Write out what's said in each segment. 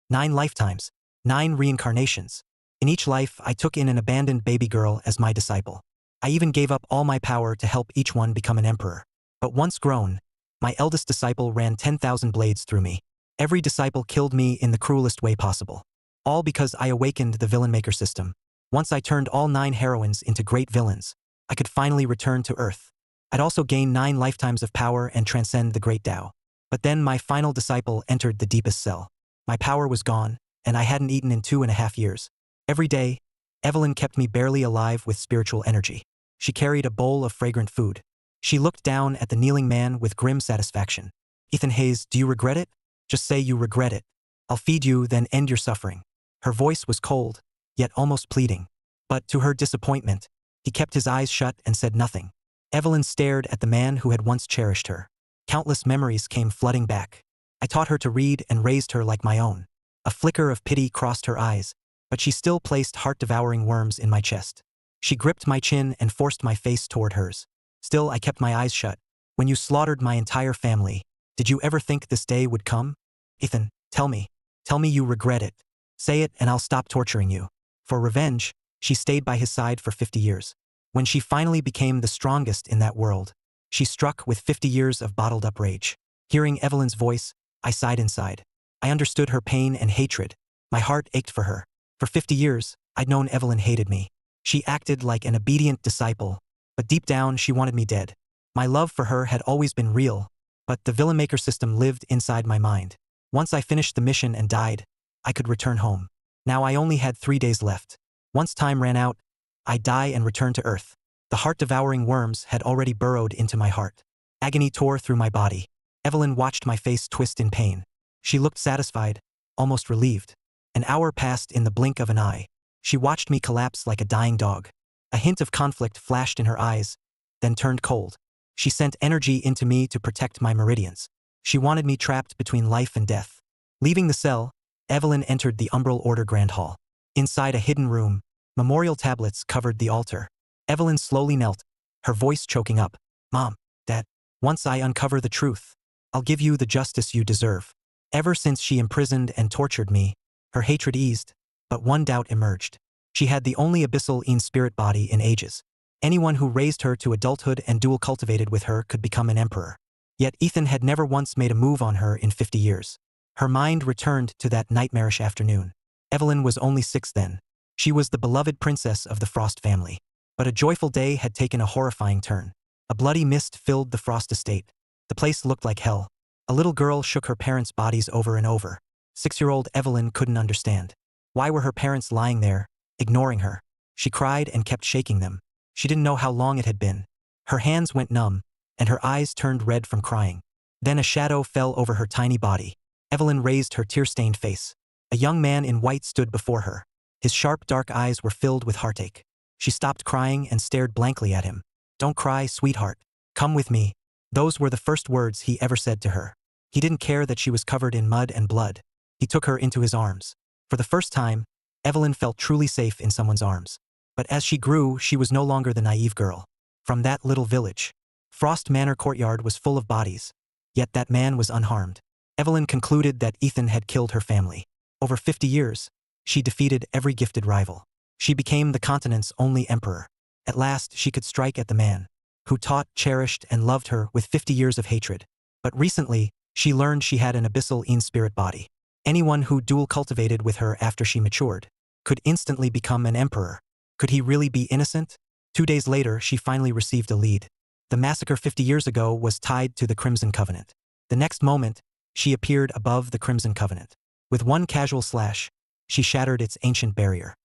9 lifetimes, 9 reincarnations. In each life, I took in an abandoned baby girl as my disciple. I even gave up all my power to help each one become an emperor. But once grown, my eldest disciple ran 10,000 blades through me. Every disciple killed me in the cruelest way possible. All because I awakened the villain maker system. Once I turned all 9 heroines into great villains, I could finally return to Earth. I'd also gain 9 lifetimes of power and transcend the great Tao. But then my final disciple entered the deepest cell. My power was gone, and I hadn't eaten in 2.5 years. Every day, Evelyn kept me barely alive with spiritual energy. She carried a bowl of fragrant food. She looked down at the kneeling man with grim satisfaction. Ethan Hayes, do you regret it? Just say you regret it. I'll feed you, then end your suffering. Her voice was cold, yet almost pleading. But to her disappointment, he kept his eyes shut and said nothing. Evelyn stared at the man who had once cherished her. Countless memories came flooding back. I taught her to read and raised her like my own. A flicker of pity crossed her eyes, but she still placed heart-devouring worms in my chest. She gripped my chin and forced my face toward hers. Still, I kept my eyes shut. When you slaughtered my entire family, did you ever think this day would come? Ethan, tell me you regret it. Say it and I'll stop torturing you. For revenge, she stayed by his side for 50 years. When she finally became the strongest in that world, she struck with 50 years of bottled-up rage. Hearing Evelyn's voice, I sighed inside. I understood her pain and hatred. My heart ached for her. For 50 years, I'd known Evelyn hated me. She acted like an obedient disciple, but deep down she wanted me dead. My love for her had always been real, but the villain maker system lived inside my mind. Once I finished the mission and died, I could return home. Now I only had 3 days left. Once time ran out, I'd die and return to Earth. The heart-devouring worms had already burrowed into my heart. Agony tore through my body. Evelyn watched my face twist in pain. She looked satisfied, almost relieved. An hour passed in the blink of an eye. She watched me collapse like a dying dog. A hint of conflict flashed in her eyes, then turned cold. She sent energy into me to protect my meridians. She wanted me trapped between life and death. Leaving the cell, Evelyn entered the Umbral Order Grand Hall. Inside a hidden room, memorial tablets covered the altar. Evelyn slowly knelt, her voice choking up. Mom, Dad, once I uncover the truth, I'll give you the justice you deserve. Ever since she imprisoned and tortured me, her hatred eased, but one doubt emerged. She had the only abyssal spirit body in ages. Anyone who raised her to adulthood and dual cultivated with her could become an emperor. Yet Ethan had never once made a move on her in 50 years. Her mind returned to that nightmarish afternoon. Evelyn was only 6 then. She was the beloved princess of the Frost family. But a joyful day had taken a horrifying turn. A bloody mist filled the Frost estate. The place looked like hell. A little girl shook her parents' bodies over and over. 6-year-old Evelyn couldn't understand. Why were her parents lying there, ignoring her? She cried and kept shaking them. She didn't know how long it had been. Her hands went numb, and her eyes turned red from crying. Then a shadow fell over her tiny body. Evelyn raised her tear-stained face. A young man in white stood before her. His sharp, dark eyes were filled with heartache. She stopped crying and stared blankly at him. Don't cry, sweetheart. Come with me. Those were the first words he ever said to her. He didn't care that she was covered in mud and blood. He took her into his arms. For the first time, Evelyn felt truly safe in someone's arms. But as she grew, she was no longer the naive girl. From that little village, Frost Manor courtyard was full of bodies. Yet that man was unharmed. Evelyn concluded that Ethan had killed her family. Over 50 years, she defeated every gifted rival. She became the continent's only emperor. At last, she could strike at the man who taught, cherished, and loved her with 50 years of hatred. But recently, she learned she had an abyssal spirit body. Anyone who dual cultivated with her after she matured could instantly become an emperor. Could he really be innocent? 2 days later, she finally received a lead. The massacre 50 years ago was tied to the Crimson Covenant. The next moment, she appeared above the Crimson Covenant. With one casual slash, she shattered its ancient barrier.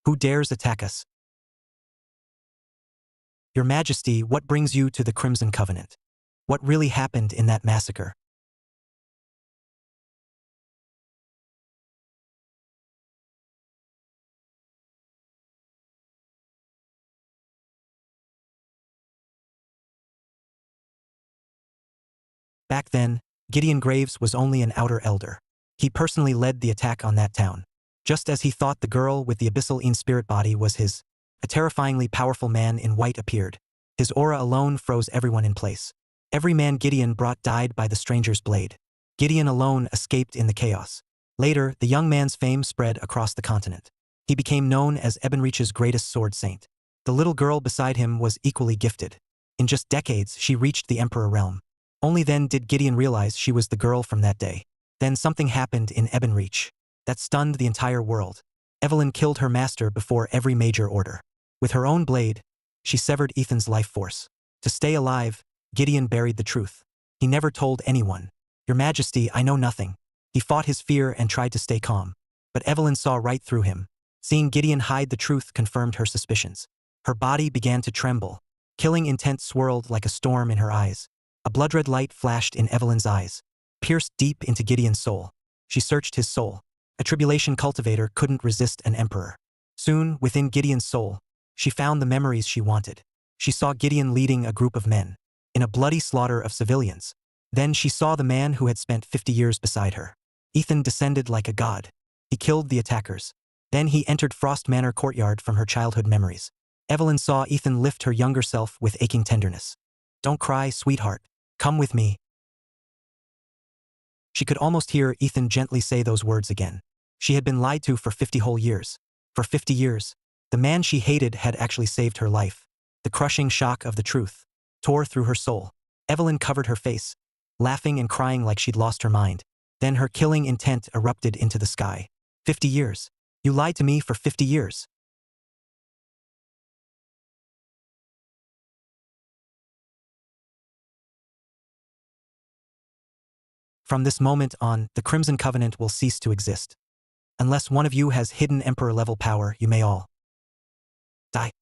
Who dares attack us? Your Majesty, what brings you to the Crimson Covenant? What really happened in that massacre? Back then, Gideon Graves was only an outer elder. He personally led the attack on that town. Just as he thought the girl with the abyssal spirit body was his, a terrifyingly powerful man in white appeared. His aura alone froze everyone in place. Every man Gideon brought died by the stranger's blade. Gideon alone escaped in the chaos. Later, the young man's fame spread across the continent. He became known as Ebenreach's greatest sword saint. The little girl beside him was equally gifted. In just decades, she reached the Emperor realm. Only then did Gideon realize she was the girl from that day. Then something happened in Ebenreach that stunned the entire world. Evelyn killed her master before every major order. With her own blade, she severed Ethan's life force. To stay alive, Gideon buried the truth. He never told anyone. "Your Majesty, I know nothing." He fought his fear and tried to stay calm. But Evelyn saw right through him. Seeing Gideon hide the truth confirmed her suspicions. Her body began to tremble. Killing intent swirled like a storm in her eyes. A blood-red light flashed in Evelyn's eyes, pierced deep into Gideon's soul. She searched his soul. A tribulation cultivator couldn't resist an emperor. Soon, within Gideon's soul, she found the memories she wanted. She saw Gideon leading a group of men in a bloody slaughter of civilians. Then she saw the man who had spent 50 years beside her. Ethan descended like a god. He killed the attackers. Then he entered Frost Manor courtyard from her childhood memories. Evelyn saw Ethan lift her younger self with aching tenderness. "Don't cry, sweetheart. Come with me." She could almost hear Ethan gently say those words again. She had been lied to for 50 whole years. For 50 years, the man she hated had actually saved her life. The crushing shock of the truth tore through her soul. Evelyn covered her face, laughing and crying like she'd lost her mind. Then her killing intent erupted into the sky. 50 years. You lied to me for 50 years. From this moment on, the Crimson Covenant will cease to exist. Unless one of you has hidden Emperor-level power, you may all die.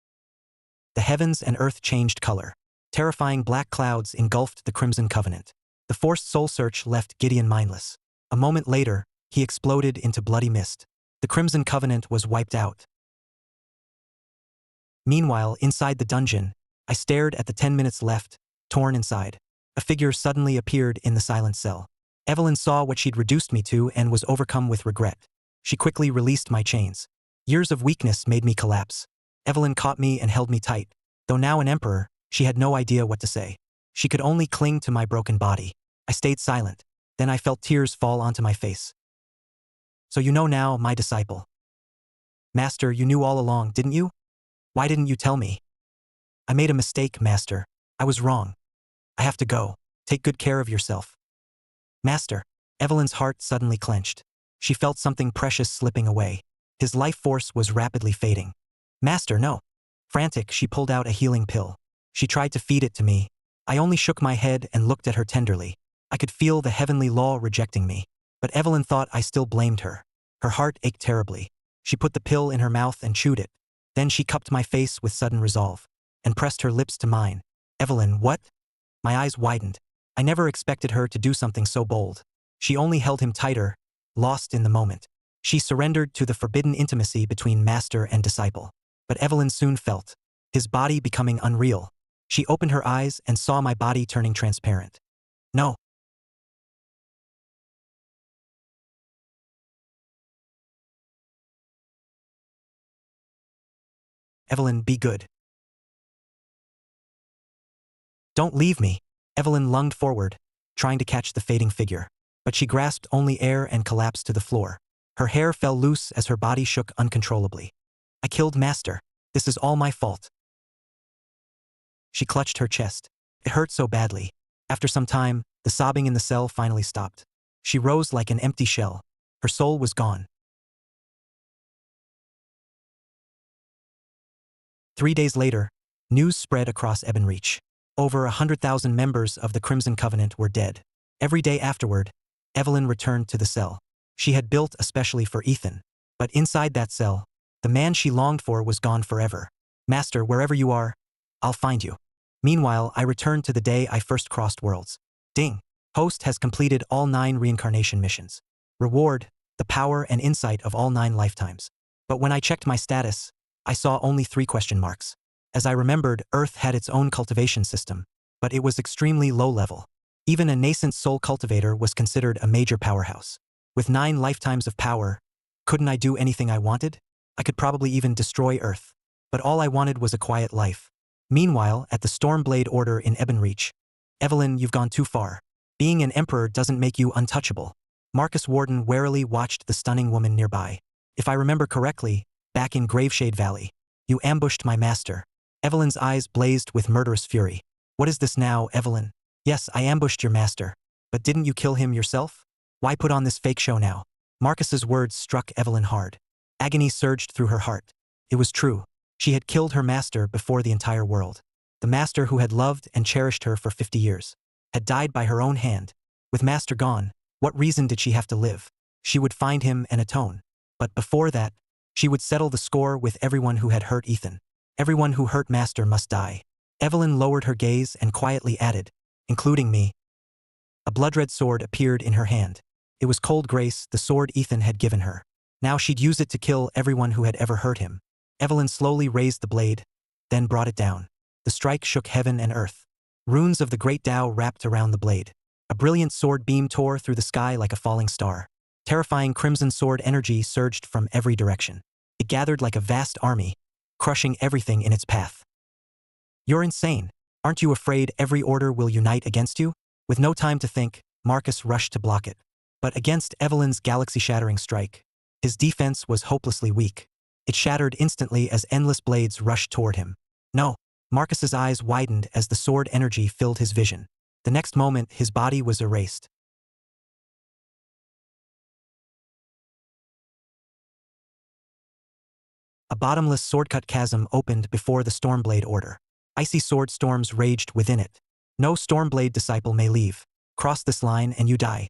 The heavens and earth changed color. Terrifying black clouds engulfed the Crimson Covenant. The forced soul search left Gideon mindless. A moment later, he exploded into bloody mist. The Crimson Covenant was wiped out. Meanwhile, inside the dungeon, I stared at the 10 minutes left, torn inside. A figure suddenly appeared in the silent cell. Evelyn saw what she'd reduced me to and was overcome with regret. She quickly released my chains. Years of weakness made me collapse. Evelyn caught me and held me tight. Though now an emperor, she had no idea what to say. She could only cling to my broken body. I stayed silent. Then I felt tears fall onto my face. "So you know now, my disciple." "Master, you knew all along, didn't you? Why didn't you tell me?" "I made a mistake, Master. I was wrong. I have to go. Take good care of yourself." "Master." Evelyn's heart suddenly clenched. She felt something precious slipping away. His life force was rapidly fading. "Master, no." Frantic, she pulled out a healing pill. She tried to feed it to me. I only shook my head and looked at her tenderly. I could feel the heavenly law rejecting me. But Evelyn thought I still blamed her. Her heart ached terribly. She put the pill in her mouth and chewed it. Then she cupped my face with sudden resolve and pressed her lips to mine. "Evelyn, what?" My eyes widened. I never expected her to do something so bold. She only held him tighter, lost in the moment. She surrendered to the forbidden intimacy between master and disciple. But Evelyn soon felt his body becoming unreal. She opened her eyes and saw my body turning transparent. "No." "Evelyn, be good. Don't leave me." Evelyn lunged forward, trying to catch the fading figure. But she grasped only air and collapsed to the floor. Her hair fell loose as her body shook uncontrollably. "I killed Master. This is all my fault." She clutched her chest. It hurt so badly. After some time, the sobbing in the cell finally stopped. She rose like an empty shell. Her soul was gone. 3 days later, news spread across Ebenreach. Over 100,000 members of the Crimson Covenant were dead. Every day afterward, Evelyn returned to the cell. She had built especially for Ethan. But inside that cell, the man she longed for was gone forever. "Master, wherever you are, I'll find you." Meanwhile, I returned to the day I first crossed worlds. Ding! Host has completed all 9 reincarnation missions. Reward: the power and insight of all 9 lifetimes. But when I checked my status, I saw only 3 question marks. As I remembered, Earth had its own cultivation system, but it was extremely low level. Even a nascent soul cultivator was considered a major powerhouse. With 9 lifetimes of power, couldn't I do anything I wanted? I could probably even destroy Earth. But all I wanted was a quiet life. Meanwhile, at the Stormblade Order in Ebonreach, Evelyn, you've gone too far. Being an emperor doesn't make you untouchable. Marcus Warden warily watched the stunning woman nearby. If I remember correctly, back in Graveshade Valley, you ambushed my master. Evelyn's eyes blazed with murderous fury. What is this now, Evelyn? Yes, I ambushed your master. But didn't you kill him yourself? Why put on this fake show now? Marcus's words struck Evelyn hard. Agony surged through her heart. It was true. She had killed her master before the entire world. The master who had loved and cherished her for 50 years had died by her own hand. With master gone, what reason did she have to live? She would find him and atone. But before that, she would settle the score with everyone who had hurt Ethan. Everyone who hurt master must die. Evelyn lowered her gaze and quietly added, including me. A blood-red sword appeared in her hand. It was Cold Grace, the sword Ethan had given her. Now she'd use it to kill everyone who had ever hurt him. Evelyn slowly raised the blade, then brought it down. The strike shook heaven and earth. Runes of the Great Tao wrapped around the blade. A brilliant sword beam tore through the sky like a falling star. Terrifying crimson sword energy surged from every direction. It gathered like a vast army, crushing everything in its path. You're insane. Aren't you afraid every order will unite against you? With no time to think, Marcus rushed to block it. But against Evelyn's galaxy-shattering strike, his defense was hopelessly weak. It shattered instantly as endless blades rushed toward him. No. Marcus's eyes widened as the sword energy filled his vision. The next moment, his body was erased. A bottomless sword-cut chasm opened before the Stormblade Order. Icy sword storms raged within it. No Stormblade disciple may leave. Cross this line and you die.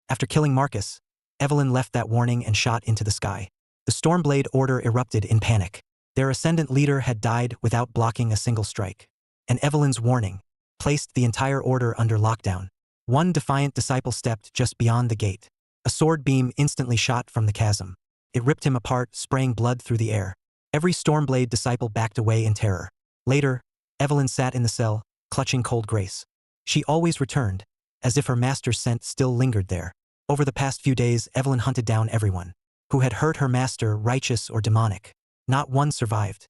After killing Marcus, Evelyn left that warning and shot into the sky. The Stormblade Order erupted in panic. Their ascendant leader had died without blocking a single strike. And Evelyn's warning placed the entire order under lockdown. One defiant disciple stepped just beyond the gate. A sword beam instantly shot from the chasm. It ripped him apart, spraying blood through the air. Every Stormblade disciple backed away in terror. Later, Evelyn sat in the cell, clutching Cold Grace. She always returned, as if her master's scent still lingered there. Over the past few days, Evelyn hunted down everyone who had hurt her master, righteous or demonic. Not one survived.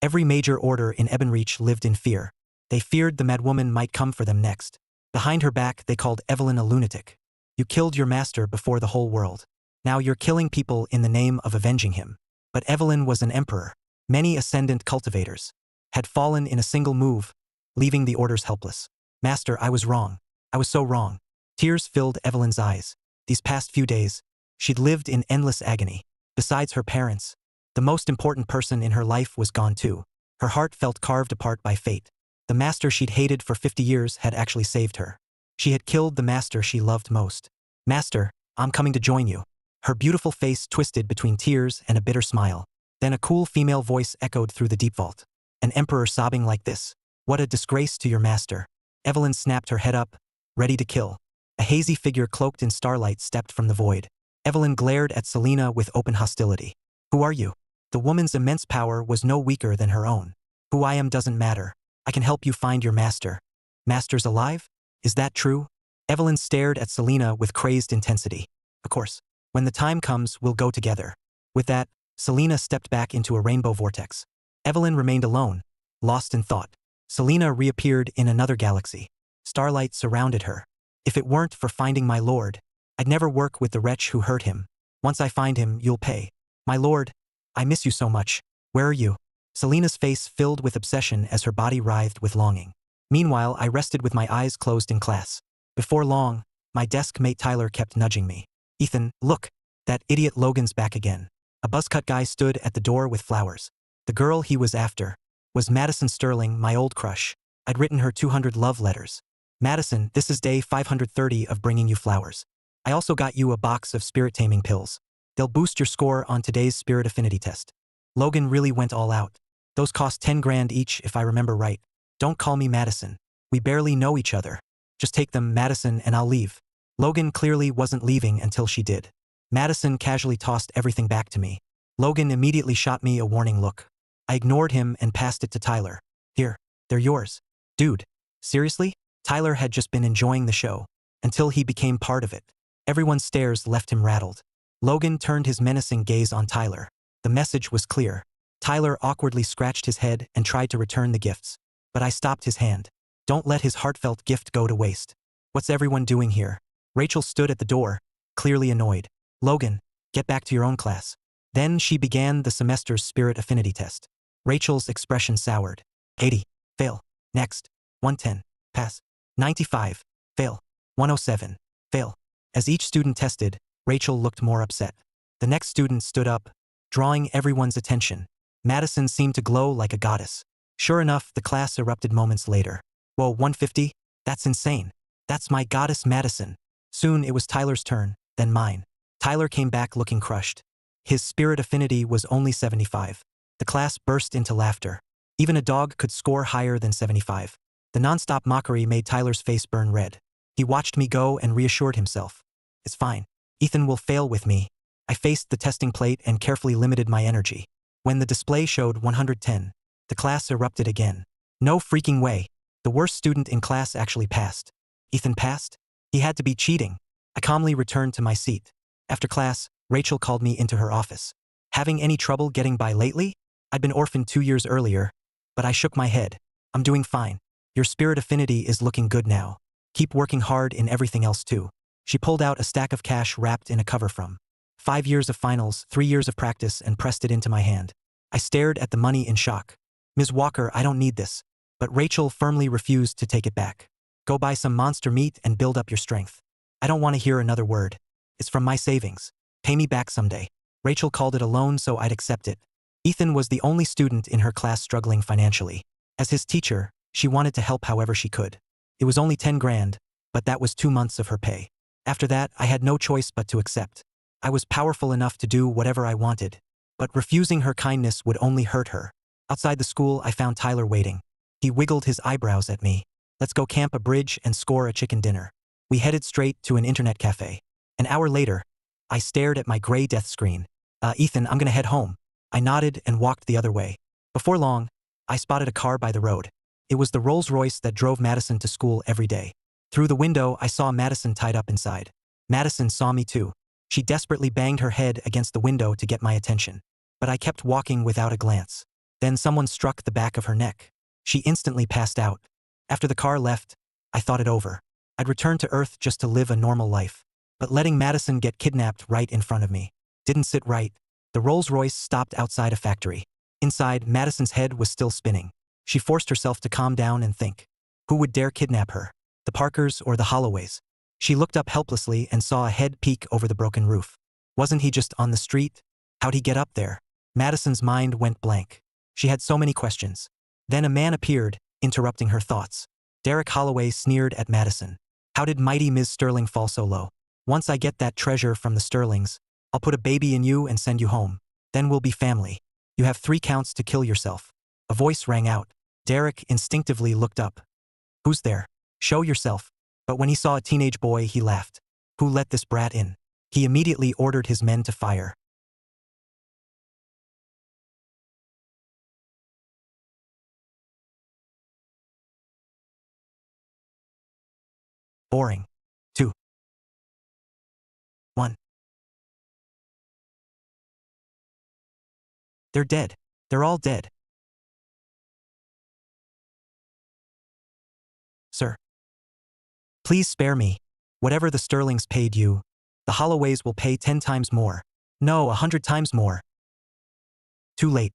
Every major order in Ebonreach lived in fear. They feared the madwoman might come for them next. Behind her back, they called Evelyn a lunatic. You killed your master before the whole world. Now you're killing people in the name of avenging him. But Evelyn was an emperor. Many ascendant cultivators had fallen in a single move, leaving the orders helpless. Master, I was wrong. I was so wrong. Tears filled Evelyn's eyes. These past few days, she'd lived in endless agony. Besides her parents, the most important person in her life was gone too. Her heart felt carved apart by fate. The master she'd hated for 50 years had actually saved her. She had killed the master she loved most. Master, I'm coming to join you. Her beautiful face twisted between tears and a bitter smile. Then a cool female voice echoed through the deep vault. An emperor sobbing like this. What a disgrace to your master. Evelyn snapped her head up, ready to kill. A hazy figure cloaked in starlight stepped from the void. Evelyn glared at Selena with open hostility. Who are you? The woman's immense power was no weaker than her own. Who I am doesn't matter. I can help you find your master. Master's alive? Is that true? Evelyn stared at Selena with crazed intensity. Of course. When the time comes, we'll go together. With that, Selena stepped back into a rainbow vortex. Evelyn remained alone, lost in thought. Selena reappeared in another galaxy. Starlight surrounded her. If it weren't for finding my lord, I'd never work with the wretch who hurt him. Once I find him, you'll pay. My lord, I miss you so much. Where are you? Selena's face filled with obsession as her body writhed with longing. Meanwhile, I rested with my eyes closed in class. Before long, my desk mate Tyler kept nudging me. Ethan, look, that idiot Logan's back again. A buzzcut guy stood at the door with flowers. The girl he was after was Madison Sterling, my old crush. I'd written her 200 love letters. Madison, this is day 530 of bringing you flowers. I also got you a box of spirit-taming pills. They'll boost your score on today's spirit affinity test. Logan really went all out. Those cost 10 grand each if I remember right. Don't call me Madison. We barely know each other. Just take them, Madison, and I'll leave. Logan clearly wasn't leaving until she did. Madison casually tossed everything back to me. Logan immediately shot me a warning look. I ignored him and passed it to Tyler. Here, they're yours. Dude, seriously? Tyler had just been enjoying the show, until he became part of it. Everyone's stares left him rattled. Logan turned his menacing gaze on Tyler. The message was clear. Tyler awkwardly scratched his head and tried to return the gifts. but I stopped his hand. Don't let his heartfelt gift go to waste. What's everyone doing here? Rachel stood at the door, clearly annoyed. Logan, get back to your own class. Then she began the semester's spirit affinity test. Rachel's expression soured. 80. Fail. Next. 110. Pass. 95. Fail. 107. Fail. As each student tested, Rachel looked more upset. The next student stood up, drawing everyone's attention. Madison seemed to glow like a goddess. Sure enough, the class erupted moments later. Whoa, 150? That's insane. That's my goddess Madison. Soon it was Tyler's turn, then mine. Tyler came back looking crushed. His spirit affinity was only 75. The class burst into laughter. Even a dog could score higher than 75. The nonstop mockery made Tyler's face burn red. He watched me go and reassured himself. It's fine. Ethan will fail with me. I faced the testing plate and carefully limited my energy. When the display showed 110, the class erupted again. No freaking way. The worst student in class actually passed. Ethan passed? He had to be cheating. I calmly returned to my seat. After class, Rachel called me into her office. Having any trouble getting by lately? I'd been orphaned 2 years earlier, but I shook my head. I'm doing fine. Your spirit affinity is looking good now. Keep working hard in everything else too. She pulled out a stack of cash wrapped in a cover from 5 years of finals, 3 years of practice, and pressed it into my hand. I stared at the money in shock. Ms. Walker, I don't need this. But Rachel firmly refused to take it back. Go buy some monster meat and build up your strength. I don't want to hear another word. It's from my savings. Pay me back someday. Rachel called it a loan, so I'd accept it. Ethan was the only student in her class struggling financially. As his teacher, she wanted to help however she could. It was only 10 grand, but that was 2 months of her pay. After that, I had no choice but to accept. I was powerful enough to do whatever I wanted, but refusing her kindness would only hurt her. Outside the school, I found Tyler waiting. He wiggled his eyebrows at me. Let's go camp a bridge and score a chicken dinner. We headed straight to an internet cafe. An hour later, I stared at my gray death screen. Ethan, I'm gonna head home. I nodded and walked the other way. Before long, I spotted a car by the road. It was the Rolls-Royce that drove Madison to school every day. Through the window, I saw Madison tied up inside. Madison saw me too. She desperately banged her head against the window to get my attention. But I kept walking without a glance. Then someone struck the back of her neck. She instantly passed out. After the car left, I thought it over. I'd return to Earth just to live a normal life. But letting Madison get kidnapped right in front of me didn't sit right. The Rolls-Royce stopped outside a factory. Inside, Madison's head was still spinning. She forced herself to calm down and think. Who would dare kidnap her? The Parkers or the Holloways? She looked up helplessly and saw a head peek over the broken roof. Wasn't he just on the street? How'd he get up there? Madison's mind went blank. She had so many questions. Then a man appeared, interrupting her thoughts. Derek Holloway sneered at Madison. How did mighty Ms. Sterling fall so low? Once I get that treasure from the Sterlings, I'll put a baby in you and send you home. Then we'll be family. You have 3 counts to kill yourself. A voice rang out. Derek instinctively looked up. Who's there? Show yourself. But when he saw a teenage boy, he laughed. Who let this brat in? He immediately ordered his men to fire. Boring. 2. 1. They're dead. They're all dead. Sir. Please spare me. Whatever the Sterlings paid you, the Holloways will pay 10 times more. No, 100 times more. Too late.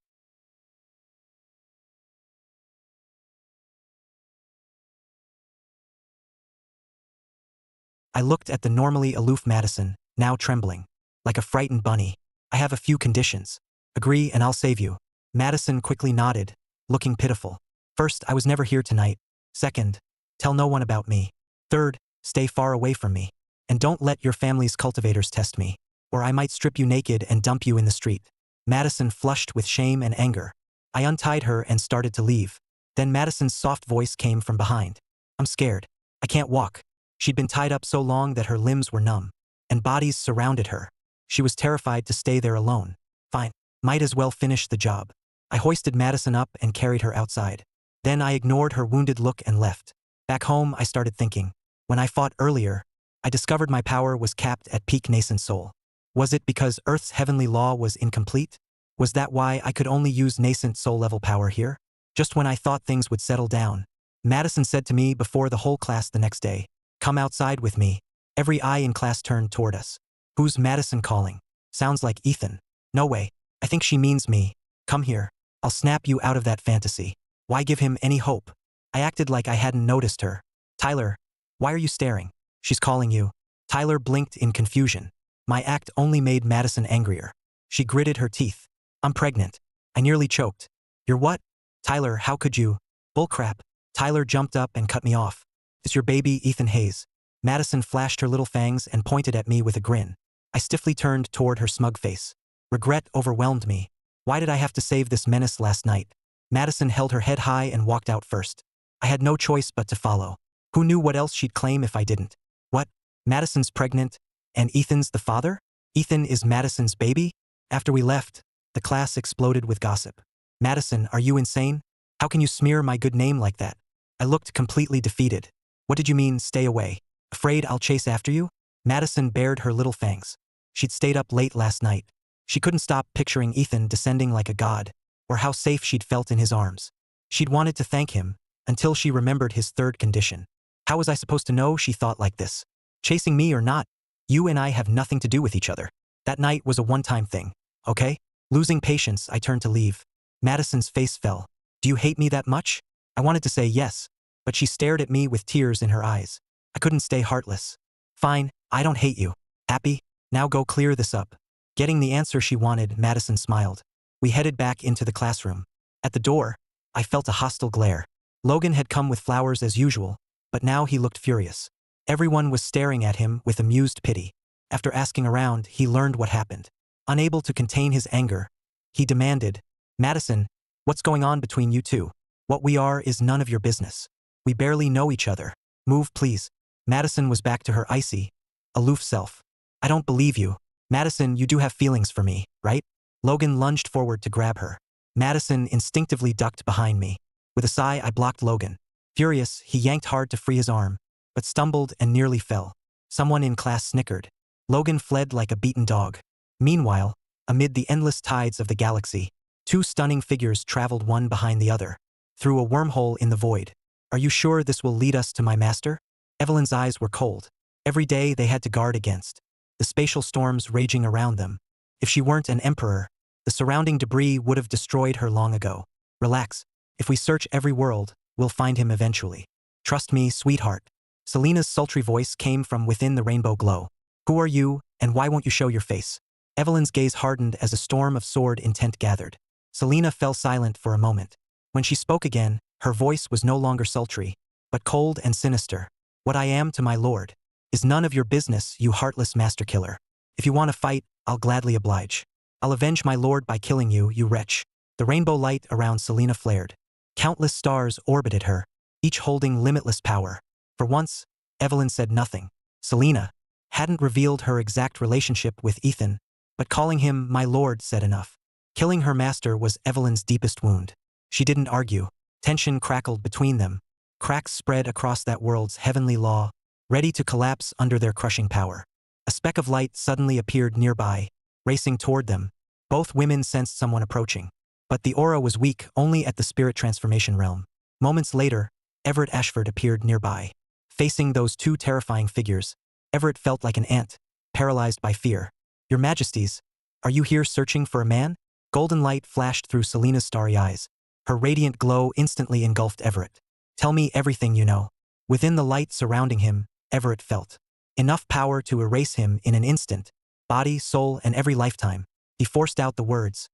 I looked at the normally aloof Madison, now trembling. Like a frightened bunny. I have a few conditions. Agree and I'll save you. Madison quickly nodded, looking pitiful. First, I was never here tonight. Second, tell no one about me. Third, stay far away from me. And don't let your family's cultivators test me, or I might strip you naked and dump you in the street. Madison flushed with shame and anger. I untied her and started to leave. Then Madison's soft voice came from behind. I'm scared. I can't walk. She'd been tied up so long that her limbs were numb, and bodies surrounded her. She was terrified to stay there alone. Fine. Might as well finish the job. I hoisted Madison up and carried her outside. Then I ignored her wounded look and left. Back home, I started thinking. When I fought earlier, I discovered my power was capped at peak nascent soul. Was it because Earth's heavenly law was incomplete? Was that why I could only use nascent soul level power here? Just when I thought things would settle down, Madison said to me before the whole class the next day, "Come outside with me." Every eye in class turned toward us. "Who's Madison calling? Sounds like Ethan." "No way. I think she means me. Come here. I'll snap you out of that fantasy." Why give him any hope? I acted like I hadn't noticed her. "Tyler, why are you staring? She's calling you." Tyler blinked in confusion. My act only made Madison angrier. She gritted her teeth. "I'm pregnant." I nearly choked. "You're what?" "Tyler, how could you?" "Bullcrap." Tyler jumped up and cut me off. "Is your baby Ethan Hayes?" Madison flashed her little fangs and pointed at me with a grin. I stiffly turned toward her smug face. Regret overwhelmed me. Why did I have to save this menace last night? Madison held her head high and walked out first. I had no choice but to follow. Who knew what else she'd claim if I didn't? What? Madison's pregnant? And Ethan's the father? Ethan is Madison's baby? After we left, the class exploded with gossip. "Madison, are you insane? How can you smear my good name like that?" I looked completely defeated. "What did you mean, stay away? Afraid I'll chase after you?" Madison bared her little fangs. She'd stayed up late last night. She couldn't stop picturing Ethan descending like a god, or how safe she'd felt in his arms. She'd wanted to thank him, until she remembered his third condition. How was I supposed to know she thought like this? Chasing me or not, you and I have nothing to do with each other. That night was a one-time thing, okay? Losing patience, I turned to leave. Madison's face fell. "Do you hate me that much?" I wanted to say yes, but she stared at me with tears in her eyes. I couldn't stay heartless. "Fine, I don't hate you. Happy? Now go clear this up." Getting the answer she wanted, Madison smiled. We headed back into the classroom. At the door, I felt a hostile glare. Logan had come with flowers as usual, but now he looked furious. Everyone was staring at him with amused pity. After asking around, he learned what happened. Unable to contain his anger, he demanded, "Madison, what's going on between you two? What we are is none of your business. We barely know each other. Move, please." Madison was back to her icy, aloof self. "I don't believe you. Madison, you do have feelings for me, right?" Logan lunged forward to grab her. Madison instinctively ducked behind me. With a sigh, I blocked Logan. Furious, he yanked hard to free his arm, but stumbled and nearly fell. Someone in class snickered. Logan fled like a beaten dog. Meanwhile, amid the endless tides of the galaxy, two stunning figures traveled one behind the other, through a wormhole in the void. "Are you sure this will lead us to my master?" Evelyn's eyes were cold. Every day they had to guard against the spatial storms raging around them. If she weren't an emperor, the surrounding debris would have destroyed her long ago. "Relax. If we search every world, we'll find him eventually. Trust me, sweetheart." Selena's sultry voice came from within the rainbow glow. "Who are you, and why won't you show your face?" Evelyn's gaze hardened as a storm of sword intent gathered. Selena fell silent for a moment. When she spoke again, her voice was no longer sultry, but cold and sinister. "What I am to my lord is none of your business, you heartless master killer. If you want to fight, I'll gladly oblige. I'll avenge my lord by killing you, you wretch." The rainbow light around Selena flared. Countless stars orbited her, each holding limitless power. For once, Evelyn said nothing. Selena hadn't revealed her exact relationship with Ethan, but calling him my lord said enough. Killing her master was Evelyn's deepest wound. She didn't argue. Tension crackled between them. Cracks spread across that world's heavenly law, ready to collapse under their crushing power. A speck of light suddenly appeared nearby, racing toward them. Both women sensed someone approaching. But the aura was weak only at the spirit transformation realm. Moments later, Everett Ashford appeared nearby. Facing those two terrifying figures, Everett felt like an ant, paralyzed by fear. "Your Majesties, are you here searching for a man?" Golden light flashed through Selena's starry eyes. Her radiant glow instantly engulfed Everett. "Tell me everything you know." Within the light surrounding him, Everett felt enough power to erase him in an instant, body, soul, and every lifetime. He forced out the words.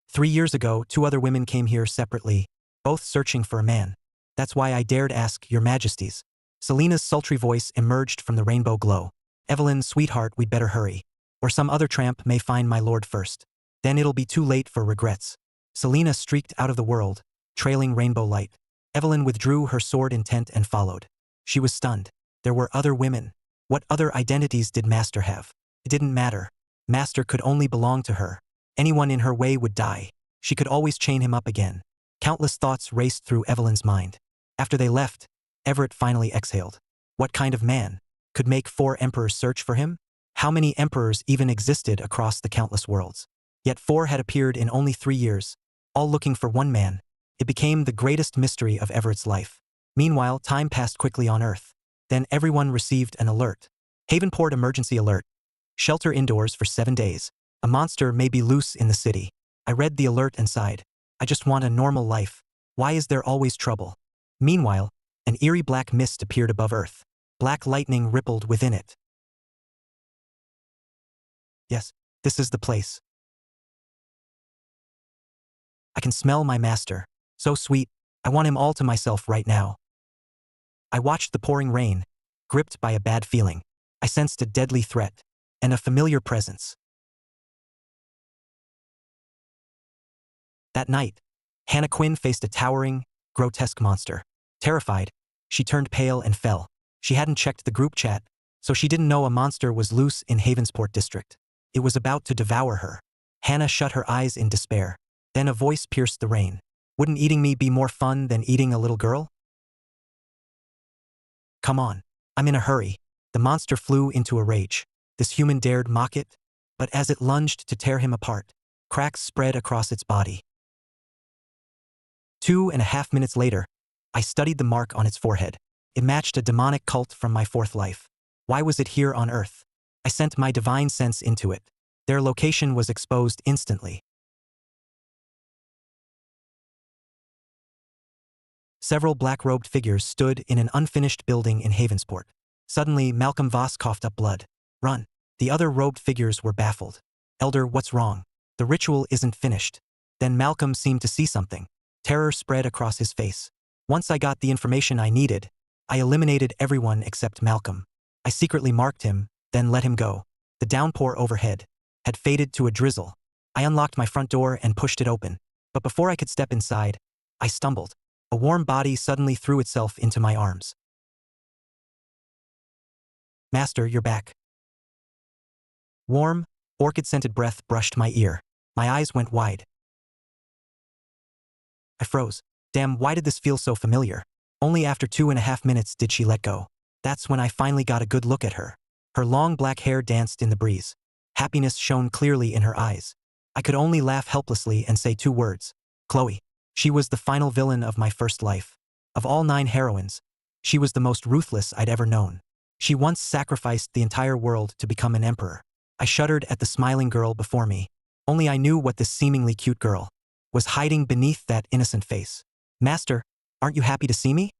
3 years ago, 2 other women came here separately, both searching for a man. That's why I dared ask, Your Majesties. Selena's sultry voice emerged from the rainbow glow. "Evelyn, sweetheart, we'd better hurry. Or some other tramp may find my lord first. Then it'll be too late for regrets." Selena streaked out of the world, trailing rainbow light. Evelyn withdrew her sword intent and followed. She was stunned. There were other women. What other identities did Master have? It didn't matter. Master could only belong to her. Anyone in her way would die. She could always chain him up again. Countless thoughts raced through Evelyn's mind. After they left, Everett finally exhaled. What kind of man could make 4 emperors search for him? How many emperors even existed across the countless worlds? Yet 4 had appeared in only 3 years, all looking for one man. It became the greatest mystery of Everett's life. Meanwhile, time passed quickly on Earth. Then everyone received an alert. Havenport emergency alert. Shelter indoors for 7 days. A monster may be loose in the city. I read the alert and sighed. I just want a normal life. Why is there always trouble? Meanwhile, an eerie black mist appeared above Earth. Black lightning rippled within it. Yes, this is the place. I can smell my master. So sweet. I want him all to myself right now. I watched the pouring rain, gripped by a bad feeling. I sensed a deadly threat and a familiar presence. That night, Hannah Quinn faced a towering, grotesque monster. Terrified, she turned pale and fell. She hadn't checked the group chat, so she didn't know a monster was loose in Havensport district. It was about to devour her. Hannah shut her eyes in despair. Then a voice pierced the rain. Wouldn't eating me be more fun than eating a little girl? Come on, I'm in a hurry. The monster flew into a rage. This human dared mock it, but as it lunged to tear him apart, cracks spread across its body. 2.5 minutes later, I studied the mark on its forehead. It matched a demonic cult from my fourth life. Why was it here on Earth? I sent my divine sense into it. Their location was exposed instantly. Several black-robed figures stood in an unfinished building in Havensport. Suddenly, Malcolm Voss coughed up blood. Run. The other robed figures were baffled. Elder, what's wrong? The ritual isn't finished. Then Malcolm seemed to see something. Terror spread across his face. Once I got the information I needed, I eliminated everyone except Malcolm. I secretly marked him, then let him go. The downpour overhead had faded to a drizzle. I unlocked my front door and pushed it open. But before I could step inside, I stumbled. A warm body suddenly threw itself into my arms. Master, you're back. Warm, orchid-scented breath brushed my ear. My eyes went wide. I froze. Damn, why did this feel so familiar? Only after 2.5 minutes did she let go. That's when I finally got a good look at her. Her long black hair danced in the breeze. Happiness shone clearly in her eyes. I could only laugh helplessly and say 2 words. Chloe. She was the final villain of my first life. Of all 9 heroines, she was the most ruthless I'd ever known. She once sacrificed the entire world to become an emperor. I shuddered at the smiling girl before me. Only I knew what this seemingly cute girl was hiding beneath that innocent face. Master, aren't you happy to see me?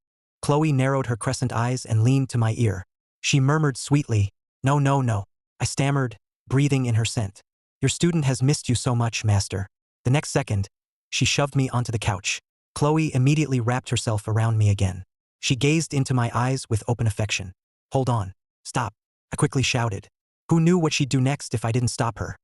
Chloe narrowed her crescent eyes and leaned to my ear. She murmured sweetly, No, no, no. I stammered, breathing in her scent. Your student has missed you so much, Master. The next second, she shoved me onto the couch. Chloe immediately wrapped herself around me again. She gazed into my eyes with open affection. Hold on. Stop. I quickly shouted. Who knew what she'd do next if I didn't stop her?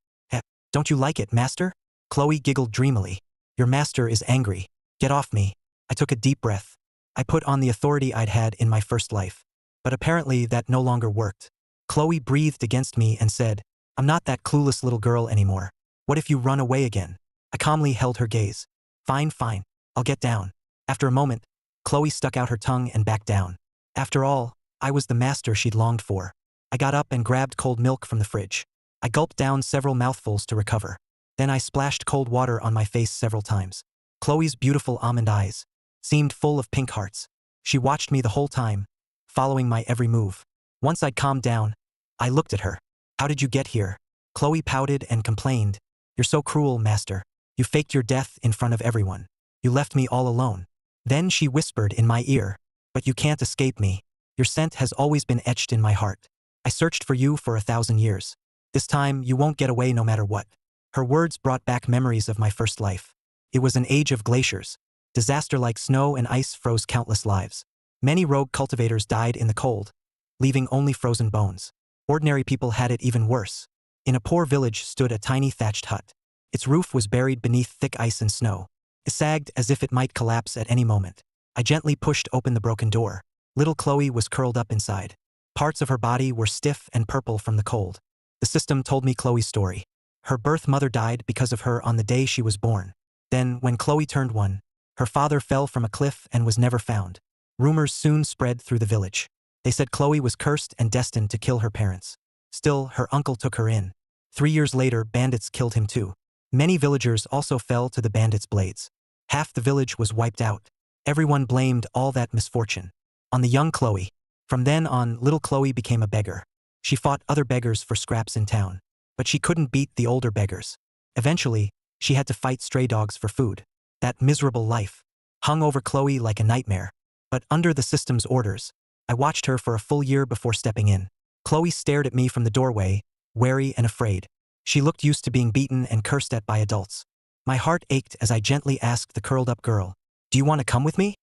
Don't you like it, Master? Chloe giggled dreamily. Your master is angry. Get off me. I took a deep breath. I put on the authority I'd had in my first life. But apparently that no longer worked. Chloe breathed against me and said, I'm not that clueless little girl anymore. What if you run away again? I calmly held her gaze. Fine, fine. I'll get down. After a moment, Chloe stuck out her tongue and backed down. After all, I was the master she'd longed for. I got up and grabbed cold milk from the fridge. I gulped down several mouthfuls to recover. Then I splashed cold water on my face several times. Chloe's beautiful almond eyes seemed full of pink hearts. She watched me the whole time, following my every move. Once I'd calmed down, I looked at her. How did you get here? Chloe pouted and complained. You're so cruel, Master. You faked your death in front of everyone. You left me all alone. Then she whispered in my ear, But you can't escape me. Your scent has always been etched in my heart. I searched for you for 1,000 years. This time, you won't get away no matter what. Her words brought back memories of my first life. It was an age of glaciers. Disaster like snow and ice froze countless lives. Many rogue cultivators died in the cold, leaving only frozen bones. Ordinary people had it even worse. In a poor village stood a tiny thatched hut. Its roof was buried beneath thick ice and snow. It sagged as if it might collapse at any moment. I gently pushed open the broken door. Little Chloe was curled up inside. Parts of her body were stiff and purple from the cold. The system told me Chloe's story. Her birth mother died because of her on the day she was born. Then, when Chloe turned 1, her father fell from a cliff and was never found. Rumors soon spread through the village. They said Chloe was cursed and destined to kill her parents. Still, her uncle took her in. 3 years later, bandits killed him too. Many villagers also fell to the bandits' blades. Half the village was wiped out. Everyone blamed all that misfortune on the young Chloe. From then on, little Chloe became a beggar. She fought other beggars for scraps in town, but she couldn't beat the older beggars. Eventually, she had to fight stray dogs for food. That miserable life hung over Chloe like a nightmare. But under the system's orders, I watched her for a full year before stepping in. Chloe stared at me from the doorway, wary and afraid. She looked used to being beaten and cursed at by adults. My heart ached as I gently asked the curled-up girl, "Do you want to come with me?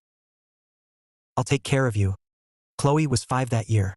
I'll take care of you." Chloe was 5 that year.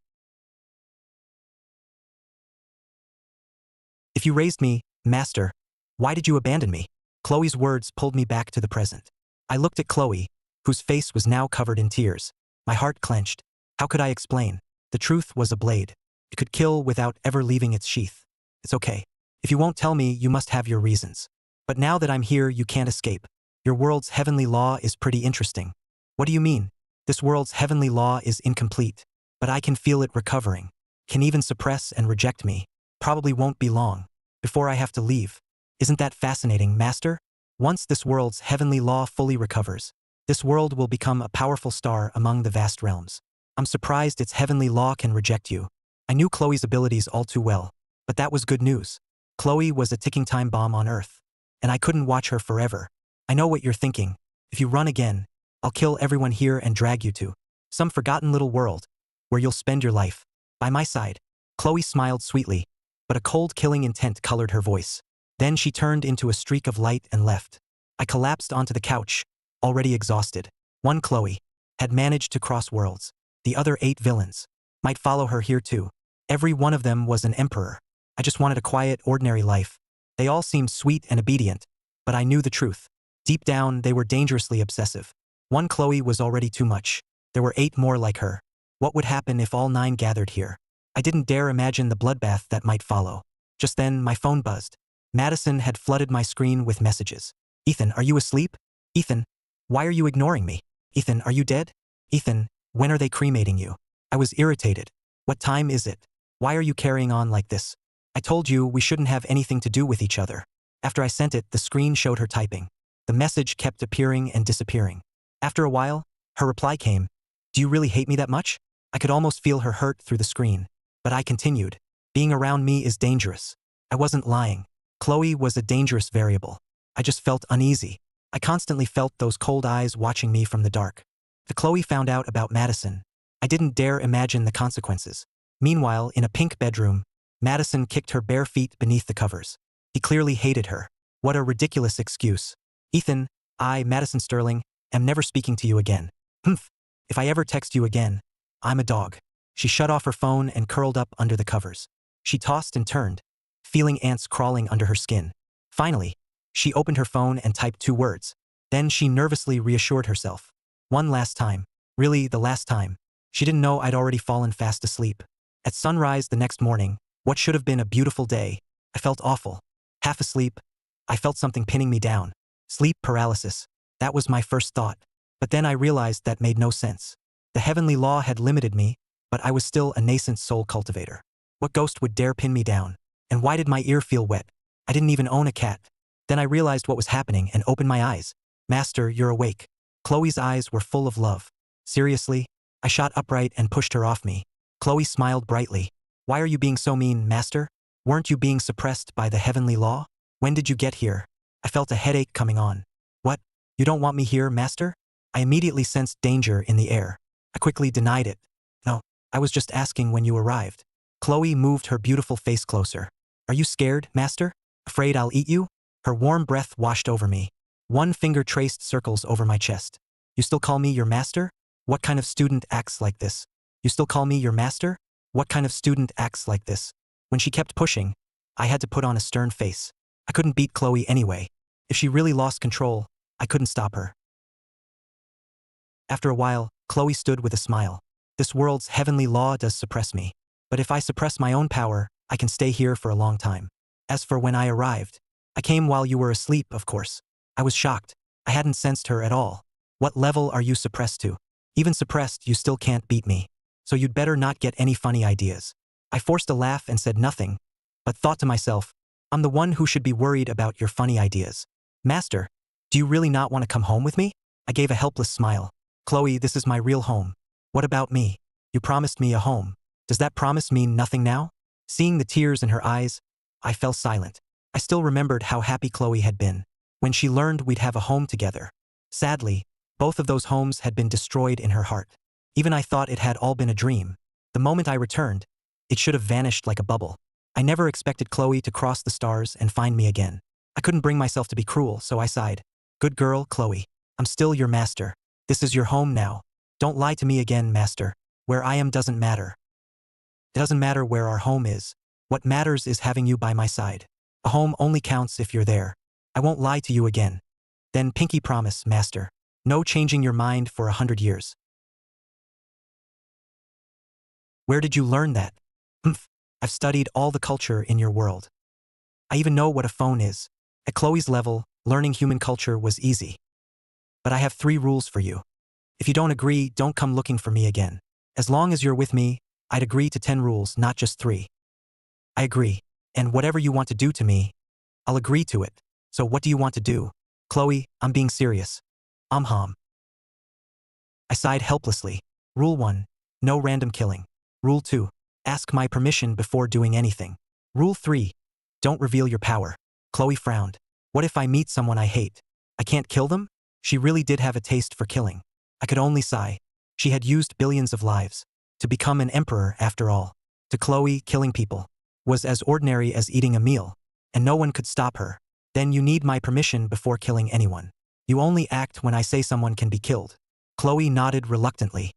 "If you raised me, master, why did you abandon me?" Chloe's words pulled me back to the present. I looked at Chloe, whose face was now covered in tears. My heart clenched. How could I explain? The truth was a blade. It could kill without ever leaving its sheath. "It's okay. If you won't tell me, you must have your reasons. But now that I'm here, you can't escape. Your world's heavenly law is pretty interesting." "What do you mean?" "This world's heavenly law is incomplete, but I can feel it recovering. Can even suppress and reject me. Probably won't be long before I have to leave. Isn't that fascinating, master? Once this world's heavenly law fully recovers, this world will become a powerful star among the vast realms. I'm surprised its heavenly law can reject you." I knew Chloe's abilities all too well, but that was good news. Chloe was a ticking time bomb on Earth, and I couldn't watch her forever. "I know what you're thinking. If you run again, I'll kill everyone here and drag you to some forgotten little world where you'll spend your life by my side." Chloe smiled sweetly, but a cold killing intent colored her voice. Then she turned into a streak of light and left. I collapsed onto the couch, already exhausted. One Chloe had managed to cross worlds. The other 8 villains might follow her here too. Every one of them was an emperor. I just wanted a quiet, ordinary life. They all seemed sweet and obedient, but I knew the truth. Deep down, they were dangerously obsessive. One Chloe was already too much. There were 8 more like her. What would happen if all 9 gathered here? I didn't dare imagine the bloodbath that might follow. Just then, my phone buzzed. Madison had flooded my screen with messages. "Ethan, are you asleep? Ethan, why are you ignoring me? Ethan, are you dead? Ethan, when are they cremating you?" I was irritated. "What time is it? Why are you carrying on like this? I told you we shouldn't have anything to do with each other." After I sent it, the screen showed her typing. The message kept appearing and disappearing. After a while, her reply came. "Do you really hate me that much?" I could almost feel her hurt through the screen. But I continued. "Being around me is dangerous." I wasn't lying. Chloe was a dangerous variable. I just felt uneasy. I constantly felt those cold eyes watching me from the dark. The Chloe found out about Madison. I didn't dare imagine the consequences. Meanwhile, in a pink bedroom, Madison kicked her bare feet beneath the covers. He clearly hated her. What a ridiculous excuse. "Ethan, I, Madison Sterling, am never speaking to you again. Humph. If I ever text you again, I'm a dog." She shut off her phone and curled up under the covers. She tossed and turned, feeling ants crawling under her skin. Finally, she opened her phone and typed 2 words. Then she nervously reassured herself. One last time. Really, the last time. She didn't know I'd already fallen fast asleep. At sunrise the next morning, what should have been a beautiful day, I felt awful. Half asleep, I felt something pinning me down. Sleep paralysis. That was my first thought. But then I realized that made no sense. The heavenly law had limited me, but I was still a nascent soul cultivator. What ghost would dare pin me down? And why did my ear feel wet? I didn't even own a cat. Then I realized what was happening and opened my eyes. "Master, you're awake." Chloe's eyes were full of love. "Seriously?" I shot upright and pushed her off me. Chloe smiled brightly. "Why are you being so mean, master? Weren't you being suppressed by the heavenly law? When did you get here?" I felt a headache coming on. "What? You don't want me here, master?" I immediately sensed danger in the air. I quickly denied it. "No, I was just asking when you arrived." Chloe moved her beautiful face closer. "Are you scared, master? Afraid I'll eat you?" Her warm breath washed over me. One finger traced circles over my chest. "You still call me your master? What kind of student acts like this? You still call me your master? What kind of student acts like this?" When she kept pushing, I had to put on a stern face. I couldn't beat Chloe anyway. If she really lost control, I couldn't stop her. After a while, Chloe stood with a smile. "This world's heavenly law does suppress me. But if I suppress my own power, I can stay here for a long time. As for when I arrived, I came while you were asleep, of course." I was shocked. I hadn't sensed her at all. "What level are you suppressed to? Even suppressed, you still can't beat me. So you'd better not get any funny ideas." I forced a laugh and said nothing, but thought to myself, "I'm the one who should be worried about your funny ideas. Master, Do you really not want to come home with me? I gave a helpless smile. Chloe, this is my real home. What about me? You promised me a home. Does that promise mean nothing now? Seeing the tears in her eyes, I fell silent. I still remembered how happy Chloe had been when she learned we'd have a home together. Sadly, both of those homes had been destroyed in her heart. Even I thought it had all been a dream. The moment I returned, it should have vanished like a bubble. I never expected Chloe to cross the stars and find me again. I couldn't bring myself to be cruel, so I sighed. Good girl, Chloe. I'm still your master. This is your home now. Don't lie to me again, master. Where I am doesn't matter. It doesn't matter where our home is. What matters is having you by my side. A home only counts if you're there. I won't lie to you again. Then pinky promise, master. No changing your mind for 100 years. Where did you learn that? Humph. I've studied all the culture in your world. I even know what a phone is. At Chloe's level, learning human culture was easy. But I have 3 rules for you. If you don't agree, don't come looking for me again. As long as you're with me, I'd agree to 10 rules, not just 3. I agree. And whatever you want to do to me, I'll agree to it. So what do you want to do? Chloe, I'm being serious. I sighed helplessly. Rule 1. No random killing. Rule 2. Ask my permission before doing anything. Rule 3. Don't reveal your power. Chloe frowned. What if I meet someone I hate? I can't kill them? She really did have a taste for killing. I could only sigh. She had used billions of lives to become an emperor after all. To Chloe, killing people was as ordinary as eating a meal, and no one could stop her. Then you need my permission before killing anyone. You only act when I say someone can be killed. Chloe nodded reluctantly.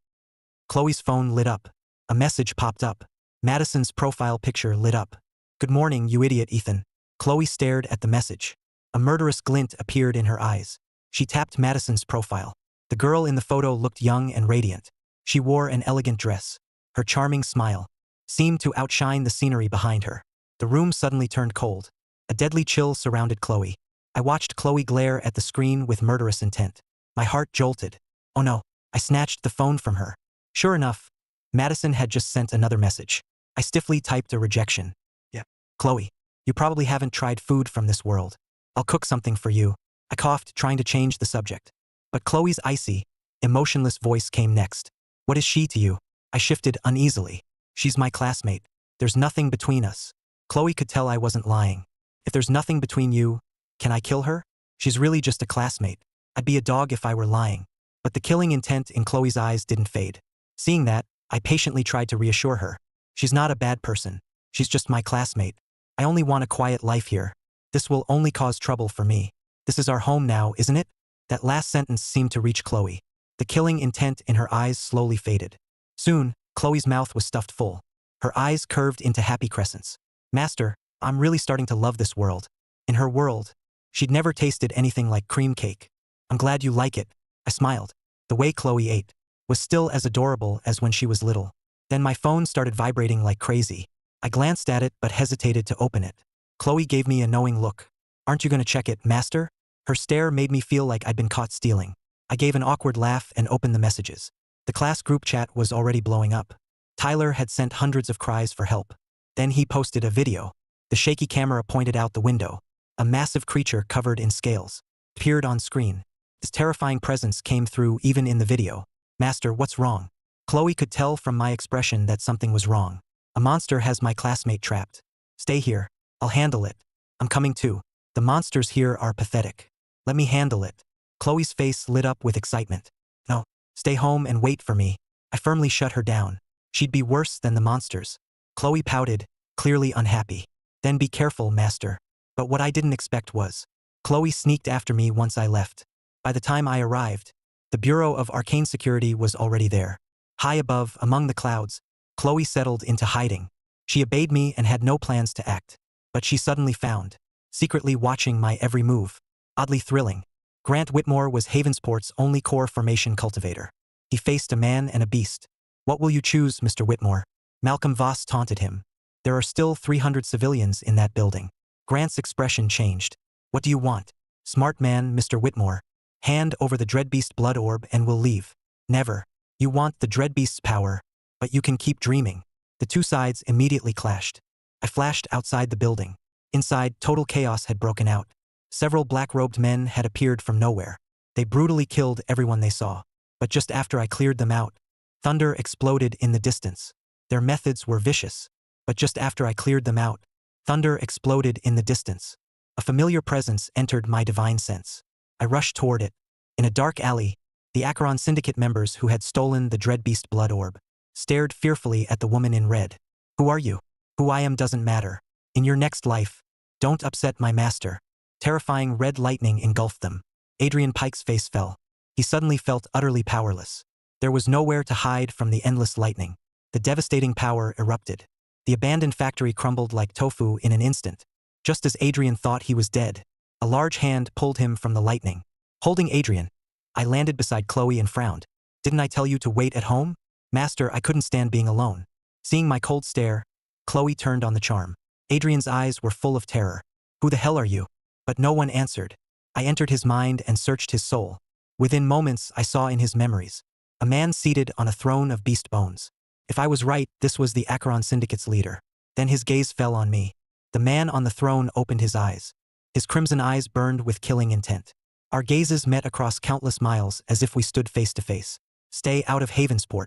Chloe's phone lit up. A message popped up. Madison's profile picture lit up. Good morning, you idiot, Ethan. Chloe stared at the message. A murderous glint appeared in her eyes. She tapped Madison's profile. The girl in the photo looked young and radiant. She wore an elegant dress. Her charming smile seemed to outshine the scenery behind her. The room suddenly turned cold. A deadly chill surrounded Chloe. I watched Chloe glare at the screen with murderous intent. My heart jolted. Oh no, I snatched the phone from her. Sure enough, Madison had just sent another message. I stiffly typed a rejection. Yeah. Chloe, you probably haven't tried food from this world. I'll cook something for you. I coughed, trying to change the subject. But Chloe's icy, emotionless voice came next. What is she to you? I shifted uneasily. She's my classmate. There's nothing between us. Chloe could tell I wasn't lying. If there's nothing between you, can I kill her? She's really just a classmate. I'd be a dog if I were lying. But the killing intent in Chloe's eyes didn't fade. Seeing that, I patiently tried to reassure her. She's not a bad person. She's just my classmate. I only want a quiet life here. This will only cause trouble for me. This is our home now, isn't it? That last sentence seemed to reach Chloe. The killing intent in her eyes slowly faded. Soon, Chloe's mouth was stuffed full. Her eyes curved into happy crescents. Master, I'm really starting to love this world. In her world, she'd never tasted anything like cream cake. I'm glad you like it. I smiled. The way Chloe ate was still as adorable as when she was little. Then my phone started vibrating like crazy. I glanced at it but hesitated to open it. Chloe gave me a knowing look. Aren't you going to check it, master? Her stare made me feel like I'd been caught stealing. I gave an awkward laugh and opened the messages. The class group chat was already blowing up. Tyler had sent hundreds of cries for help. Then he posted a video. The shaky camera pointed out the window. A massive creature covered in scales appeared on screen. This terrifying presence came through even in the video. Master, what's wrong? Chloe could tell from my expression that something was wrong. A monster has my classmate trapped. Stay here. I'll handle it. I'm coming too. The monsters here are pathetic. Let me handle it. Chloe's face lit up with excitement. No, stay home and wait for me. I firmly shut her down. She'd be worse than the monsters. Chloe pouted, clearly unhappy. Then be careful, master. But what I didn't expect was, Chloe sneaked after me once I left. By the time I arrived, the Bureau of Arcane Security was already there. High above, among the clouds, Chloe settled into hiding. She obeyed me and had no plans to act. But she suddenly found, secretly watching my every move. Oddly thrilling. Grant Whitmore was Havensport's only core formation cultivator. He faced a man and a beast. What will you choose, Mr. Whitmore? Malcolm Voss taunted him. There are still 300 civilians in that building. Grant's expression changed. What do you want? Smart man, Mr. Whitmore. Hand over the Dreadbeast blood orb and we'll leave. Never. You want the Dreadbeast's power, but you can keep dreaming. The two sides immediately clashed. I flashed outside the building. Inside, total chaos had broken out. Several black-robed men had appeared from nowhere. They brutally killed everyone they saw. But just after I cleared them out, thunder exploded in the distance. Their methods were vicious. But just after I cleared them out, thunder exploded in the distance. A familiar presence entered my divine sense. I rushed toward it. In a dark alley, the Acheron Syndicate members who had stolen the Dreadbeast blood orb stared fearfully at the woman in red. Who are you? Who I am doesn't matter. In your next life, don't upset my master. Terrifying red lightning engulfed them. Adrian Pike's face fell. He suddenly felt utterly powerless. There was nowhere to hide from the endless lightning. The devastating power erupted. The abandoned factory crumbled like tofu in an instant. Just as Adrian thought he was dead, a large hand pulled him from the lightning. Holding Adrian, I landed beside Chloe and frowned. Didn't I tell you to wait at home? Master, I couldn't stand being alone. Seeing my cold stare, Chloe turned on the charm. Adrian's eyes were full of terror. Who the hell are you? But no one answered. I entered his mind and searched his soul. Within moments, I saw in his memories a man seated on a throne of beast bones. If I was right, this was the Acheron Syndicate's leader. Then his gaze fell on me. The man on the throne opened his eyes. His crimson eyes burned with killing intent. Our gazes met across countless miles as if we stood face to face. Stay out of Havensport.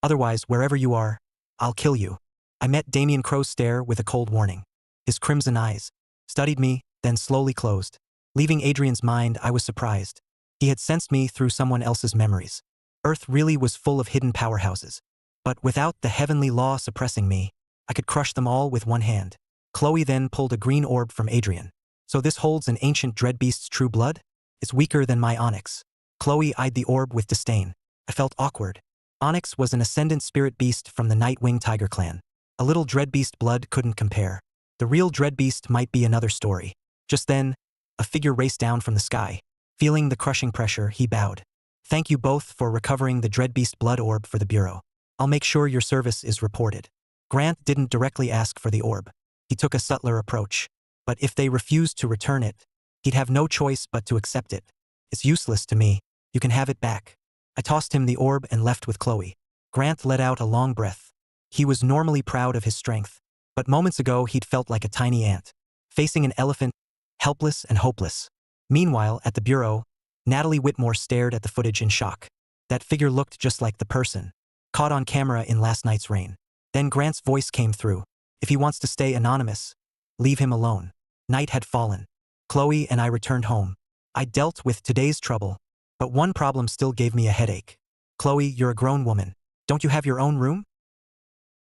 Otherwise, wherever you are, I'll kill you. I met Damien Crow's stare with a cold warning. His crimson eyes studied me, then slowly closed. Leaving Adrian's mind, I was surprised. He had sensed me through someone else's memories. Earth really was full of hidden powerhouses. But without the heavenly law suppressing me, I could crush them all with one hand. Chloe then pulled a green orb from Adrian. So this holds an ancient dreadbeast's true blood? It's weaker than my onyx. Chloe eyed the orb with disdain. I felt awkward. Onyx was an ascendant spirit beast from the Nightwing Tiger clan. A little dreadbeast blood couldn't compare. The real dreadbeast might be another story. Just then, a figure raced down from the sky. Feeling the crushing pressure, he bowed. Thank you both for recovering the dreadbeast blood orb for the Bureau. I'll make sure your service is reported. Grant didn't directly ask for the orb. He took a subtler approach. But if they refused to return it, he'd have no choice but to accept it. It's useless to me. You can have it back. I tossed him the orb and left with Chloe. Grant let out a long breath. He was normally proud of his strength, but moments ago he'd felt like a tiny ant, facing an elephant, helpless and hopeless. Meanwhile, at the Bureau, Natalie Whitmore stared at the footage in shock. That figure looked just like the person caught on camera in last night's rain. Then Grant's voice came through. If he wants to stay anonymous, leave him alone. Night had fallen. Chloe and I returned home. I dealt with today's trouble, but one problem still gave me a headache. Chloe, you're a grown woman. Don't you have your own room?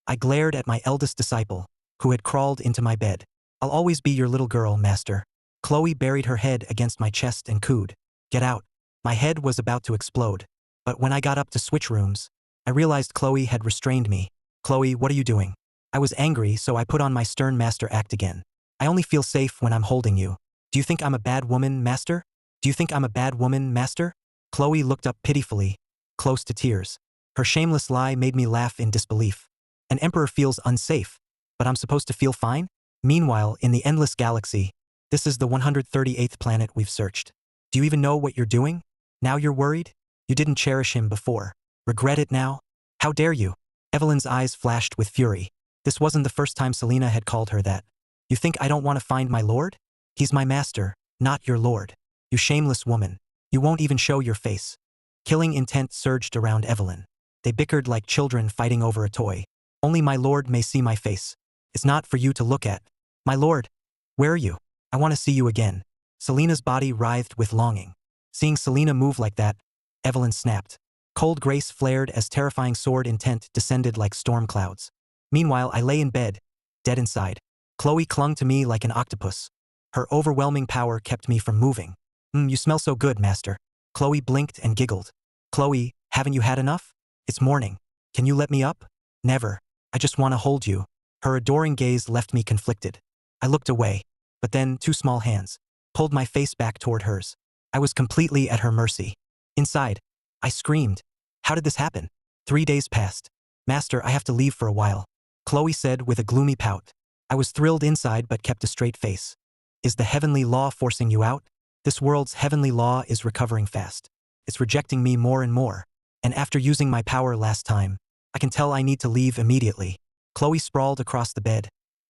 I glared at my eldest disciple, who had crawled into my bed. I'll always be your little girl, master. Chloe buried her head against my chest and cooed. Get out. My head was about to explode. But when I got up to switch rooms, I realized Chloe had restrained me. Chloe, what are you doing? I was angry, so I put on my stern master act again. I only feel safe when I'm holding you. Do you think I'm a bad woman, master? Do you think I'm a bad woman, master? Chloe looked up pitifully, close to tears. Her shameless lie made me laugh in disbelief. An emperor feels unsafe, but I'm supposed to feel fine? Meanwhile, in the endless galaxy, this is the 138th planet we've searched. Do you even know what you're doing? Now you're worried? You didn't cherish him before. Regret it now? How dare you? Evelyn's eyes flashed with fury. This wasn't the first time Selena had called her that. You think I don't want to find my lord? He's my master, not your lord. You shameless woman. You won't even show your face. Killing intent surged around Evelyn. They bickered like children fighting over a toy. Only my lord may see my face. It's not for you to look at. My lord, where are you? I want to see you again. Selena's body writhed with longing. Seeing Selena move like that, Evelyn snapped. Cold grace flared as terrifying sword intent descended like storm clouds. Meanwhile, I lay in bed, dead inside. Chloe clung to me like an octopus. Her overwhelming power kept me from moving. You smell so good, master. Chloe blinked and giggled. Chloe, haven't you had enough? It's morning. Can you let me up? Never. I just want to hold you. Her adoring gaze left me conflicted. I looked away, but then two small hands pulled my face back toward hers. I was completely at her mercy. Inside, I screamed. How did this happen? 3 days passed. Master, I have to leave for a while. Chloe said with a gloomy pout. I was thrilled inside but kept a straight face. Is the heavenly law forcing you out? This world's heavenly law is recovering fast. It's rejecting me more and more. And after using my power last time, I can tell I need to leave immediately. Chloe sprawled across the bed,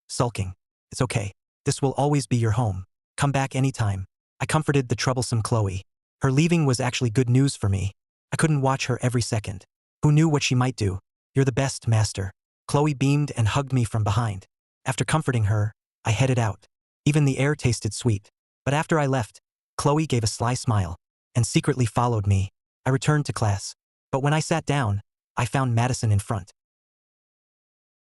sulking. It's okay. This will always be your home. Come back anytime. I comforted the troublesome Chloe. Her leaving was actually good news for me. I couldn't watch her every second. Who knew what she might do? You're the best, master. Chloe beamed and hugged me from behind. After comforting her, I headed out. Even the air tasted sweet. But after I left, Chloe gave a sly smile and secretly followed me. I returned to class. But when I sat down, I found Madison in front,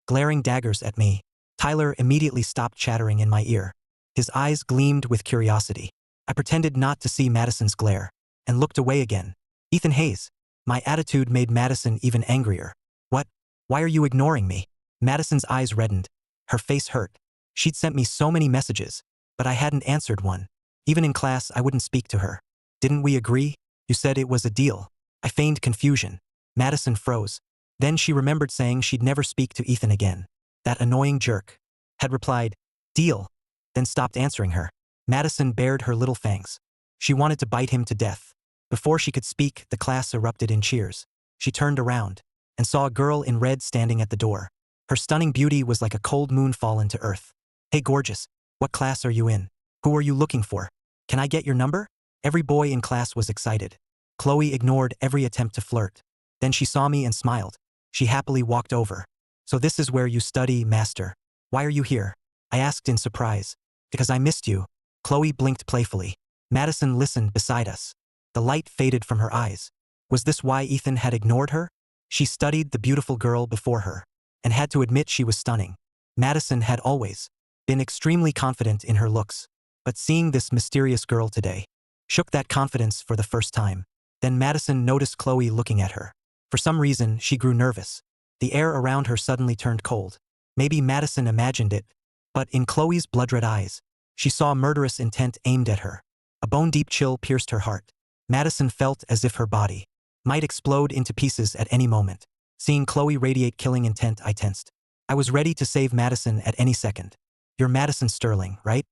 glaring daggers at me. Tyler immediately stopped chattering in my ear. His eyes gleamed with curiosity. I pretended not to see Madison's glare and looked away again. Ethan Hayes. My attitude made Madison even angrier. What? Why are you ignoring me? Madison's eyes reddened. Her face hurt. She'd sent me so many messages, but I hadn't answered one. Even in class, I wouldn't speak to her. Didn't we agree? You said it was a deal. I feigned confusion. Madison froze. Then she remembered saying she'd never speak to Ethan again. That annoying jerk had replied, "Deal," then stopped answering her. Madison bared her little fangs. She wanted to bite him to death. Before she could speak, the class erupted in cheers. She turned around and saw a girl in red standing at the door. Her stunning beauty was like a cold moon fallen to earth. Hey gorgeous, what class are you in? Who are you looking for? Can I get your number? Every boy in class was excited. Chloe ignored every attempt to flirt. Then she saw me and smiled. She happily walked over. So this is where you study, master. Why are you here? I asked in surprise. Because I missed you. Chloe blinked playfully. Madison listened beside us. The light faded from her eyes. Was this why Ethan had ignored her? She studied the beautiful girl before her and had to admit she was stunning. Madison had always been extremely confident in her looks, but seeing this mysterious girl today shook that confidence for the first time. Then Madison noticed Chloe looking at her. For some reason, she grew nervous. The air around her suddenly turned cold. Maybe Madison imagined it, but in Chloe's blood-red eyes, she saw murderous intent aimed at her. A bone-deep chill pierced her heart. Madison felt as if her body might explode into pieces at any moment. Seeing Chloe radiate killing intent, I tensed. I was ready to save Madison at any second. You're Madison Sterling, right?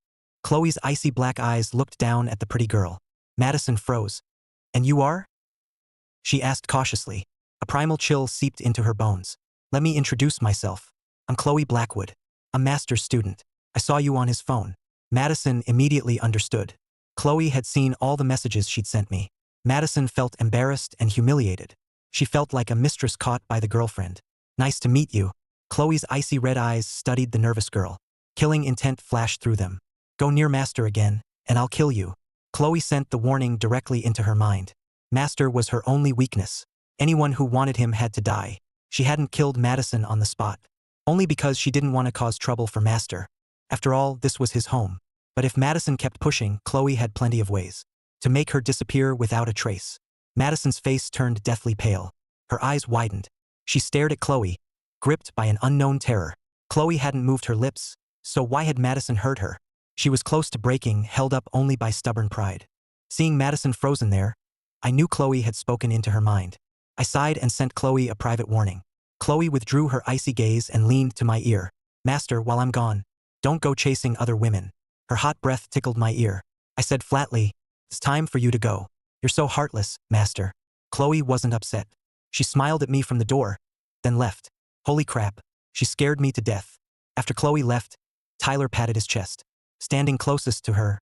Chloe's icy black eyes looked down at the pretty girl. Madison froze. And you are? She asked cautiously. A primal chill seeped into her bones. Let me introduce myself. I'm Chloe Blackwood. A master's student. I saw you on his phone. Madison immediately understood. Chloe had seen all the messages she'd sent me. Madison felt embarrassed and humiliated. She felt like a mistress caught by the girlfriend. Nice to meet you. Chloe's icy red eyes studied the nervous girl. Killing intent flashed through them. Go near Master again, and I'll kill you. Chloe sent the warning directly into her mind. Master was her only weakness. Anyone who wanted him had to die. She hadn't killed Madison on the spot, only because she didn't want to cause trouble for Master. After all, this was his home. But if Madison kept pushing, Chloe had plenty of ways to make her disappear without a trace. Madison's face turned deathly pale. Her eyes widened. She stared at Chloe, gripped by an unknown terror. Chloe hadn't moved her lips, so why had Madison hurt her? She was close to breaking, held up only by stubborn pride. Seeing Madison frozen there, I knew Chloe had spoken into her mind. I sighed and sent Chloe a private warning. Chloe withdrew her icy gaze and leaned to my ear. Master, while I'm gone, don't go chasing other women. Her hot breath tickled my ear. I said flatly, it's time for you to go. You're so heartless, Master. Chloe wasn't upset. She smiled at me from the door, then left. Holy crap, she scared me to death. After Chloe left, Tyler patted his chest. Standing closest to her,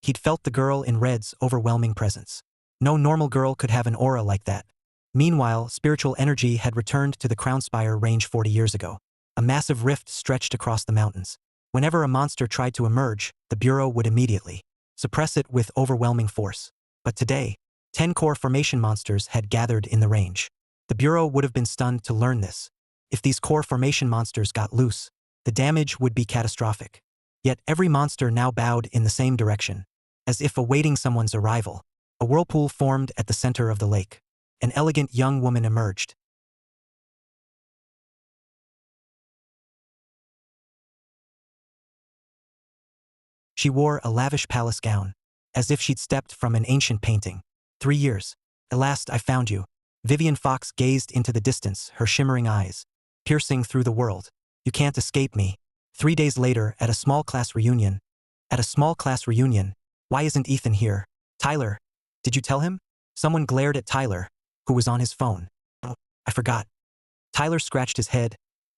he'd felt the girl in red's overwhelming presence. No normal girl could have an aura like that. Meanwhile, spiritual energy had returned to the Crownspire range 40 years ago. A massive rift stretched across the mountains. Whenever a monster tried to emerge, the Bureau would immediately suppress it with overwhelming force. But today, 10 core formation monsters had gathered in the range. The Bureau would have been stunned to learn this. If these core formation monsters got loose, the damage would be catastrophic. Yet every monster now bowed in the same direction, as if awaiting someone's arrival. A whirlpool formed at the center of the lake. An elegant young woman emerged. She wore a lavish palace gown, as if she'd stepped from an ancient painting. 3 years. At last I found you. Vivian Fox gazed into the distance, her shimmering eyes piercing through the world. You can't escape me. 3 days later, at a small class reunion. Why isn't Ethan here? Tyler. Did you tell him? Someone glared at Tyler, who was on his phone. Oh, I forgot. Tyler scratched his head,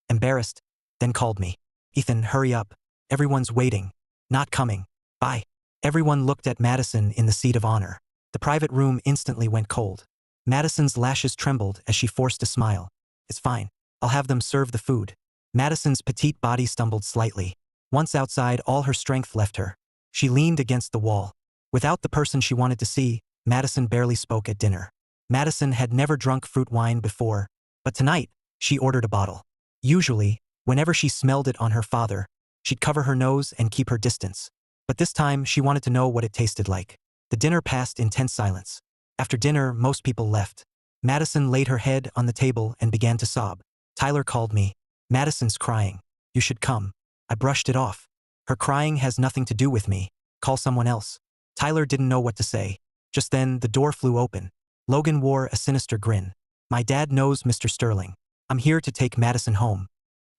embarrassed, then called me. Ethan, hurry up. Everyone's waiting. Not coming. Bye. Everyone looked at Madison in the seat of honor. The private room instantly went cold. Madison's lashes trembled as she forced a smile. It's fine. I'll have them serve the food. Madison's petite body stumbled slightly. Once outside, all her strength left her. She leaned against the wall. Without the person she wanted to see, Madison barely spoke at dinner. Madison had never drunk fruit wine before, but tonight, she ordered a bottle. Usually, whenever she smelled it on her father, she'd cover her nose and keep her distance. But this time, she wanted to know what it tasted like. The dinner passed in tense silence. After dinner, most people left. Madison laid her head on the table and began to sob. Tyler called me. Madison's crying. You should come. I brushed it off. Her crying has nothing to do with me. Call someone else. Tyler didn't know what to say. Just then, the door flew open. Logan wore a sinister grin. My dad knows Mr. Sterling. I'm here to take Madison home.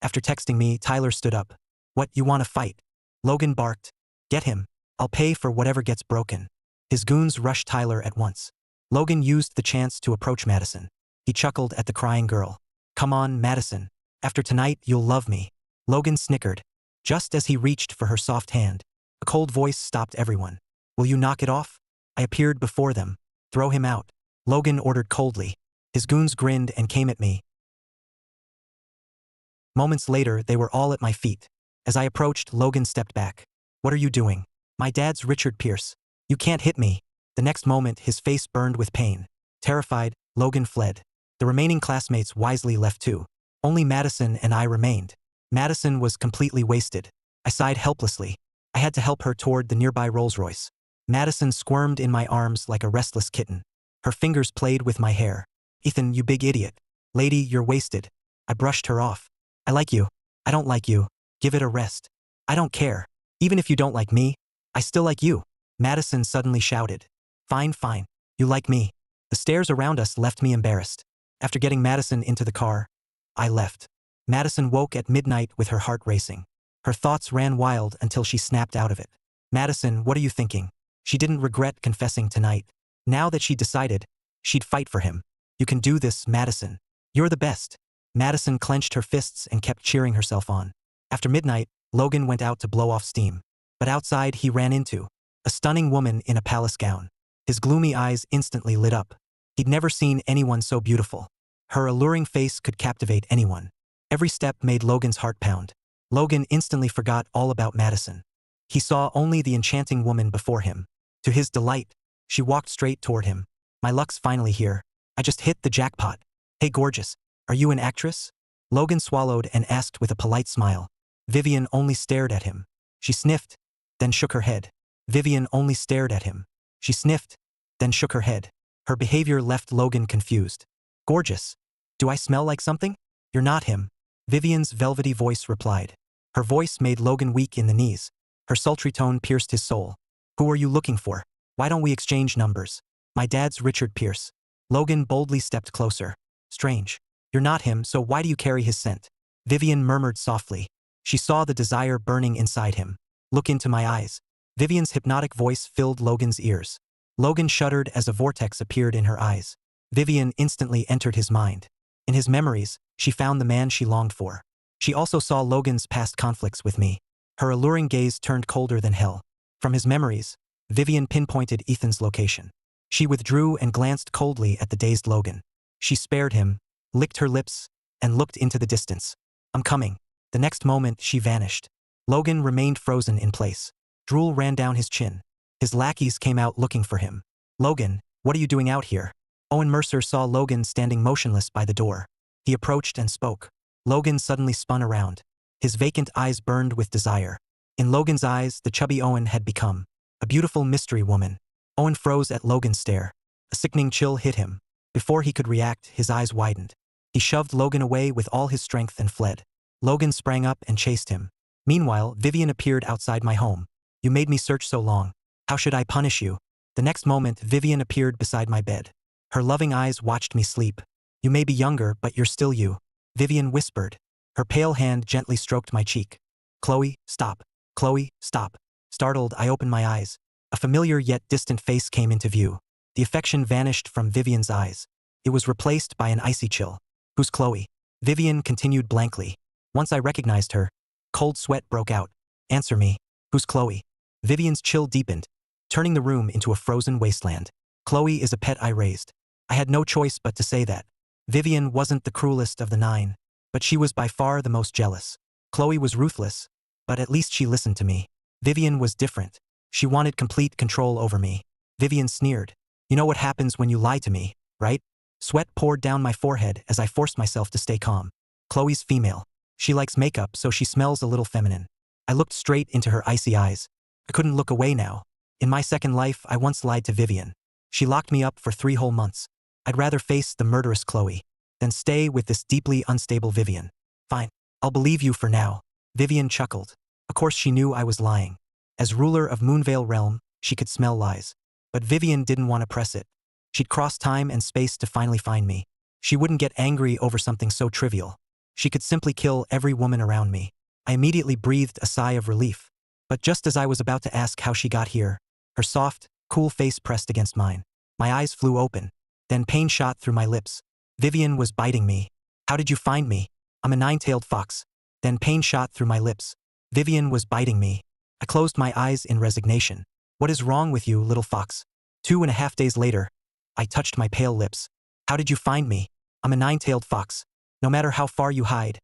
After texting me, Tyler stood up. What, you want to fight? Logan barked. Get him. I'll pay for whatever gets broken. His goons rushed Tyler at once. Logan used the chance to approach Madison. He chuckled at the crying girl. Come on, Madison. After tonight, you'll love me. Logan snickered. Just as he reached for her soft hand, a cold voice stopped everyone. Will you knock it off? I appeared before them. Throw him out. Logan ordered coldly. His goons grinned and came at me. Moments later, they were all at my feet. As I approached, Logan stepped back. What are you doing? My dad's Richard Pierce. You can't hit me. The next moment, his face burned with pain. Terrified, Logan fled. The remaining classmates wisely left too. Only Madison and I remained. Madison was completely wasted. I sighed helplessly. I had to help her toward the nearby Rolls-Royce. Madison squirmed in my arms like a restless kitten. Her fingers played with my hair. Ethan, you big idiot. Lady, you're wasted. I brushed her off. I like you. I don't like you. Give it a rest. I don't care. Even if you don't like me, I still like you. Madison suddenly shouted. Fine, fine. You like me. The stares around us left me embarrassed. After getting Madison into the car, I left. Madison woke at midnight with her heart racing. Her thoughts ran wild until she snapped out of it. Madison, what are you thinking? She didn't regret confessing tonight. Now that she decided, she'd fight for him. You can do this, Madison. You're the best. Madison clenched her fists and kept cheering herself on. After midnight, Logan went out to blow off steam. But outside, he ran into a stunning woman in a palace gown. His gloomy eyes instantly lit up. He'd never seen anyone so beautiful. Her alluring face could captivate anyone. Every step made Logan's heart pound. Logan instantly forgot all about Madison. He saw only the enchanting woman before him. To his delight, she walked straight toward him. My luck's finally here. I just hit the jackpot. Hey gorgeous, are you an actress? Logan swallowed and asked with a polite smile. Vivian only stared at him. She sniffed, then shook her head. Vivian only stared at him. She sniffed, then shook her head. Her behavior left Logan confused. Gorgeous. Do I smell like something? You're not him. Vivian's velvety voice replied. Her voice made Logan weak in the knees. Her sultry tone pierced his soul. Who are you looking for? Why don't we exchange numbers? My dad's Richard Pierce. Logan boldly stepped closer. Strange. You're not him, so why do you carry his scent? Vivian murmured softly. She saw the desire burning inside him. Look into my eyes. Vivian's hypnotic voice filled Logan's ears. Logan shuddered as a vortex appeared in her eyes. Vivian instantly entered his mind. In his memories, she found the man she longed for. She also saw Logan's past conflicts with me. Her alluring gaze turned colder than hell. From his memories, Vivian pinpointed Ethan's location. She withdrew and glanced coldly at the dazed Logan. She spared him, licked her lips, and looked into the distance. I'm coming. The next moment, she vanished. Logan remained frozen in place. Drool ran down his chin. His lackeys came out looking for him. Logan, what are you doing out here? Owen Mercer saw Logan standing motionless by the door. He approached and spoke. Logan suddenly spun around. His vacant eyes burned with desire. In Logan's eyes, the chubby Owen had become a beautiful mystery woman. Owen froze at Logan's stare. A sickening chill hit him. Before he could react, his eyes widened. He shoved Logan away with all his strength and fled. Logan sprang up and chased him. Meanwhile, Vivian appeared outside my home. You made me search so long. How should I punish you? The next moment, Vivian appeared beside my bed. Her loving eyes watched me sleep. You may be younger, but you're still you. Vivian whispered. Her pale hand gently stroked my cheek. Chloe, stop. Chloe, stop. Startled, I opened my eyes. A familiar yet distant face came into view. The affection vanished from Vivian's eyes. It was replaced by an icy chill. Who's Chloe? Vivian continued blankly. Once I recognized her, cold sweat broke out. Answer me. Who's Chloe? Vivian's chill deepened, turning the room into a frozen wasteland. Chloe is a pet I raised. I had no choice but to say that. Vivian wasn't the cruelest of the 9, but she was by far the most jealous. Chloe was ruthless, but at least she listened to me. Vivian was different. She wanted complete control over me. Vivian sneered. You know what happens when you lie to me, right? Sweat poured down my forehead as I forced myself to stay calm. Chloe's female. She likes makeup, so she smells a little feminine. I looked straight into her icy eyes. I couldn't look away now. In my second life, I once lied to Vivian. She locked me up for 3 whole months. I'd rather face the murderous Chloe than stay with this deeply unstable Vivian. Fine, I'll believe you for now. Vivian chuckled. Of course she knew I was lying. As ruler of Moonvale Realm, she could smell lies. But Vivian didn't want to press it. She'd cross time and space to finally find me. She wouldn't get angry over something so trivial. She could simply kill every woman around me. I immediately breathed a sigh of relief. But just as I was about to ask how she got here, her soft, cool face pressed against mine. My eyes flew open. Then pain shot through my lips. Vivian was biting me. How did you find me? I'm a 9-tailed fox. Then pain shot through my lips. Vivian was biting me. I closed my eyes in resignation. What is wrong with you, little fox? 2.5 days later, I touched my pale lips. How did you find me? I'm a 9-tailed fox. No matter how far you hide,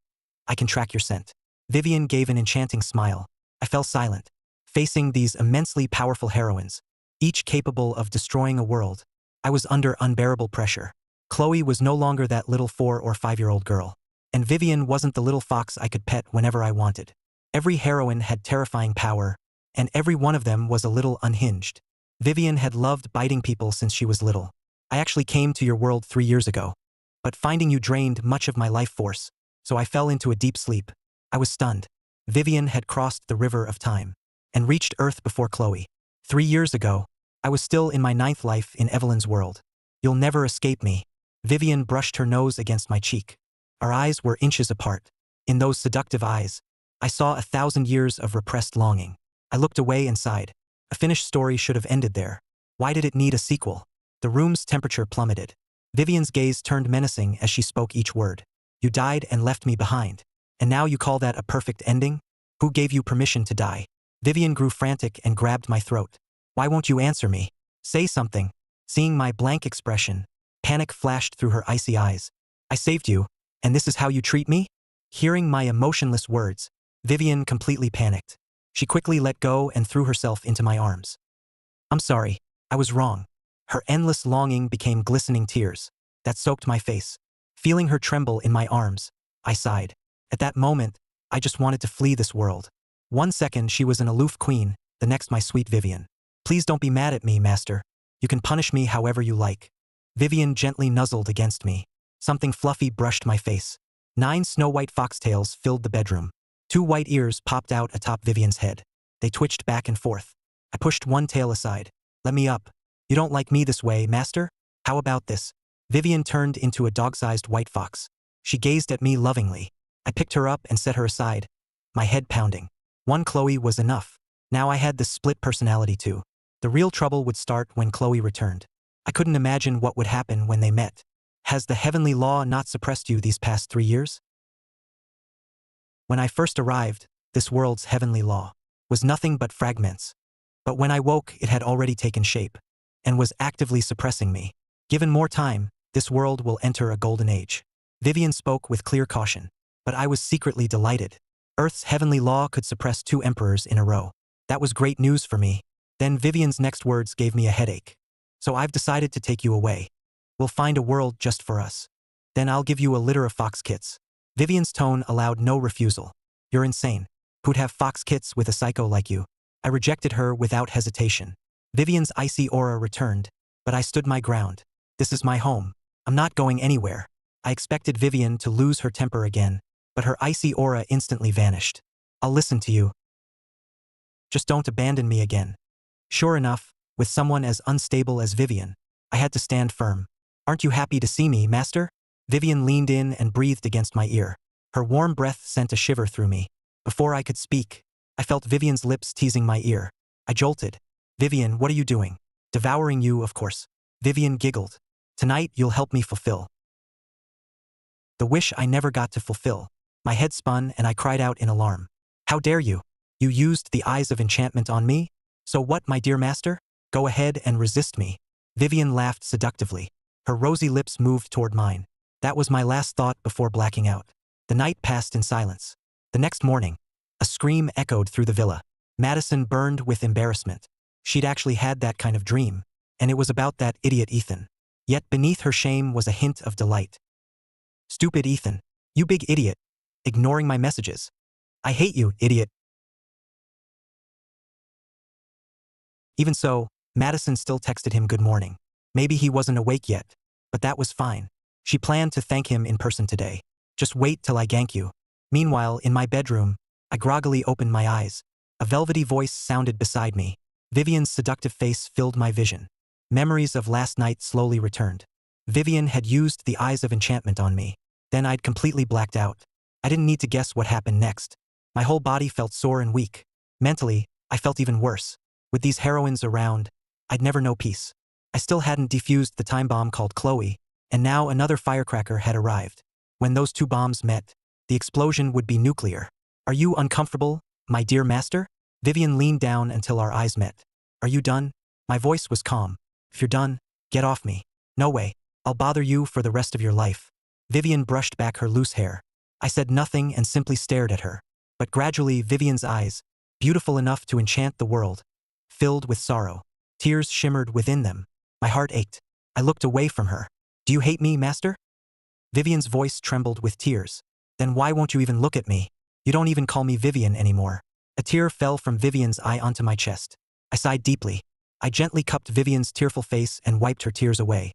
I can track your scent. Vivian gave an enchanting smile. I fell silent, facing these immensely powerful heroines, each capable of destroying a world. I was under unbearable pressure. Chloe was no longer that little 4 or 5-year-old girl. And Vivian wasn't the little fox I could pet whenever I wanted. Every heroine had terrifying power, and every one of them was a little unhinged. Vivian had loved biting people since she was little. I actually came to your world 3 years ago. But finding you drained much of my life force, so I fell into a deep sleep. I was stunned. Vivian had crossed the river of time and reached Earth before Chloe. 3 years ago, I was still in my 9th life in Evelyn's world. You'll never escape me. Vivian brushed her nose against my cheek. Our eyes were inches apart. In those seductive eyes, I saw 1,000 years of repressed longing. I looked away and sighed. A finished story should have ended there. Why did it need a sequel? The room's temperature plummeted. Vivian's gaze turned menacing as she spoke each word. You died and left me behind. And now you call that a perfect ending? Who gave you permission to die? Vivian grew frantic and grabbed my throat. Why won't you answer me? Say something. Seeing my blank expression, panic flashed through her icy eyes. I saved you, and this is how you treat me? Hearing my emotionless words, Vivian completely panicked. She quickly let go and threw herself into my arms. I'm sorry, I was wrong. Her endless longing became glistening tears that soaked my face. Feeling her tremble in my arms, I sighed. At that moment, I just wanted to flee this world. 1 second she was an aloof queen, the next my sweet Vivian. Please don't be mad at me, master. You can punish me however you like. Vivian gently nuzzled against me. Something fluffy brushed my face. 9 snow-white foxtails filled the bedroom. 2 white ears popped out atop Vivian's head. They twitched back and forth. I pushed one tail aside. Let me up. You don't like me this way, master? How about this? Vivian turned into a dog-sized white fox. She gazed at me lovingly. I picked her up and set her aside, my head pounding. One Chloe was enough. Now I had this split personality too. The real trouble would start when Chloe returned. I couldn't imagine what would happen when they met. Has the heavenly law not suppressed you these past 3 years? When I first arrived, this world's heavenly law was nothing but fragments. But when I woke, it had already taken shape and was actively suppressing me. Given more time, this world will enter a golden age. Vivian spoke with clear caution, but I was secretly delighted. Earth's heavenly law could suppress 2 emperors in a row. That was great news for me. Then Vivian's next words gave me a headache. So I've decided to take you away. We'll find a world just for us. Then I'll give you a litter of fox kits. Vivian's tone allowed no refusal. You're insane. Who'd have fox kits with a psycho like you? I rejected her without hesitation. Vivian's icy aura returned, but I stood my ground. This is my home. I'm not going anywhere. I expected Vivian to lose her temper again, but her icy aura instantly vanished. I'll listen to you. Just don't abandon me again. Sure enough, with someone as unstable as Vivian, I had to stand firm. Aren't you happy to see me, master? Vivian leaned in and breathed against my ear. Her warm breath sent a shiver through me. Before I could speak, I felt Vivian's lips teasing my ear. I jolted. Vivian, what are you doing? Devouring you, of course. Vivian giggled. Tonight you'll help me fulfill the wish I never got to fulfill. My head spun and I cried out in alarm. How dare you? You used the eyes of enchantment on me? So what, my dear master? Go ahead and resist me. Vivian laughed seductively. Her rosy lips moved toward mine. That was my last thought before blacking out. The night passed in silence. The next morning, a scream echoed through the villa. Madison burned with embarrassment. She'd actually had that kind of dream, and it was about that idiot Ethan. Yet beneath her shame was a hint of delight. Stupid Ethan. You big idiot. Ignoring my messages. I hate you, idiot. Even so, Madison still texted him good morning. Maybe he wasn't awake yet, but that was fine. She planned to thank him in person today. Just wait till I gank you. Meanwhile, in my bedroom, I groggily opened my eyes. A velvety voice sounded beside me. Vivian's seductive face filled my vision. Memories of last night slowly returned. Vivian had used the eyes of enchantment on me. Then I'd completely blacked out. I didn't need to guess what happened next. My whole body felt sore and weak. Mentally, I felt even worse. With these heroines around, I'd never know peace. I still hadn't defused the time bomb called Chloe, and now another firecracker had arrived. When those two bombs met, the explosion would be nuclear. Are you uncomfortable, my dear master? Vivian leaned down until our eyes met. Are you done? My voice was calm. If you're done, get off me. No way. I'll bother you for the rest of your life. Vivian brushed back her loose hair. I said nothing and simply stared at her. But gradually Vivian's eyes, beautiful enough to enchant the world, filled with sorrow. Tears shimmered within them. My heart ached. I looked away from her. Do you hate me, master? Vivian's voice trembled with tears. Then why won't you even look at me? You don't even call me Vivian anymore. A tear fell from Vivian's eye onto my chest. I sighed deeply. I gently cupped Vivian's tearful face and wiped her tears away.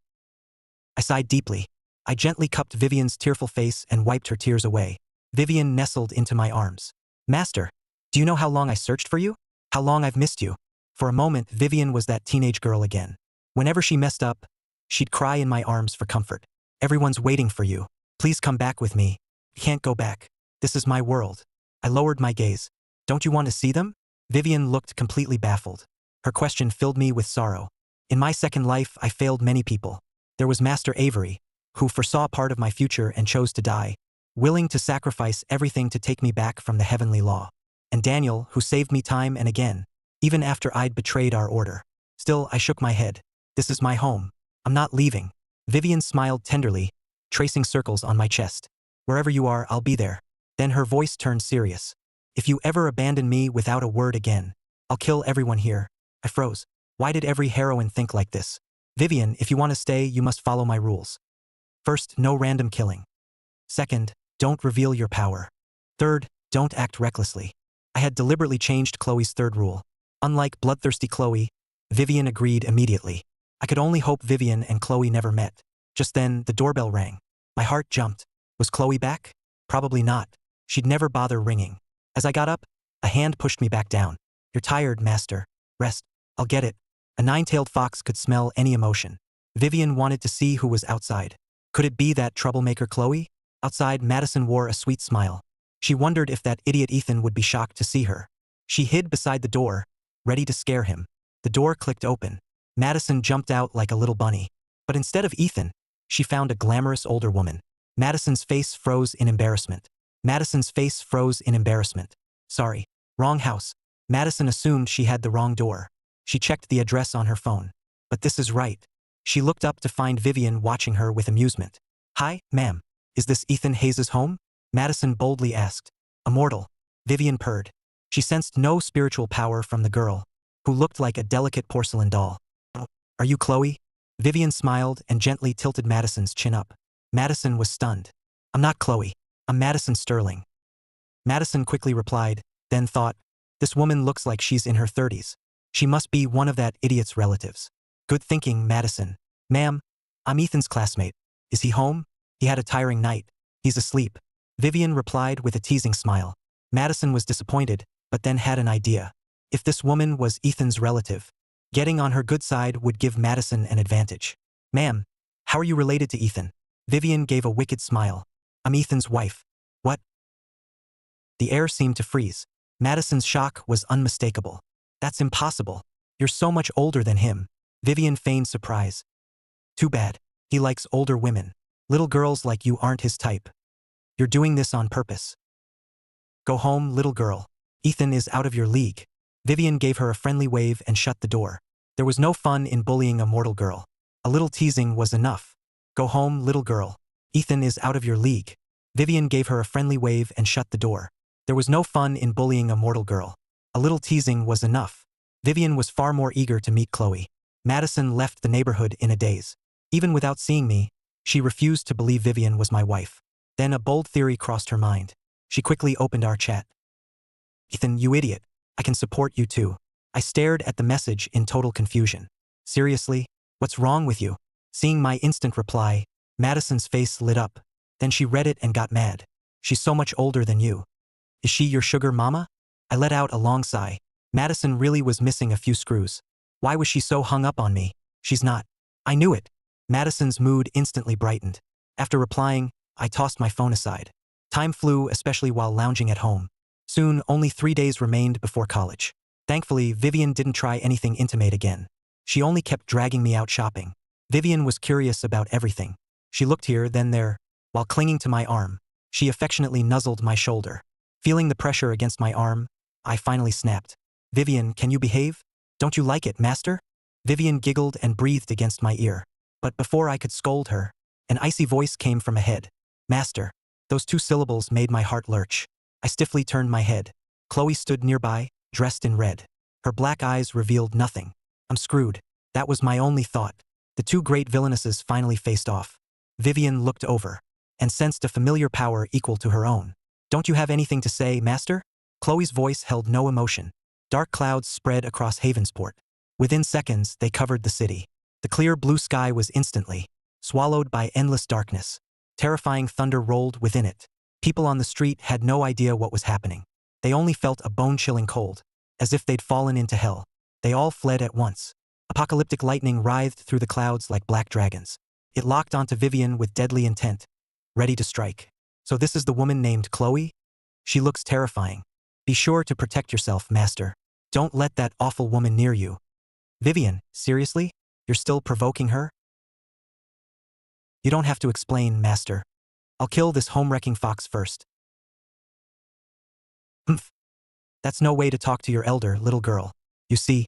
I sighed deeply. I gently cupped Vivian's tearful face and wiped her tears away. Vivian nestled into my arms. Master, do you know how long I searched for you? How long I've missed you? For a moment, Vivian was that teenage girl again. Whenever she messed up, she'd cry in my arms for comfort. Everyone's waiting for you. Please come back with me. You can't go back. This is my world. I lowered my gaze. Don't you want to see them? Vivian looked completely baffled. Her question filled me with sorrow. In my second life, I failed many people. There was Master Avery, who foresaw part of my future and chose to die, willing to sacrifice everything to take me back from the heavenly law. And Daniel, who saved me time and again, even after I'd betrayed our order. Still, I shook my head. This is my home. I'm not leaving. Vivian smiled tenderly, tracing circles on my chest. Wherever you are, I'll be there. Then her voice turned serious. If you ever abandon me without a word again, I'll kill everyone here. I froze. Why did every heroine think like this? Vivian, if you want to stay, you must follow my rules. First, no random killing. Second, don't reveal your power. Third, don't act recklessly. I had deliberately changed Chloe's third rule. Unlike bloodthirsty Chloe, Vivian agreed immediately. I could only hope Vivian and Chloe never met. Just then, the doorbell rang. My heart jumped. Was Chloe back? Probably not. She'd never bother ringing. As I got up, a hand pushed me back down. You're tired, master. Rest. I'll get it. A nine-tailed fox could smell any emotion. Vivian wanted to see who was outside. Could it be that troublemaker Chloe? Outside, Madison wore a sweet smile. She wondered if that idiot Ethan would be shocked to see her. She hid beside the door, ready to scare him. The door clicked open. Madison jumped out like a little bunny. But instead of Ethan, she found a glamorous older woman. Madison's face froze in embarrassment. Madison's face froze in embarrassment. Sorry. Wrong house. Madison assumed she had the wrong door. She checked the address on her phone. But this is right. She looked up to find Vivian watching her with amusement. Hi, ma'am. Is this Ethan Hayes' home? Madison boldly asked. Immortal. Vivian purred. She sensed no spiritual power from the girl, who looked like a delicate porcelain doll. Are you Chloe? Vivian smiled and gently tilted Madison's chin up. Madison was stunned. I'm not Chloe. I'm Madison Sterling. Madison quickly replied, then thought, this woman looks like she's in her 30s. She must be one of that idiot's relatives. Good thinking, Madison. Ma'am, I'm Ethan's classmate. Is he home? He had a tiring night. He's asleep. Vivian replied with a teasing smile. Madison was disappointed, but then had an idea. If this woman was Ethan's relative, getting on her good side would give Madison an advantage. Ma'am, how are you related to Ethan? Vivian gave a wicked smile. I'm Ethan's wife. What? The air seemed to freeze. Madison's shock was unmistakable. That's impossible. You're so much older than him. Vivian feigned surprise. Too bad. He likes older women. Little girls like you aren't his type. You're doing this on purpose. Go home, little girl. Ethan is out of your league. Vivian gave her a friendly wave and shut the door. There was no fun in bullying a mortal girl. A little teasing was enough. Go home, little girl. Ethan is out of your league. Vivian gave her a friendly wave and shut the door. There was no fun in bullying a mortal girl. A little teasing was enough. Vivian was far more eager to meet Chloe. Madison left the neighborhood in a daze. Even without seeing me, she refused to believe Vivian was my wife. Then a bold theory crossed her mind. She quickly opened our chat. Ethan, you idiot. I can support you too. I stared at the message in total confusion. Seriously? What's wrong with you? Seeing my instant reply, Madison's face lit up. Then she read it and got mad. She's so much older than you. Is she your sugar mama? I let out a long sigh. Madison really was missing a few screws. Why was she so hung up on me? She's not. I knew it. Madison's mood instantly brightened. After replying, I tossed my phone aside. Time flew, especially while lounging at home. Soon, only 3 days remained before college. Thankfully, Vivian didn't try anything intimate again. She only kept dragging me out shopping. Vivian was curious about everything. She looked here, then there. While clinging to my arm, she affectionately nuzzled my shoulder. Feeling the pressure against my arm, I finally snapped. Vivian, can you behave? Don't you like it, master? Vivian giggled and breathed against my ear. But before I could scold her, an icy voice came from ahead. Master. Those 2 syllables made my heart lurch. I stiffly turned my head. Chloe stood nearby, dressed in red. Her black eyes revealed nothing. I'm screwed. That was my only thought. The 2 great villainesses finally faced off. Vivian looked over and sensed a familiar power equal to her own. Don't you have anything to say, master? Chloe's voice held no emotion. Dark clouds spread across Havensport. Within seconds, they covered the city. The clear blue sky was instantly swallowed by endless darkness. Terrifying thunder rolled within it. People on the street had no idea what was happening. They only felt a bone-chilling cold, as if they'd fallen into hell. They all fled at once. Apocalyptic lightning writhed through the clouds like black dragons. It locked onto Vivian with deadly intent, ready to strike. So this is the woman named Chloe? She looks terrifying. Be sure to protect yourself, master. Don't let that awful woman near you. Vivian, seriously? You're still provoking her? You don't have to explain, master. I'll kill this home-wrecking fox first. Humph. That's no way to talk to your elder, little girl. You see,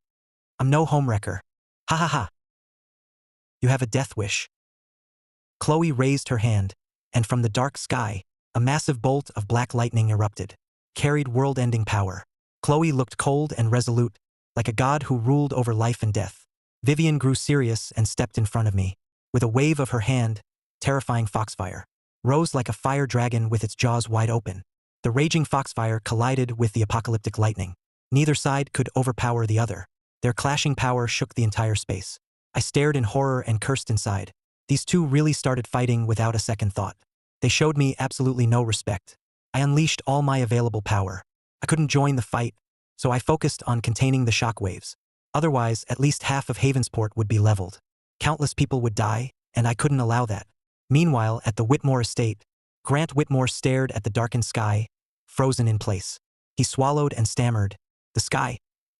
I'm no home-wrecker. Ha ha ha. You have a death wish. Chloe raised her hand, and from the dark sky, a massive bolt of black lightning erupted. Carried world-ending power. Chloe looked cold and resolute, like a god who ruled over life and death. Vivian grew serious and stepped in front of me. With a wave of her hand, terrifying foxfire rose like a fire dragon with its jaws wide open. The raging foxfire collided with the apocalyptic lightning. Neither side could overpower the other. Their clashing power shook the entire space. I stared in horror and cursed inside. These 2 really started fighting without a second thought. They showed me absolutely no respect. I unleashed all my available power. I couldn't join the fight, so I focused on containing the shockwaves. Otherwise, at least half of Havensport would be leveled. Countless people would die, and I couldn't allow that. Meanwhile, at the Whitmore estate, Grant Whitmore stared at the darkened sky, frozen in place. He swallowed and stammered. The sky.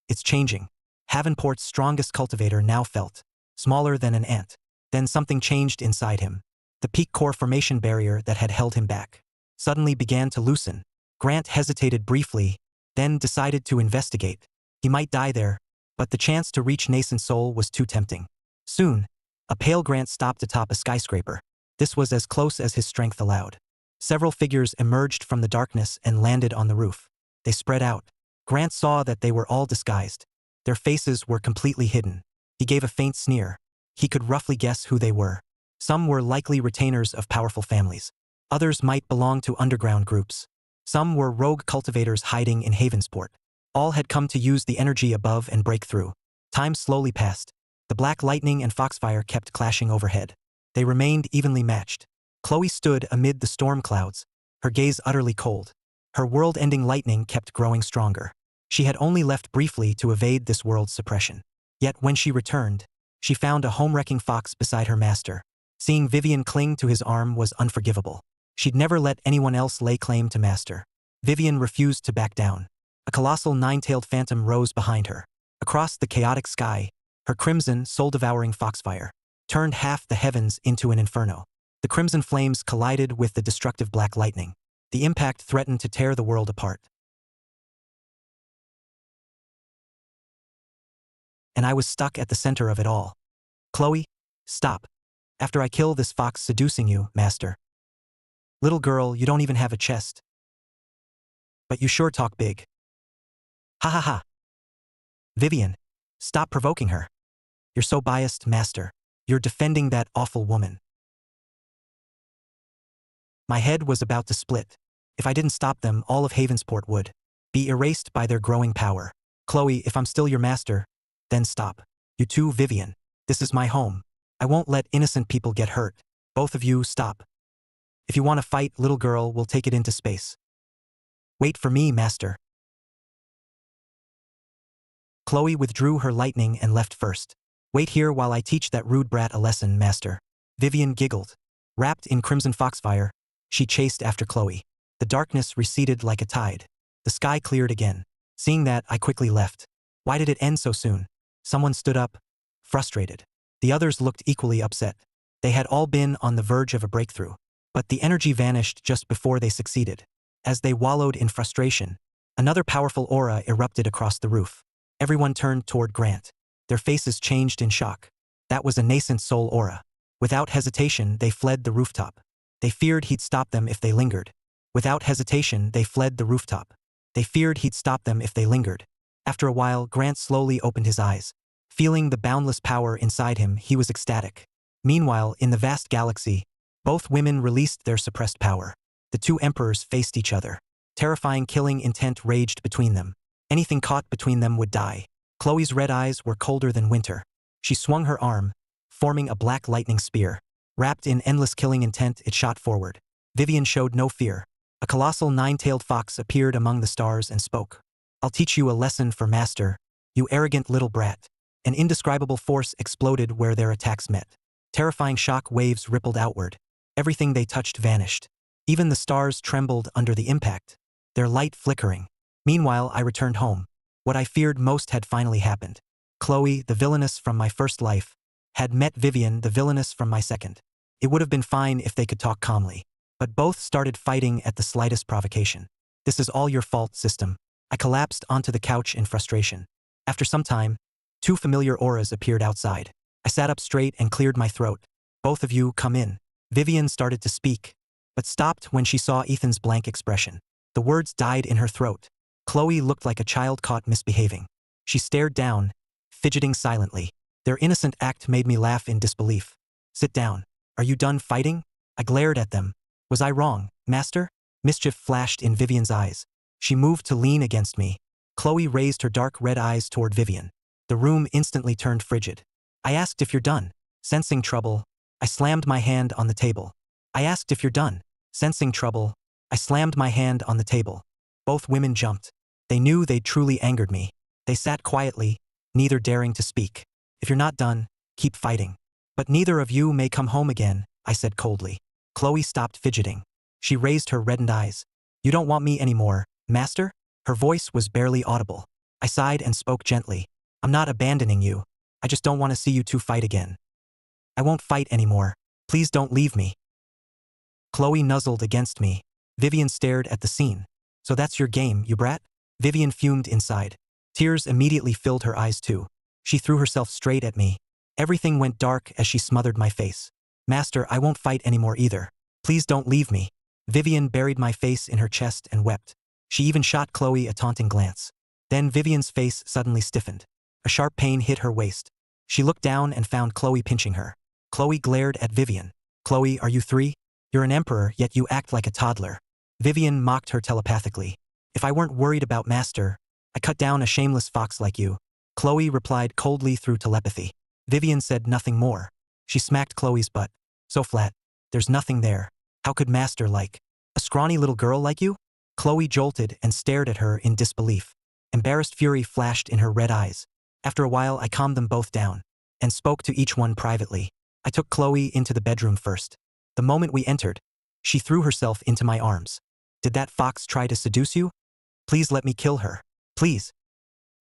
It's changing. Havenport's strongest cultivator now felt smaller than an ant. Then something changed inside him. The peak core formation barrier that had held him back suddenly began to loosen. Grant hesitated briefly, then decided to investigate. He might die there, but the chance to reach nascent soul was too tempting. Soon, a pale Grant stopped atop a skyscraper. This was as close as his strength allowed. Several figures emerged from the darkness and landed on the roof. They spread out. Grant saw that they were all disguised. Their faces were completely hidden. He gave a faint sneer. He could roughly guess who they were. Some were likely retainers of powerful families. Others might belong to underground groups. Some were rogue cultivators hiding in Havensport. All had come to use the energy above and break through. Time slowly passed. The black lightning and foxfire kept clashing overhead. They remained evenly matched. Chloe stood amid the storm clouds, her gaze utterly cold. Her world-ending lightning kept growing stronger. She had only left briefly to evade this world's suppression. Yet when she returned, she found a home-wrecking fox beside her master. Seeing Vivian cling to his arm was unforgivable. She'd never let anyone else lay claim to master. Vivian refused to back down. A colossal 9-tailed phantom rose behind her. Across the chaotic sky, her crimson, soul-devouring foxfire turned half the heavens into an inferno. The crimson flames collided with the destructive black lightning. The impact threatened to tear the world apart. and I was stuck at the center of it all. Chloe, stop. After I kill this fox seducing you, master. Little girl, you don't even have a chest. But you sure talk big. Ha ha ha. Vivian, stop provoking her. You're so biased, master. You're defending that awful woman. My head was about to split. If I didn't stop them, all of Havensport would be erased by their growing power. Chloe, if I'm still your master, then stop. You too, Vivian. This is my home. I won't let innocent people get hurt. Both of you, stop. If you want to fight, little girl, we'll take it into space. Wait for me, master. Chloe withdrew her lightning and left first. Wait here while I teach that rude brat a lesson, master. Vivian giggled. Wrapped in crimson foxfire, she chased after Chloe. The darkness receded like a tide. The sky cleared again. Seeing that, I quickly left. Why did it end so soon? Someone stood up, frustrated. The others looked equally upset. They had all been on the verge of a breakthrough. But the energy vanished just before they succeeded. As they wallowed in frustration, another powerful aura erupted across the roof. Everyone turned toward Grant. Their faces changed in shock. That was a nascent soul aura. Without hesitation, they fled the rooftop. They feared he'd stop them if they lingered. Without hesitation, they fled the rooftop. They feared he'd stop them if they lingered. After a while, Grant slowly opened his eyes. Feeling the boundless power inside him, he was ecstatic. Meanwhile, in the vast galaxy, both women released their suppressed power. The two emperors faced each other. Terrifying killing intent raged between them. Anything caught between them would die. Chloe's red eyes were colder than winter. She swung her arm, forming a black lightning spear. Wrapped in endless killing intent, it shot forward. Vivian showed no fear. A colossal nine-tailed fox appeared among the stars and spoke. I'll teach you a lesson for master, you arrogant little brat. An indescribable force exploded where their attacks met. Terrifying shock waves rippled outward. Everything they touched vanished. Even the stars trembled under the impact, their light flickering. Meanwhile, I returned home. What I feared most had finally happened. Chloe, the villainess from my first life, had met Vivian, the villainess from my second. It would have been fine if they could talk calmly. But both started fighting at the slightest provocation. This is all your fault, system. I collapsed onto the couch in frustration. After some time, two familiar auras appeared outside. I sat up straight and cleared my throat. Both of you, come in. Vivian started to speak, but stopped when she saw Ethan's blank expression. The words died in her throat. Chloe looked like a child caught misbehaving. She stared down, fidgeting silently. Their innocent act made me laugh in disbelief. Sit down. Are you done fighting? I glared at them. Was I wrong, master? Mischief flashed in Vivian's eyes. She moved to lean against me. Chloe raised her dark red eyes toward Vivian. The room instantly turned frigid. I asked if you're done. Sensing trouble, I slammed my hand on the table. I asked if you're done. Sensing trouble, I slammed my hand on the table. Both women jumped. They knew they'd truly angered me. They sat quietly, neither daring to speak. If you're not done, keep fighting. But neither of you may come home again, I said coldly. Chloe stopped fidgeting. She raised her reddened eyes. You don't want me anymore, master? Her voice was barely audible. I sighed and spoke gently. I'm not abandoning you. I just don't want to see you two fight again. I won't fight anymore. Please don't leave me. Chloe nuzzled against me. Vivian stared at the scene. So that's your game, you brat? Vivian fumed inside. Tears immediately filled her eyes too. She threw herself straight at me. Everything went dark as she smothered my face. Master, I won't fight anymore either. Please don't leave me. Vivian buried my face in her chest and wept. She even shot Chloe a taunting glance. Then Vivian's face suddenly stiffened. A sharp pain hit her waist. She looked down and found Chloe pinching her. Chloe glared at Vivian. Chloe, are you 3? You're an emperor, yet you act like a toddler. Vivian mocked her telepathically. If I weren't worried about master, I'd cut down a shameless fox like you. Chloe replied coldly through telepathy. Vivian said nothing more. She smacked Chloe's butt. So flat. There's nothing there. How could master like a scrawny little girl like you? Chloe jolted and stared at her in disbelief. Embarrassed fury flashed in her red eyes. After a while, I calmed them both down and spoke to each one privately. I took Chloe into the bedroom first. The moment we entered, she threw herself into my arms. Did that fox try to seduce you? Please let me kill her. Please.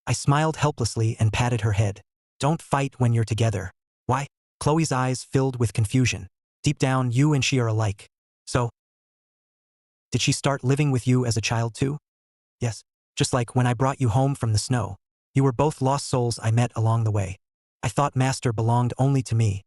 I smiled helplessly and patted her head. Don't fight when you're together. Why? Chloe's eyes filled with confusion. Deep down, you and she are alike. So, did she start living with you as a child too? Yes. Just like when I brought you home from the snow. You were both lost souls I met along the way. I thought Master belonged only to me.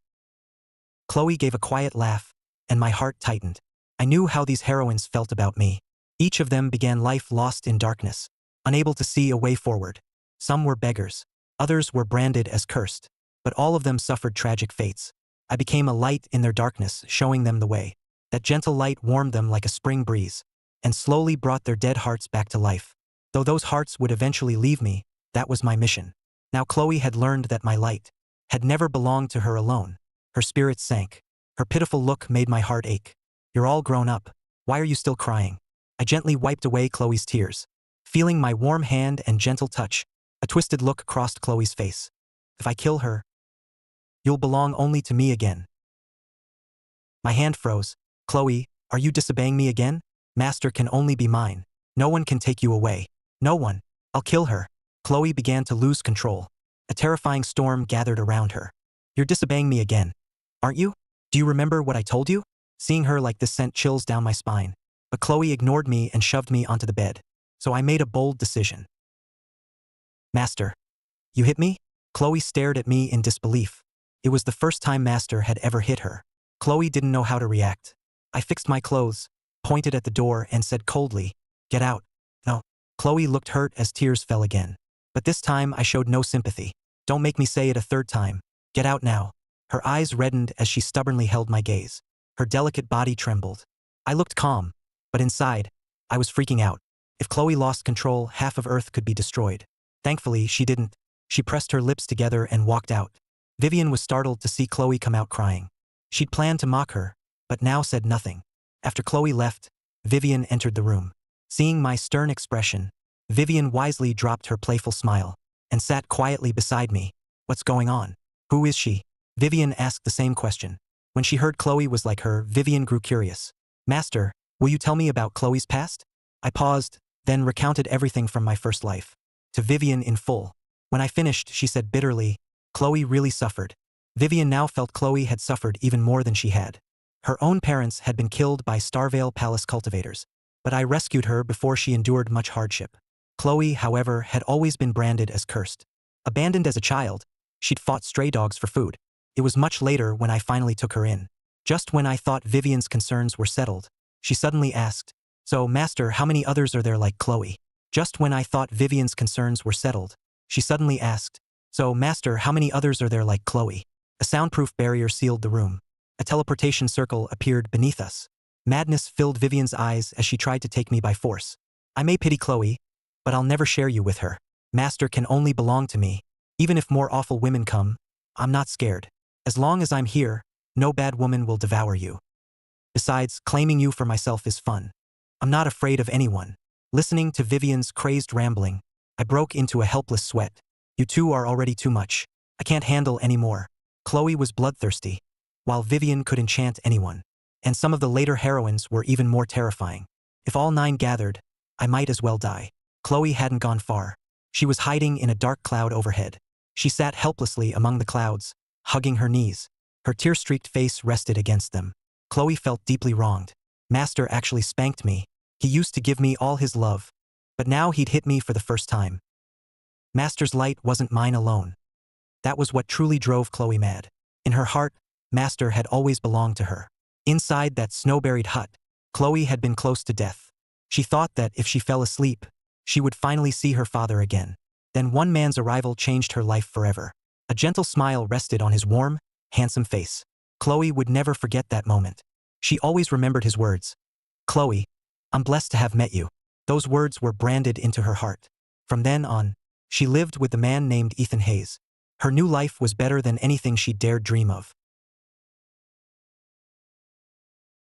Chloe gave a quiet laugh, and my heart tightened. I knew how these heroines felt about me. Each of them began life lost in darkness, unable to see a way forward. Some were beggars. Others were branded as cursed. But all of them suffered tragic fates. I became a light in their darkness, showing them the way. That gentle light warmed them like a spring breeze, and slowly brought their dead hearts back to life. Though those hearts would eventually leave me, that was my mission. Now Chloe had learned that my light had never belonged to her alone. Her spirit sank. Her pitiful look made my heart ache. You're all grown up. Why are you still crying? I gently wiped away Chloe's tears. Feeling my warm hand and gentle touch, a twisted look crossed Chloe's face. If I kill her, you'll belong only to me again. My hand froze. Chloe, are you disobeying me again? Master can only be mine. No one can take you away. No one. I'll kill her. Chloe began to lose control. A terrifying storm gathered around her. You're disobeying me again, aren't you? Do you remember what I told you? Seeing her like this sent chills down my spine. But Chloe ignored me and shoved me onto the bed. So I made a bold decision. Master, you hit me? Chloe stared at me in disbelief. It was the first time Master had ever hit her. Chloe didn't know how to react. I fixed my clothes, pointed at the door and said coldly, "Get out." No. Chloe looked hurt as tears fell again. But this time I showed no sympathy. Don't make me say it a third time. Get out now. Her eyes reddened as she stubbornly held my gaze. Her delicate body trembled. I looked calm, but inside, I was freaking out. If Chloe lost control, half of Earth could be destroyed. Thankfully, she didn't. She pressed her lips together and walked out. Vivian was startled to see Chloe come out crying. She'd planned to mock her, but now said nothing. After Chloe left, Vivian entered the room. Seeing my stern expression, Vivian wisely dropped her playful smile and sat quietly beside me. What's going on? Who is she? Vivian asked the same question. When she heard Chloe was like her, Vivian grew curious. Master, will you tell me about Chloe's past? I paused, then recounted everything from my first life to Vivian in full. When I finished, she said bitterly, Chloe really suffered. Vivian now felt Chloe had suffered even more than she had. Her own parents had been killed by Starvale Palace cultivators, but I rescued her before she endured much hardship. Chloe, however, had always been branded as cursed. Abandoned as a child, she'd fought stray dogs for food. It was much later when I finally took her in. Just when I thought Vivian's concerns were settled, she suddenly asked, "So, Master, how many others are there like Chloe?" Just when I thought Vivian's concerns were settled, she suddenly asked, "So, Master, how many others are there like Chloe?" A soundproof barrier sealed the room. A teleportation circle appeared beneath us. Madness filled Vivian's eyes as she tried to take me by force. I may pity Chloe, but I'll never share you with her. Master can only belong to me. Even if more awful women come, I'm not scared. As long as I'm here, no bad woman will devour you. Besides, claiming you for myself is fun. I'm not afraid of anyone. Listening to Vivian's crazed rambling, I broke into a helpless sweat. You two are already too much. I can't handle any more. Chloe was bloodthirsty, while Vivian could enchant anyone. And some of the later heroines were even more terrifying. If all 9 gathered, I might as well die. Chloe hadn't gone far. She was hiding in a dark cloud overhead. She sat helplessly among the clouds, hugging her knees. Her tear-streaked face rested against them. Chloe felt deeply wronged. Master actually spanked me. He used to give me all his love, but now he'd hit me for the first time. Master's light wasn't mine alone. That was what truly drove Chloe mad. In her heart, Master had always belonged to her. Inside that snow-buried hut, Chloe had been close to death. She thought that if she fell asleep, she would finally see her father again. Then one man's arrival changed her life forever. A gentle smile rested on his warm, handsome face. Chloe would never forget that moment. She always remembered his words. "Chloe, I'm blessed to have met you." Those words were branded into her heart. From then on, she lived with the man named Ethan Hayes. Her new life was better than anything she dared dream of.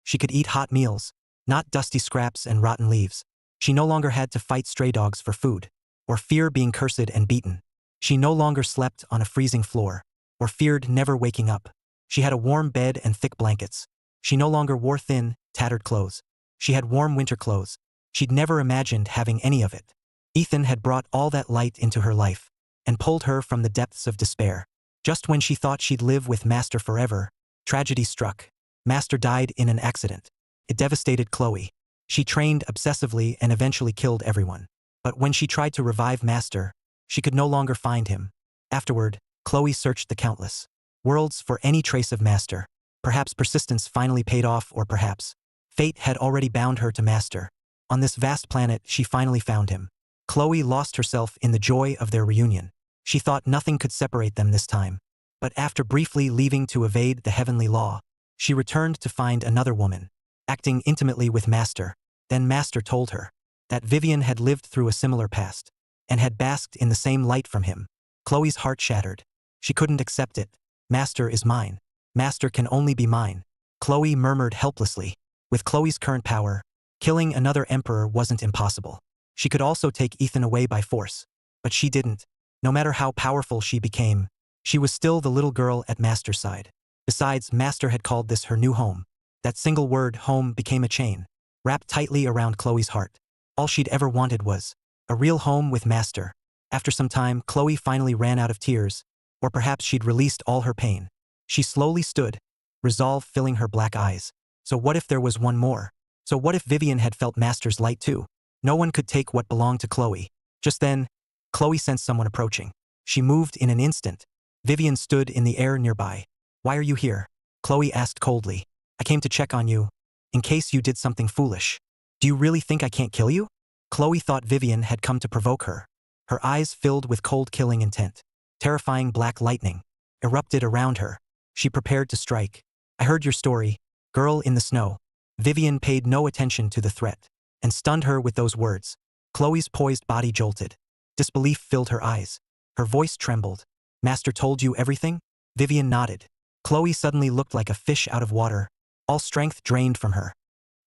She could eat hot meals, not dusty scraps and rotten leaves. She no longer had to fight stray dogs for food, or fear being cursed and beaten. She no longer slept on a freezing floor, or feared never waking up. She had a warm bed and thick blankets. She no longer wore thin, tattered clothes. She had warm winter clothes. She'd never imagined having any of it. Ethan had brought all that light into her life, and pulled her from the depths of despair. Just when she thought she'd live with Master forever, tragedy struck. Master died in an accident. It devastated Chloe. She trained obsessively and eventually killed everyone. But when she tried to revive Master, She could no longer find him. Afterward, Chloe searched the countless worlds for any trace of Master. Perhaps persistence finally paid off, or perhaps fate had already bound her to Master. On this vast planet, she finally found him. Chloe lost herself in the joy of their reunion. She thought nothing could separate them this time. But after briefly leaving to evade the heavenly law, she returned to find another woman, acting intimately with Master. Then Master told her that Vivian had lived through a similar past and had basked in the same light from him. Chloe's heart shattered. She couldn't accept it. Master is mine. Master can only be mine. Chloe murmured helplessly. With Chloe's current power, killing another emperor wasn't impossible. She could also take Ethan away by force. But she didn't. No matter how powerful she became, she was still the little girl at Master's side. Besides, Master had called this her new home. That single word, home, became a chain, wrapped tightly around Chloe's heart. All she'd ever wanted was a real home with Master. After some time, Chloe finally ran out of tears, or perhaps she'd released all her pain. She slowly stood, resolve filling her black eyes. So what if there was one more? So what if Vivian had felt Master's light too? No one could take what belonged to Chloe. Just then, Chloe sensed someone approaching. She moved in an instant. Vivian stood in the air nearby. "Why are you here?" Chloe asked coldly. "I came to check on you, in case you did something foolish." "Do you really think I can't kill you?" Chloe thought Vivian had come to provoke her. Her eyes filled with cold killing intent. Terrifying black lightning erupted around her. She prepared to strike. "I heard your story, girl in the snow." Vivian paid no attention to the threat and stunned her with those words. Chloe's poised body jolted. Disbelief filled her eyes. Her voice trembled. "Master told you everything?" Vivian nodded. Chloe suddenly looked like a fish out of water. All strength drained from her.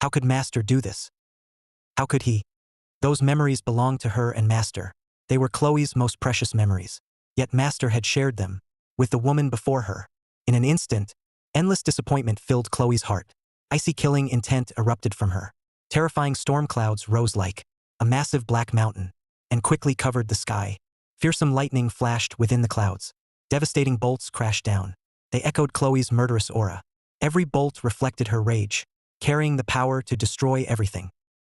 How could Master do this? How could he? Those memories belonged to her and Master. They were Chloe's most precious memories. Yet Master had shared them with the woman before her. In an instant, endless disappointment filled Chloe's heart. Icy killing intent erupted from her. Terrifying storm clouds rose like a massive black mountain and quickly covered the sky. Fearsome lightning flashed within the clouds. Devastating bolts crashed down. They echoed Chloe's murderous aura. Every bolt reflected her rage, carrying the power to destroy everything.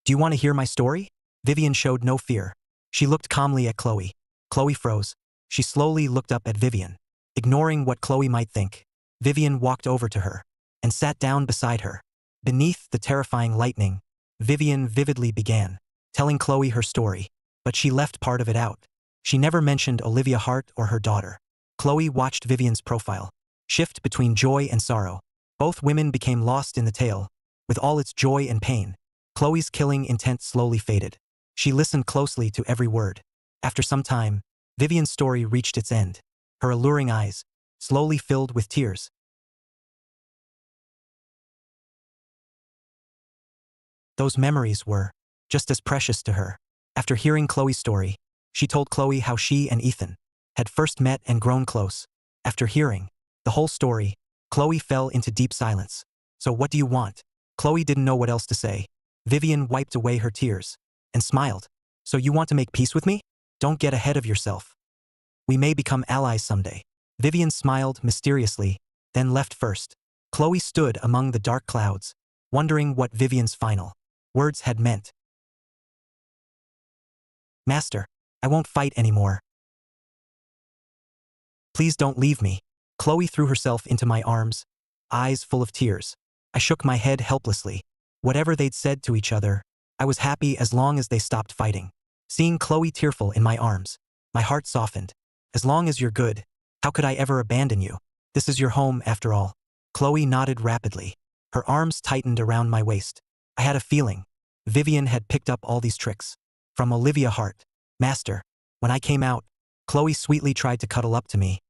"Do you want to hear my story?" Vivian showed no fear. She looked calmly at Chloe. Chloe froze. She slowly looked up at Vivian. Ignoring what Chloe might think, Vivian walked over to her and sat down beside her. Beneath the terrifying lightning, Vivian vividly began telling Chloe her story, but she left part of it out. She never mentioned Olivia Hart or her daughter. Chloe watched Vivian's profile shift between joy and sorrow. Both women became lost in the tale, with all its joy and pain. Chloe's killing intent slowly faded. She listened closely to every word. After some time, Vivian's story reached its end. Her alluring eyes slowly filled with tears. Those memories were just as precious to her. After hearing Chloe's story, she told Chloe how she and Ethan had first met and grown close. After hearing the whole story, Chloe fell into deep silence. "So what do you want?" Chloe didn't know what else to say. Vivian wiped away her tears and smiled. "So you want to make peace with me? Don't get ahead of yourself. We may become allies someday." Vivian smiled mysteriously, then left first. Chloe stood among the dark clouds, wondering what Vivian's final words had meant. "Master, I won't fight anymore. Please don't leave me." Chloe threw herself into my arms, eyes full of tears. I shook my head helplessly. Whatever they'd said to each other, I was happy as long as they stopped fighting. Seeing Chloe tearful in my arms, my heart softened. "As long as you're good, how could I ever abandon you? This is your home after all." Chloe nodded rapidly. Her arms tightened around my waist. I had a feeling Vivian had picked up all these tricks from Olivia Hart. "Master." When I came out, Chloe sweetly tried to cuddle up to me.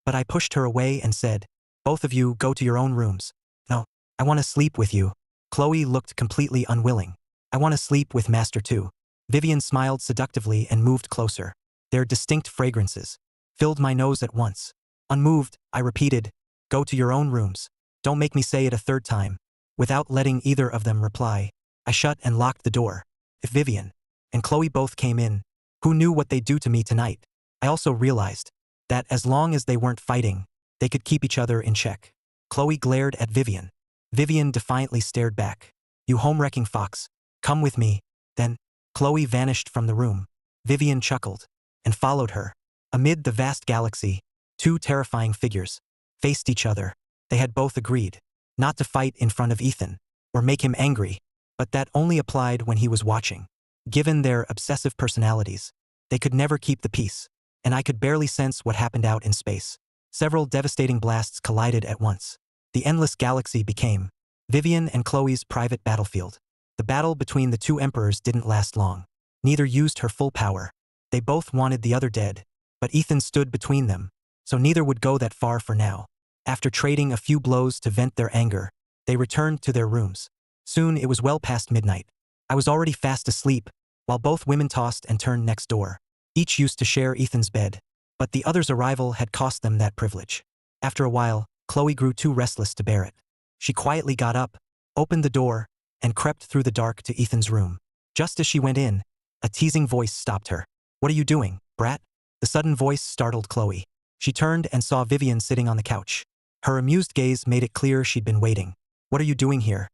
But I pushed her away and said, "Both of you go to your own rooms." "No, I want to sleep with you." Chloe looked completely unwilling. "I want to sleep with Master too." Vivian smiled seductively and moved closer. Their distinct fragrances filled my nose at once. Unmoved, I repeated, "Go to your own rooms. Don't make me say it a third time." Without letting either of them reply, I shut and locked the door. If Vivian and Chloe both came in, who knew what they'd do to me tonight? I also realized that as long as they weren't fighting, they could keep each other in check. Chloe glared at Vivian. Vivian defiantly stared back. "You home-wrecking fox. Come with me." Then, Chloe vanished from the room. Vivian chuckled. and followed her. Amid the vast galaxy, two terrifying figures faced each other. They had both agreed not to fight in front of Ethan or make him angry, but that only applied when he was watching. Given their obsessive personalities, they could never keep the peace, and I could barely sense what happened out in space. Several devastating blasts collided at once. The endless galaxy became Vivian and Chloe's private battlefield. The battle between the two emperors didn't last long. Neither used her full power. They both wanted the other dead, but Ethan stood between them, so neither would go that far for now. After trading a few blows to vent their anger, they returned to their rooms. Soon it was well past midnight. I was already fast asleep, while both women tossed and turned next door. Each used to share Ethan's bed, but the other's arrival had cost them that privilege. After a while, Chloe grew too restless to bear it. She quietly got up, opened the door, and crept through the dark to Ethan's room. Just as she went in, a teasing voice stopped her. "What are you doing, brat?" The sudden voice startled Chloe. She turned and saw Vivian sitting on the couch. Her amused gaze made it clear she'd been waiting. "What are you doing here?"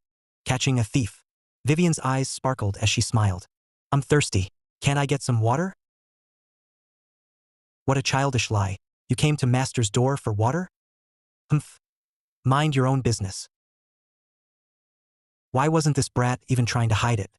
"Catching a thief." Vivian's eyes sparkled as she smiled. "I'm thirsty. Can't I get some water?" "What a childish lie. You came to Master's door for water?" "Humph. Mind your own business." Why wasn't this brat even trying to hide it?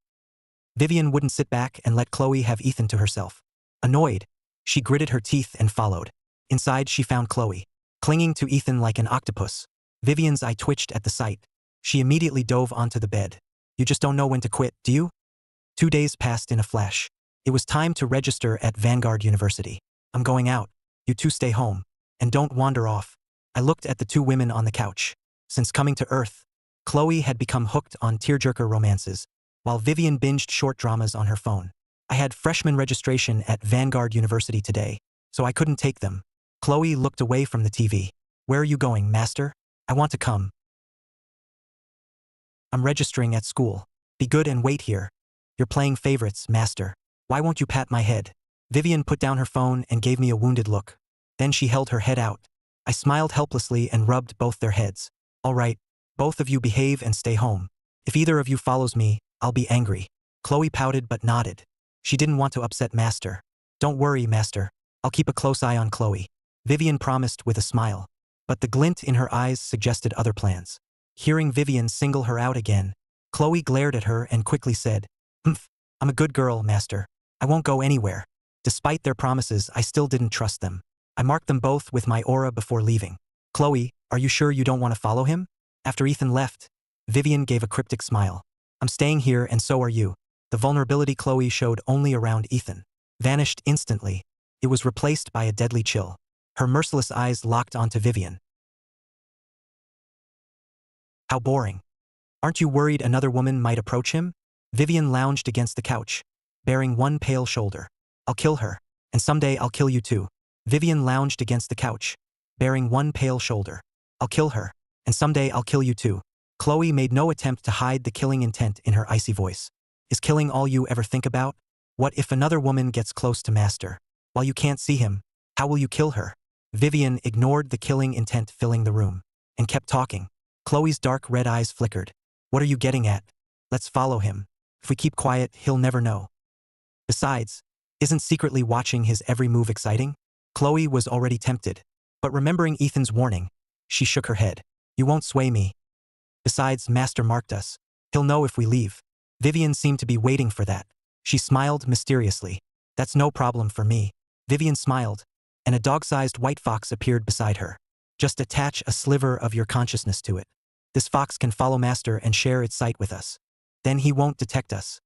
Vivian wouldn't sit back and let Chloe have Ethan to herself. Annoyed, she gritted her teeth and followed. Inside she found Chloe, clinging to Ethan like an octopus. Vivian's eye twitched at the sight. She immediately dove onto the bed. "You just don't know when to quit, do you?" 2 days passed in a flash. It was time to register at Vanguard University. "I'm going out. You two stay home. And don't wander off." I looked at the two women on the couch. Since coming to Earth, Chloe had become hooked on tearjerker romances, while Vivian binged short dramas on her phone. I had freshman registration at Vanguard University today, so I couldn't take them. Chloe looked away from the TV. "Where are you going, Master?" "I want to come." "I'm registering at school. Be good and wait here. You're playing favorites, Master. Why won't you pat my head?" Vivian put down her phone and gave me a wounded look. Then she held her head out. I smiled helplessly and rubbed both their heads. "All right, both of you behave and stay home. If either of you follows me, I'll be angry." Chloe pouted but nodded. She didn't want to upset Master. "Don't worry, Master. I'll keep a close eye on Chloe," Vivian promised with a smile. But the glint in her eyes suggested other plans. Hearing Vivian single her out again, Chloe glared at her and quickly said, "Humph, I'm a good girl, Master. I won't go anywhere." Despite their promises, I still didn't trust them. I marked them both with my aura before leaving. "Chloe, are you sure you don't want to follow him?" After Ethan left, Vivian gave a cryptic smile. "I'm staying here and so are you." The vulnerability Chloe showed only around Ethan vanished instantly. It was replaced by a deadly chill. Her merciless eyes locked onto Vivian. "How boring. Aren't you worried another woman might approach him?" Vivian lounged against the couch, baring one pale shoulder. "I'll kill her, and someday I'll kill you too." Vivian lounged against the couch, baring one pale shoulder. "I'll kill her, and someday I'll kill you too." Chloe made no attempt to hide the killing intent in her icy voice. "Is killing all you ever think about? What if another woman gets close to Master? While you can't see him, how will you kill her?" Vivian ignored the killing intent filling the room, and kept talking. Chloe's dark red eyes flickered. "What are you getting at? Let's follow him. If we keep quiet, he'll never know. Besides, isn't secretly watching his every move exciting?" Chloe was already tempted, but remembering Ethan's warning, she shook her head. "You won't sway me. Besides, Master marked us. He'll know if we leave." Vivian seemed to be waiting for that. She smiled mysteriously. "That's no problem for me." Vivian smiled, and a dog-sized white fox appeared beside her. "Just attach a sliver of your consciousness to it. This fox can follow Master and share its sight with us. Then he won't detect us."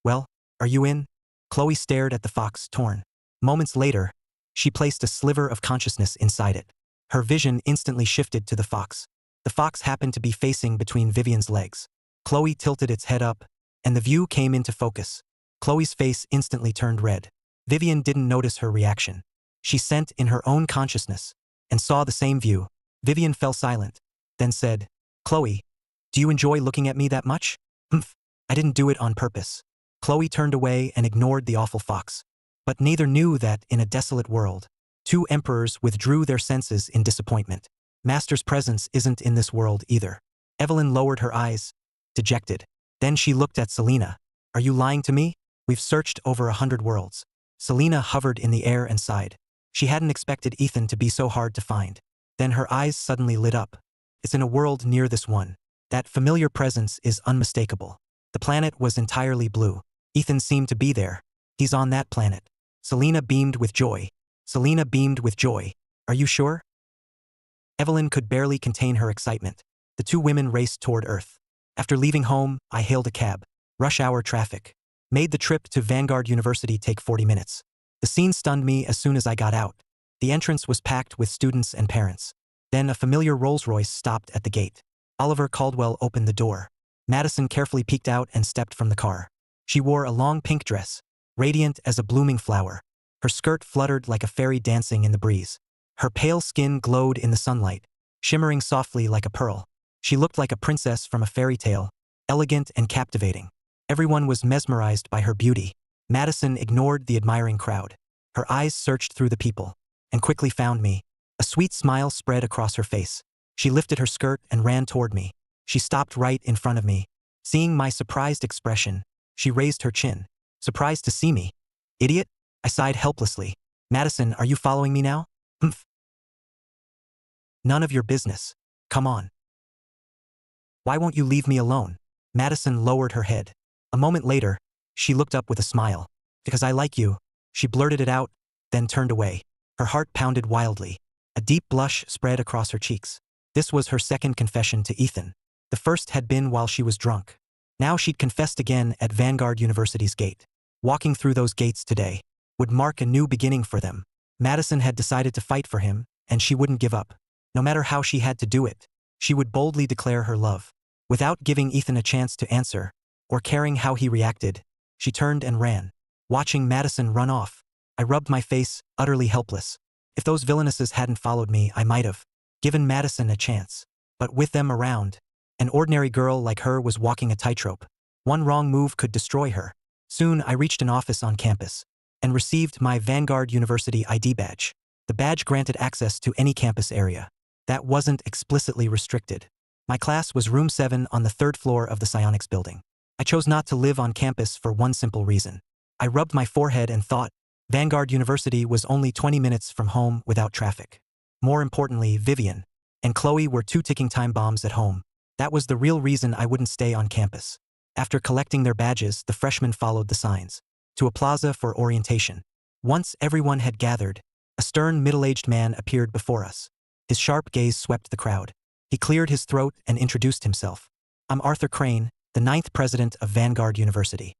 "Well, are you in?" Chloe stared at the fox, torn. Moments later, she placed a sliver of consciousness inside it. Her vision instantly shifted to the fox. The fox happened to be facing between Vivian's legs. Chloe tilted its head up, and the view came into focus. Chloe's face instantly turned red. Vivian didn't notice her reaction. She sent in her own consciousness, and saw the same view. Vivian fell silent, then said, "Chloe, do you enjoy looking at me that much?" "Humph, I didn't do it on purpose." Chloe turned away and ignored the awful fox. But neither knew that, in a desolate world, two emperors withdrew their senses in disappointment. Master's presence isn't in this world either. Evelyn lowered her eyes, dejected. Then she looked at Selena. "Are you lying to me? We've searched over 100 worlds. Selena hovered in the air and sighed. She hadn't expected Ethan to be so hard to find. Then her eyes suddenly lit up. It's in a world near this one. That familiar presence is unmistakable. The planet was entirely blue. Ethan seemed to be there. He's on that planet. Selena beamed with joy. Selena beamed with joy. Are you sure? Evelyn could barely contain her excitement. The two women raced toward Earth. After leaving home, I hailed a cab. Rush hour traffic. Made the trip to Vanguard University take 40 minutes. The scene stunned me as soon as I got out. The entrance was packed with students and parents. Then a familiar Rolls-Royce stopped at the gate. Oliver Caldwell opened the door. Madison carefully peeked out and stepped from the car. She wore a long pink dress, radiant as a blooming flower. Her skirt fluttered like a fairy dancing in the breeze. Her pale skin glowed in the sunlight, shimmering softly like a pearl. She looked like a princess from a fairy tale, elegant and captivating. Everyone was mesmerized by her beauty. Madison ignored the admiring crowd. Her eyes searched through the people and quickly found me. A sweet smile spread across her face. She lifted her skirt and ran toward me. She stopped right in front of me. Seeing my surprised expression, she raised her chin. Surprised to see me? Idiot? I sighed helplessly. Madison, are you following me now? Humph. None of your business. Come on. Why won't you leave me alone? Madison lowered her head. A moment later, she looked up with a smile. Because I like you. She blurted it out, then turned away. Her heart pounded wildly. A deep blush spread across her cheeks. This was her second confession to Ethan. The first had been while she was drunk. Now she'd confessed again at Vanguard University's gate. Walking through those gates today would mark a new beginning for them. Madison had decided to fight for him, and she wouldn't give up. No matter how she had to do it, she would boldly declare her love. Without giving Ethan a chance to answer, or caring how he reacted, she turned and ran. Watching Madison run off, I rubbed my face, utterly helpless. If those villainesses hadn't followed me, I might have given Madison a chance. But with them around, an ordinary girl like her was walking a tightrope. One wrong move could destroy her. Soon I reached an office on campus and received my Vanguard University ID badge. The badge granted access to any campus area. That wasn't explicitly restricted. My class was room 7 on the 3rd floor of the psionics building. I chose not to live on campus for one simple reason. I rubbed my forehead and thought, Vanguard University was only 20 minutes from home without traffic. More importantly, Vivian and Chloe were 2 ticking time bombs at home. That was the real reason I wouldn't stay on campus. After collecting their badges, the freshmen followed the signs to a plaza for orientation. Once everyone had gathered, a stern middle-aged man appeared before us. His sharp gaze swept the crowd. He cleared his throat and introduced himself. I'm Arthur Crane, the 9th president of Vanguard University.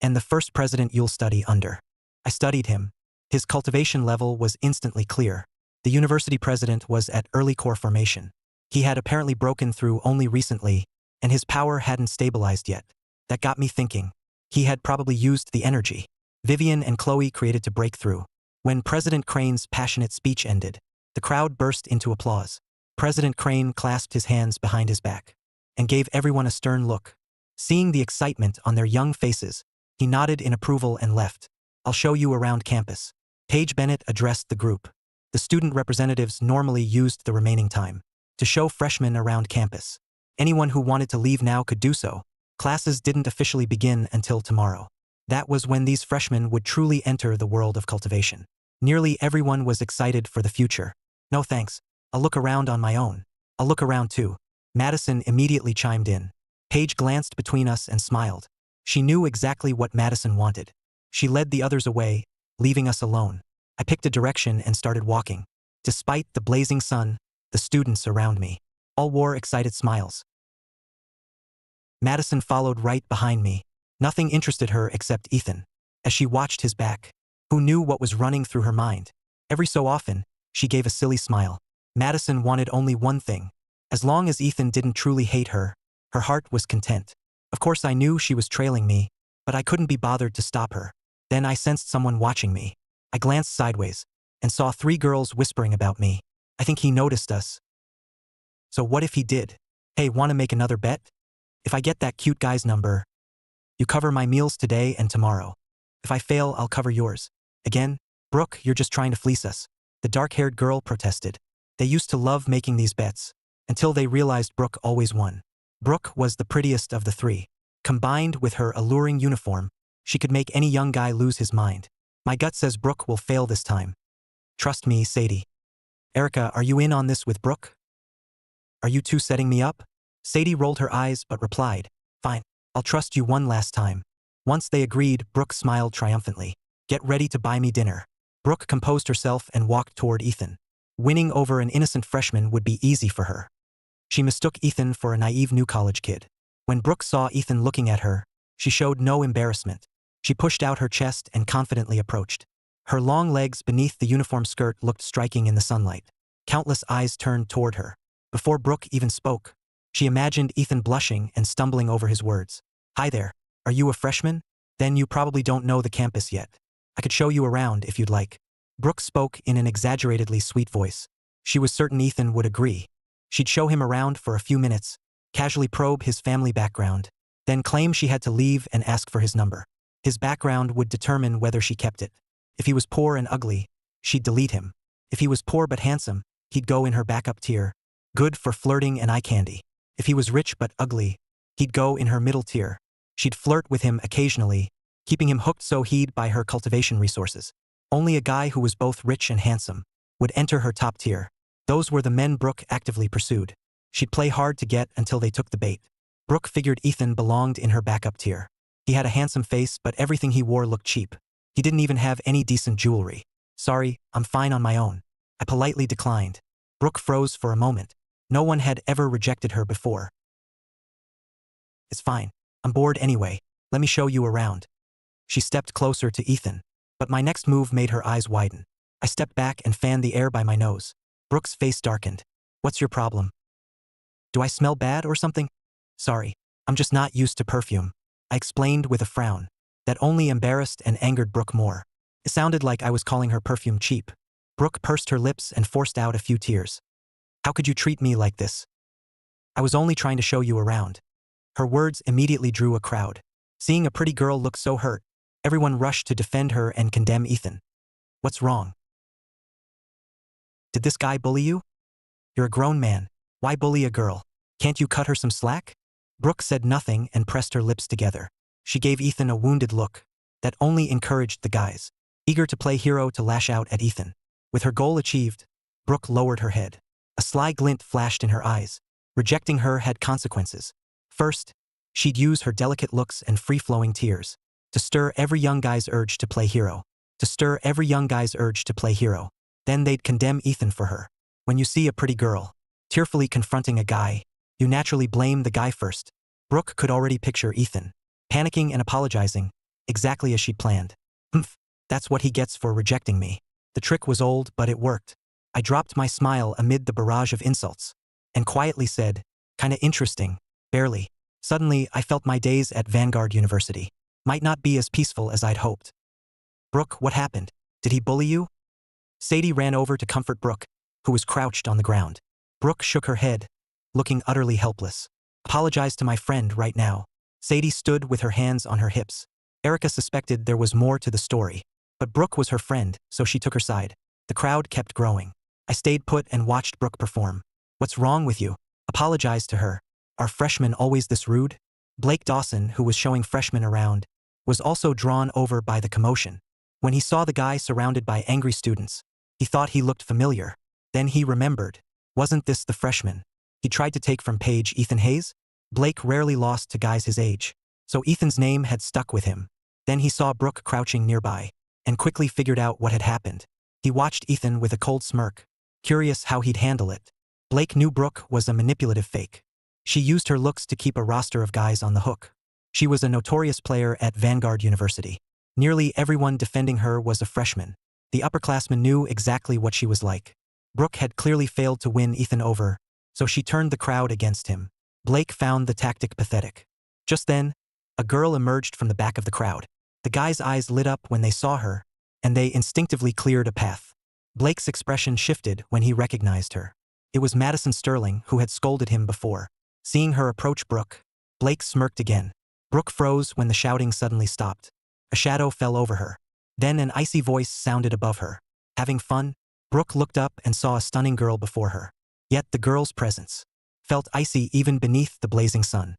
And the first president you'll study under. I studied him. His cultivation level was instantly clear. The university president was at early core formation. He had apparently broken through only recently, and his power hadn't stabilized yet. That got me thinking. He had probably used the energy Vivian and Chloe created to break through. When President Crane's passionate speech ended, the crowd burst into applause. President Crane clasped his hands behind his back and gave everyone a stern look. Seeing the excitement on their young faces, he nodded in approval and left. I'll show you around campus. Paige Bennett addressed the group. The student representatives normally used the remaining time to show freshmen around campus. Anyone who wanted to leave now could do so. Classes didn't officially begin until tomorrow. That was when these freshmen would truly enter the world of cultivation. Nearly everyone was excited for the future. No thanks. I'll look around on my own. I'll look around too. Madison immediately chimed in. Paige glanced between us and smiled. She knew exactly what Madison wanted. She led the others away, leaving us alone. I picked a direction and started walking. Despite the blazing sun, the students around me all wore excited smiles. Madison followed right behind me. Nothing interested her except Ethan. As she watched his back, who knew what was running through her mind? Every so often, she gave a silly smile. Madison wanted only one thing. As long as Ethan didn't truly hate her, her heart was content. Of course I knew she was trailing me, but I couldn't be bothered to stop her. Then I sensed someone watching me. I glanced sideways and saw 3 girls whispering about me. I think he noticed us. So what if he did? Hey, wanna make another bet? If I get that cute guy's number, you cover my meals today and tomorrow. If I fail, I'll cover yours. Again? Brooke, you're just trying to fleece us. The dark-haired girl protested. They used to love making these bets, until they realized Brooke always won. Brooke was the prettiest of the 3. Combined with her alluring uniform, she could make any young guy lose his mind. My gut says Brooke will fail this time. Trust me, Sadie. Erica, are you in on this with Brooke? Are you two setting me up? Sadie rolled her eyes but replied, fine, I'll trust you one last time. Once they agreed, Brooke smiled triumphantly. Get ready to buy me dinner. Brooke composed herself and walked toward Ethan. Winning over an innocent freshman would be easy for her. She mistook Ethan for a naive new college kid. When Brooke saw Ethan looking at her, she showed no embarrassment. She pushed out her chest and confidently approached. Her long legs beneath the uniform skirt looked striking in the sunlight. Countless eyes turned toward her. Before Brooke even spoke, she imagined Ethan blushing and stumbling over his words. Hi there, are you a freshman? Then you probably don't know the campus yet. I could show you around if you'd like. Brooke spoke in an exaggeratedly sweet voice. She was certain Ethan would agree. She'd show him around for a few minutes, casually probe his family background, then claim she had to leave and ask for his number. His background would determine whether she kept it. If he was poor and ugly, she'd delete him. If he was poor but handsome, he'd go in her backup tier, good for flirting and eye candy. If he was rich but ugly, he'd go in her middle tier. She'd flirt with him occasionally, keeping him hooked so he'd buy her cultivation resources. Only a guy who was both rich and handsome would enter her top tier. Those were the men Brooke actively pursued. She'd play hard to get until they took the bait. Brooke figured Ethan belonged in her backup tier. He had a handsome face, but everything he wore looked cheap. He didn't even have any decent jewelry. Sorry, I'm fine on my own. I politely declined. Brooke froze for a moment. No one had ever rejected her before. It's fine. I'm bored anyway. Let me show you around. She stepped closer to Ethan, but my next move made her eyes widen. I stepped back and fanned the air by my nose. Brooke's face darkened. What's your problem? Do I smell bad or something? Sorry, I'm just not used to perfume. I explained with a frown. That only embarrassed and angered Brooke more. It sounded like I was calling her perfume cheap. Brooke pursed her lips and forced out a few tears. How could you treat me like this? I was only trying to show you around. Her words immediately drew a crowd. Seeing a pretty girl look so hurt, everyone rushed to defend her and condemn Ethan. What's wrong? Did this guy bully you? You're a grown man. Why bully a girl? Can't you cut her some slack? Brooke said nothing and pressed her lips together. She gave Ethan a wounded look that only encouraged the guys, eager to play hero, to lash out at Ethan. With her goal achieved, Brooke lowered her head. A sly glint flashed in her eyes. Rejecting her had consequences. First, she'd use her delicate looks and free-flowing tears to stir every young guy's urge to play hero. Then they'd condemn Ethan for her. When you see a pretty girl tearfully confronting a guy, you naturally blame the guy first. Brooke could already picture Ethan panicking and apologizing, exactly as she'd planned. Humph, that's what he gets for rejecting me. The trick was old, but it worked. I dropped my smile amid the barrage of insults and quietly said, kinda interesting, barely. Suddenly, I felt my days at Vanguard University might not be as peaceful as I'd hoped. Brooke, what happened? Did he bully you? Sadie ran over to comfort Brooke, who was crouched on the ground. Brooke shook her head, looking utterly helpless. Apologize to my friend right now. Sadie stood with her hands on her hips. Erica suspected there was more to the story, but Brooke was her friend, so she took her side. The crowd kept growing. I stayed put and watched Brooke perform. What's wrong with you? Apologize to her. Are freshmen always this rude? Blake Dawson, who was showing freshmen around, was also drawn over by the commotion. When he saw the guy surrounded by angry students, he thought he looked familiar. Then he remembered. Wasn't this the freshman he tried to take from Paige, Ethan Hayes? Blake rarely lost to guys his age, so Ethan's name had stuck with him. Then he saw Brooke crouching nearby and quickly figured out what had happened. He watched Ethan with a cold smirk, curious how he'd handle it. Blake knew Brooke was a manipulative fake. She used her looks to keep a roster of guys on the hook. She was a notorious player at Vanguard University. Nearly everyone defending her was a freshman. The upperclassmen knew exactly what she was like. Brooke had clearly failed to win Ethan over, so she turned the crowd against him. Blake found the tactic pathetic. Just then, a girl emerged from the back of the crowd. The guys' eyes lit up when they saw her, and they instinctively cleared a path. Blake's expression shifted when he recognized her. It was Madison Sterling, who had scolded him before. Seeing her approach Brooke, Blake smirked again. Brooke froze when the shouting suddenly stopped. A shadow fell over her. Then an icy voice sounded above her. Having fun? Brooke looked up and saw a stunning girl before her. Yet the girl's presence felt icy even beneath the blazing sun.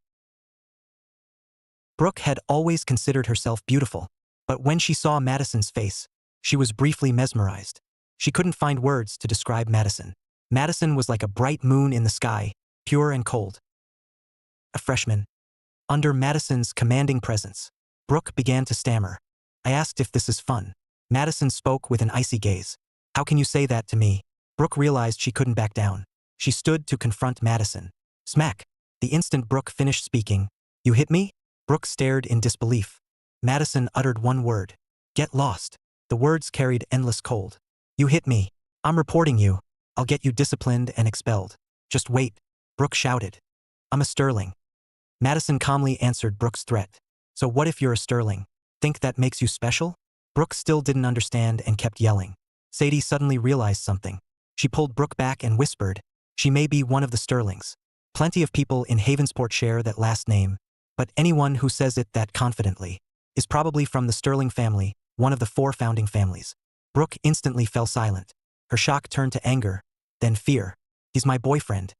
Brooke had always considered herself beautiful, but when she saw Madison's face, She was briefly mesmerized. She couldn't find words to describe Madison. Madison was like a bright moon in the sky, pure and cold. A freshman. Under Madison's commanding presence, Brooke began to stammer. I asked if this is fun. Madison spoke with an icy gaze. How can you say that to me? Brooke realized she couldn't back down. She stood to confront Madison. Smack. The instant Brooke finished speaking. You hit me? Brooke stared in disbelief. Madison uttered one word. Get lost. The words carried endless cold. You hit me. I'm reporting you. I'll get you disciplined and expelled. Just wait. Brooke shouted. I'm a Sterling. Madison calmly answered Brooke's threat. So what if you're a Sterling? Think that makes you special? Brooke still didn't understand and kept yelling. Sadie suddenly realized something. She pulled Brooke back and whispered, she may be one of the Sterlings. Plenty of people in Havensport share that last name, but anyone who says it that confidently is probably from the Sterling family, one of the 4 founding families. Brooke instantly fell silent. Her shock turned to anger, then fear. He's my boyfriend.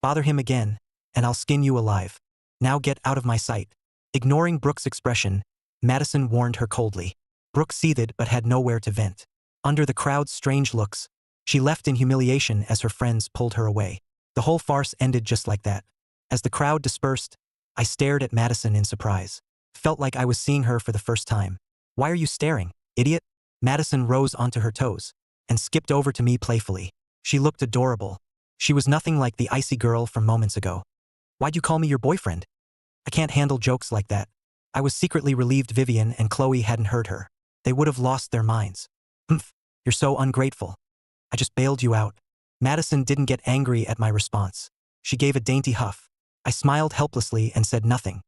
Bother him again, and I'll skin you alive. Now get out of my sight. Ignoring Brooke's expression, Madison warned her coldly. Brooke seethed but had nowhere to vent. Under the crowd's strange looks, she left in humiliation as her friends pulled her away. The whole farce ended just like that. As the crowd dispersed, I stared at Madison in surprise. Felt like I was seeing her for the first time. Why are you staring, idiot? Madison rose onto her toes and skipped over to me playfully. She looked adorable. She was nothing like the icy girl from moments ago. Why'd you call me your boyfriend? I can't handle jokes like that. I was secretly relieved Vivian and Chloe hadn't heard her. They would have lost their minds. Humph, you're so ungrateful. I just bailed you out. Madison didn't get angry at my response. She gave a dainty huff. I smiled helplessly and said nothing.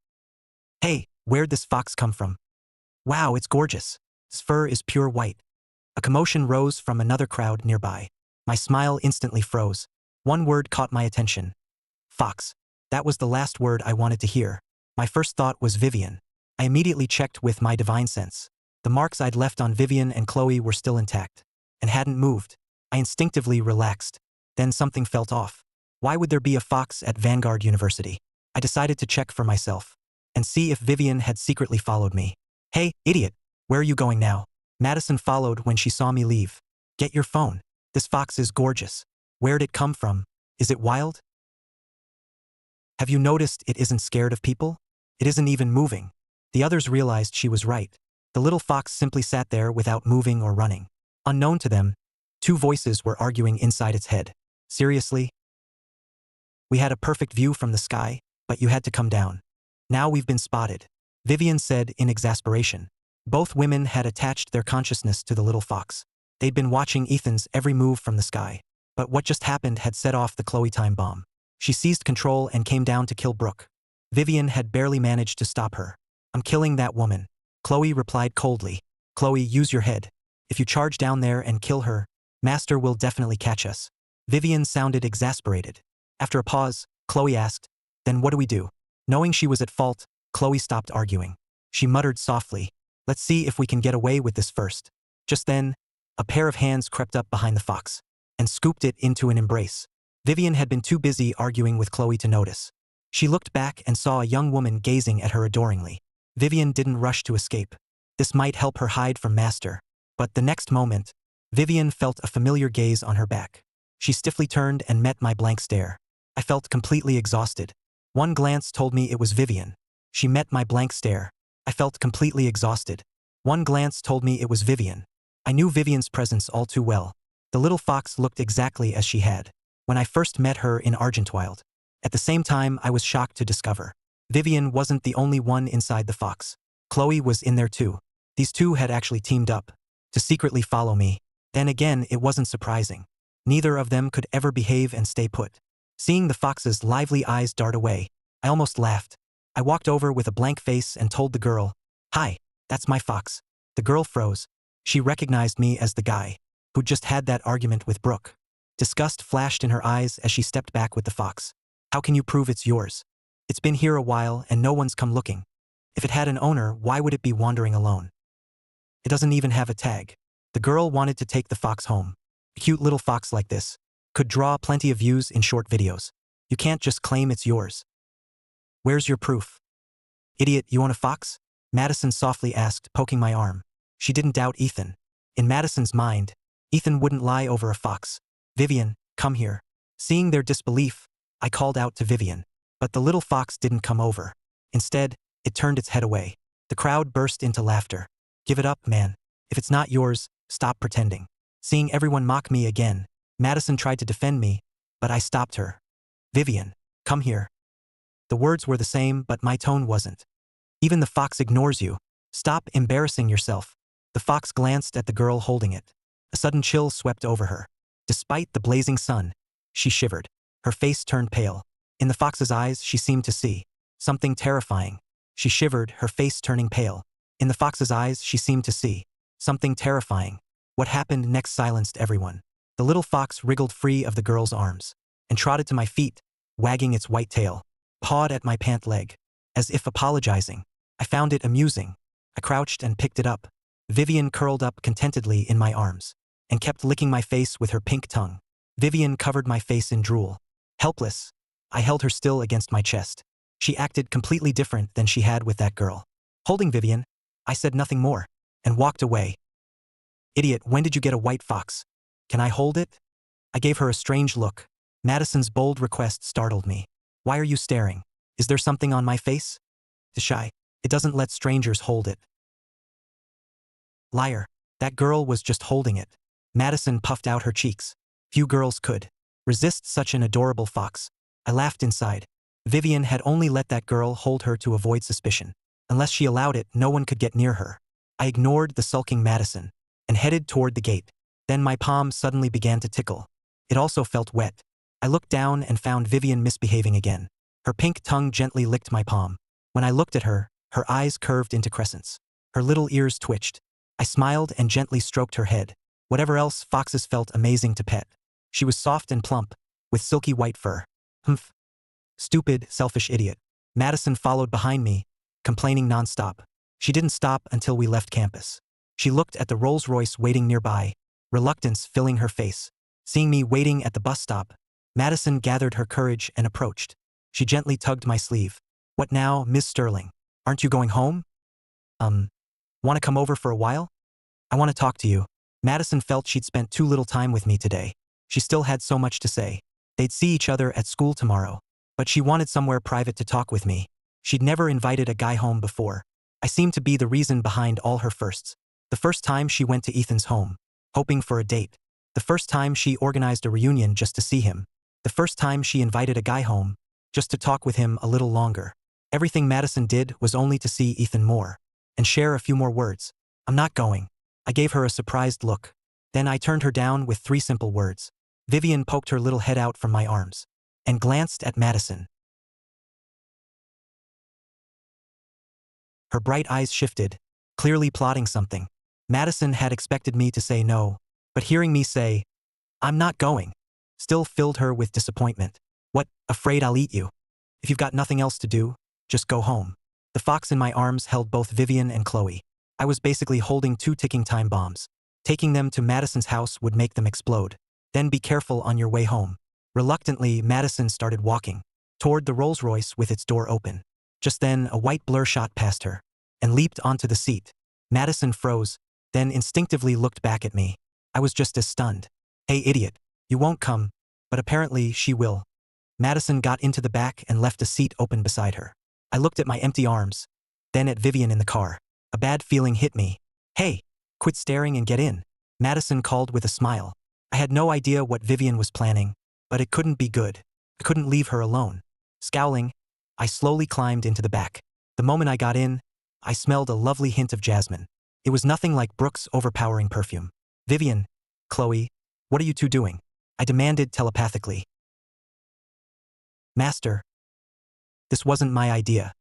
Hey, where'd this fox come from? Wow, it's gorgeous. Its fur is pure white. A commotion rose from another crowd nearby. My smile instantly froze. One word caught my attention. Fox. That was the last word I wanted to hear. My first thought was Vivian. I immediately checked with my divine sense. The marks I'd left on Vivian and Chloe were still intact and hadn't moved. I instinctively relaxed. Then something felt off. Why would there be a fox at Vanguard University? I decided to check for myself and see if Vivian had secretly followed me. Hey, idiot, where are you going now? Madison followed when she saw me leave. Get your phone. This fox is gorgeous. Where'd it come from? Is it wild? Have you noticed it isn't scared of people? It isn't even moving. The others realized she was right. The little fox simply sat there without moving or running. Unknown to them, 2 voices were arguing inside its head. Seriously? We had a perfect view from the sky, but you had to come down. Now we've been spotted. Vivian said in exasperation. Both women had attached their consciousness to the little fox. They'd been watching Ethan's every move from the sky. But what just happened had set off the Chloe time bomb. She seized control and came down to kill Brooke. Vivian had barely managed to stop her. I'm killing that woman. Chloe replied coldly. Chloe, use your head. If you charge down there and kill her, Master will definitely catch us. Vivian sounded exasperated. After a pause, Chloe asked, then what do we do? Knowing she was at fault, Chloe stopped arguing. She muttered softly, let's see if we can get away with this first. Just then, a pair of hands crept up behind the fox and scooped it into an embrace. Vivian had been too busy arguing with Chloe to notice. She looked back and saw a young woman gazing at her adoringly. Vivian didn't rush to escape. This might help her hide from Master. But the next moment, Vivian felt a familiar gaze on her back. She stiffly turned and met my blank stare. I felt completely exhausted. One glance told me it was Vivian. She met my blank stare. I felt completely exhausted. One glance told me it was Vivian. I knew Vivian's presence all too well. The little fox looked exactly as she had when I first met her in Argentwild. At the same time, I was shocked to discover Vivian wasn't the only one inside the fox. Chloe was in there too. These two had actually teamed up to secretly follow me. Then again, it wasn't surprising. Neither of them could ever behave and stay put. Seeing the fox's lively eyes dart away, I almost laughed. I walked over with a blank face and told the girl, "Hi, that's my fox." The girl froze. She recognized me as the guy who'd just had that argument with Brooke. Disgust flashed in her eyes as she stepped back with the fox. "How can you prove it's yours? It's been here a while and no one's come looking. If it had an owner, why would it be wandering alone? It doesn't even have a tag." The girl wanted to take the fox home. A cute little fox like this could draw plenty of views in short videos. You can't just claim it's yours. Where's your proof? Idiot, you own a fox? Madison softly asked, poking my arm. She didn't doubt Ethan. In Madison's mind, Ethan wouldn't lie over a fox. Vivian, come here. Seeing their disbelief, I called out to Vivian. But the little fox didn't come over. Instead, it turned its head away. The crowd burst into laughter. Give it up, man. If it's not yours, stop pretending. Seeing everyone mock me again, Madison tried to defend me, but I stopped her. Vivian, come here. The words were the same, but my tone wasn't. Even the fox ignores you. Stop embarrassing yourself. The fox glanced at the girl holding it. A sudden chill swept over her. Despite the blazing sun, she shivered. Her face turned pale. In the fox's eyes, she seemed to see something terrifying. She shivered, her face turning pale. In the fox's eyes, she seemed to see something terrifying. What happened next silenced everyone. The little fox wriggled free of the girl's arms and trotted to my feet, wagging its white tail, pawed at my pant leg, as if apologizing. I found it amusing. I crouched and picked it up. Vivian curled up contentedly in my arms and kept licking my face with her pink tongue. Vivian covered my face in drool. Helpless, I held her still against my chest. She acted completely different than she had with that girl. Holding Vivian, I said nothing more and walked away. Idiot, when did you get a white fox? Can I hold it? I gave her a strange look. Madison's bold request startled me. Why are you staring? Is there something on my face? Shy. It doesn't let strangers hold it. Liar. That girl was just holding it. Madison puffed out her cheeks. Few girls could resist such an adorable fox. I laughed inside. Vivian had only let that girl hold her to avoid suspicion. Unless she allowed it, no one could get near her. I ignored the sulking Madison and headed toward the gate. Then my palm suddenly began to tickle. It also felt wet. I looked down and found Vivian misbehaving again. Her pink tongue gently licked my palm. When I looked at her, her eyes curved into crescents. Her little ears twitched. I smiled and gently stroked her head. Whatever else, foxes felt amazing to pet. She was soft and plump, with silky white fur. Humph. Stupid, selfish idiot. Madison followed behind me, complaining nonstop. She didn't stop until we left campus. She looked at the Rolls-Royce waiting nearby, reluctance filling her face. Seeing me waiting at the bus stop, Madison gathered her courage and approached. She gently tugged my sleeve. What now, Miss Sterling? Aren't you going home? Want to come over for a while? I want to talk to you. Madison felt she'd spent too little time with me today. She still had so much to say. They'd see each other at school tomorrow. But she wanted somewhere private to talk with me. She'd never invited a guy home before. I seemed to be the reason behind all her firsts. The first time she went to Ethan's home, hoping for a date. The first time she organized a reunion just to see him. The first time she invited a guy home, just to talk with him a little longer. Everything Madison did was only to see Ethan more and share a few more words. I'm not going. I gave her a surprised look. Then I turned her down with 3 simple words. Vivian poked her little head out from my arms and glanced at Madison. Her bright eyes shifted, clearly plotting something. Madison had expected me to say no, but hearing me say, I'm not going, still filled her with disappointment. What, afraid I'll eat you? If you've got nothing else to do, just go home. The fox in my arms held both Vivian and Chloe. I was basically holding 2 ticking time bombs. Taking them to Madison's house would make them explode. Then be careful on your way home. Reluctantly, Madison started walking toward the Rolls-Royce with its door open. Just then, a white blur shot past her and leaped onto the seat. Madison froze, then instinctively looked back at me. I was just as stunned. Hey, idiot, you won't come, but apparently she will. Madison got into the back and left a seat open beside her. I looked at my empty arms, then at Vivian in the car. A bad feeling hit me. Hey, quit staring and get in, Madison called with a smile. I had no idea what Vivian was planning, but it couldn't be good. I couldn't leave her alone. Scowling, I slowly climbed into the back. The moment I got in, I smelled a lovely hint of jasmine. It was nothing like Brooke's overpowering perfume. Vivian, Chloe, what are you 2 doing? I demanded telepathically. Master, this wasn't my idea.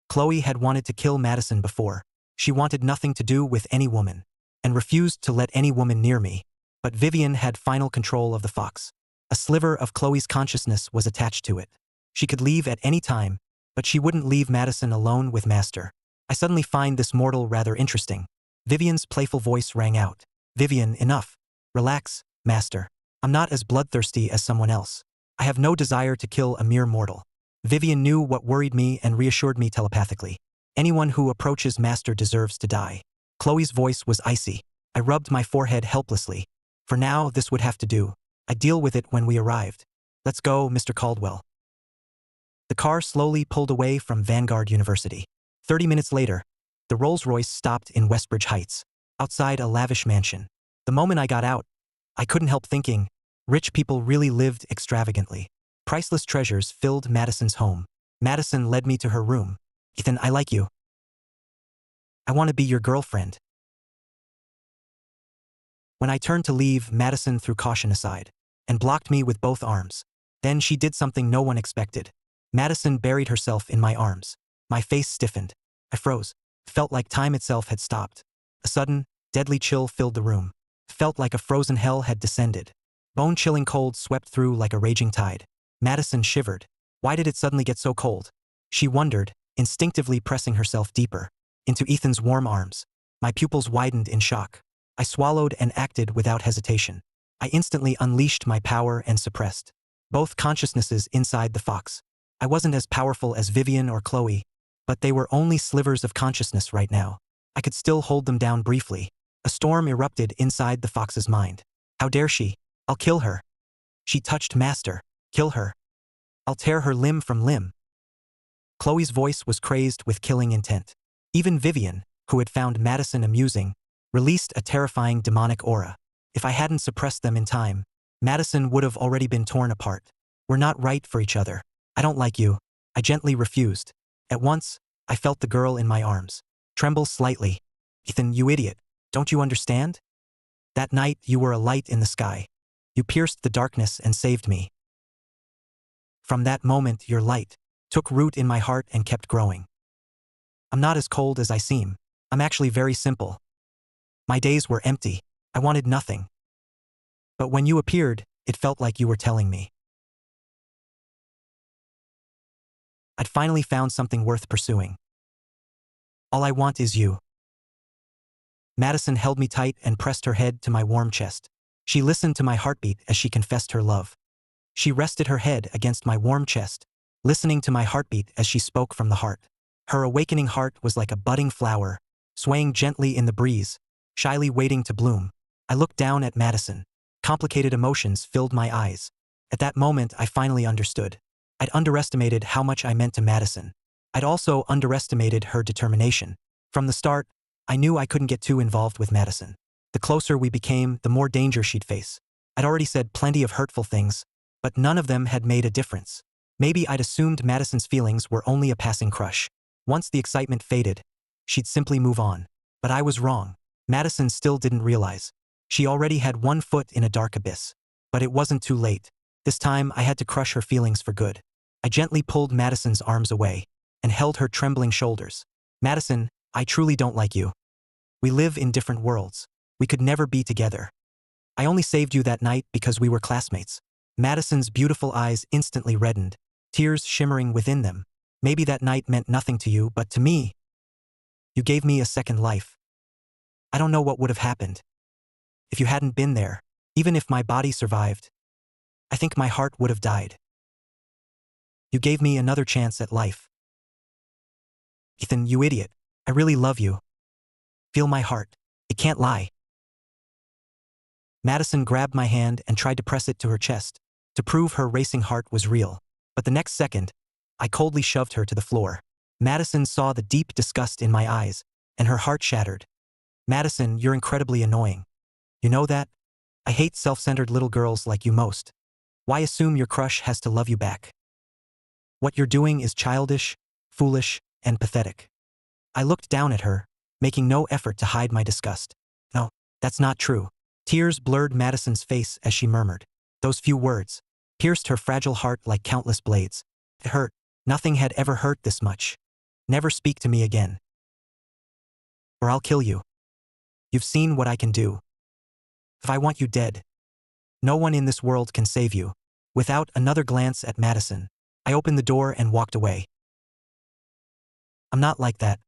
Chloe had wanted to kill Madison before. She wanted nothing to do with any woman and refused to let any woman near me. But Vivian had final control of the fox. A sliver of Chloe's consciousness was attached to it. She could leave at any time, but she wouldn't leave Madison alone with Master. I suddenly find this mortal rather interesting. Vivian's playful voice rang out. Vivian, enough. Relax, Master. I'm not as bloodthirsty as someone else. I have no desire to kill a mere mortal. Vivian knew what worried me and reassured me telepathically. Anyone who approaches Master deserves to die. Chloe's voice was icy. I rubbed my forehead helplessly. For now, this would have to do. I'd deal with it when we arrived. Let's go, Mr. Caldwell. The car slowly pulled away from Vanguard University. 30 minutes later, the Rolls-Royce stopped in Westbridge Heights, outside a lavish mansion. The moment I got out, I couldn't help thinking, rich people really lived extravagantly. Priceless treasures filled Madison's home. Madison led me to her room. Ethan, I like you. I want to be your girlfriend. When I turned to leave, Madison threw caution aside and blocked me with both arms. Then she did something no one expected. Madison buried herself in my arms. My face stiffened. I froze. Felt like time itself had stopped. A sudden, deadly chill filled the room. Felt like a frozen hell had descended. Bone-chilling cold swept through like a raging tide. Madison shivered. Why did it suddenly get so cold? She wondered, instinctively pressing herself deeper into Ethan's warm arms. My pupils widened in shock. I swallowed and acted without hesitation. I instantly unleashed my power and suppressed both consciousnesses inside the fox. I wasn't as powerful as Vivian or Chloe, but they were only slivers of consciousness right now. I could still hold them down briefly. A storm erupted inside the fox's mind. How dare she? I'll kill her. She touched Master. Kill her. I'll tear her limb from limb. Chloe's voice was crazed with killing intent. Even Vivian, who had found Madison amusing, released a terrifying demonic aura. If I hadn't suppressed them in time, Madison would have already been torn apart. We're not right for each other. I don't like you. I gently refused. At once, I felt the girl in my arms tremble slightly. Ethan, you idiot. Don't you understand? That night, you were a light in the sky. You pierced the darkness and saved me. From that moment, your light took root in my heart and kept growing. I'm not as cold as I seem. I'm actually very simple. My days were empty. I wanted nothing. But when you appeared, it felt like you were telling me I'd finally found something worth pursuing. All I want is you. Madison held me tight and pressed her head to my warm chest. She listened to my heartbeat as she confessed her love. She rested her head against my warm chest, listening to my heartbeat as she spoke from the heart. Her awakening heart was like a budding flower, swaying gently in the breeze, shyly waiting to bloom. I looked down at Madison. Complicated emotions filled my eyes. At that moment, I finally understood. I'd underestimated how much I meant to Madison. I'd also underestimated her determination. From the start, I knew I couldn't get too involved with Madison. The closer we became, the more danger she'd face. I'd already said plenty of hurtful things, but none of them had made a difference. Maybe I'd assumed Madison's feelings were only a passing crush. Once the excitement faded, she'd simply move on. But I was wrong. Madison still didn't realize. She already had one foot in a dark abyss. But it wasn't too late. This time, I had to crush her feelings for good. I gently pulled Madison's arms away and held her trembling shoulders. Madison, I truly don't like you. We live in different worlds. We could never be together. I only saved you that night because we were classmates. Madison's beautiful eyes instantly reddened, tears shimmering within them. Maybe that night meant nothing to you, but to me, you gave me a second life. I don't know what would have happened if you hadn't been there. Even if my body survived, I think my heart would have died. You gave me another chance at life. Ethan, you idiot. I really love you. Feel my heart. It can't lie. Madison grabbed my hand and tried to press it to her chest, to prove her racing heart was real. But the next second, I coldly shoved her to the floor. Madison saw the deep disgust in my eyes, and her heart shattered. Madison, you're incredibly annoying. You know that? I hate self-centered little girls like you most. Why assume your crush has to love you back? What you're doing is childish, foolish, and pathetic. I looked down at her, making no effort to hide my disgust. No, that's not true. Tears blurred Madison's face as she murmured. Those few words pierced her fragile heart like countless blades. It hurt. Nothing had ever hurt this much. Never speak to me again, or I'll kill you. You've seen what I can do. If I want you dead, no one in this world can save you. Without another glance at Madison, I opened the door and walked away. I'm not like that.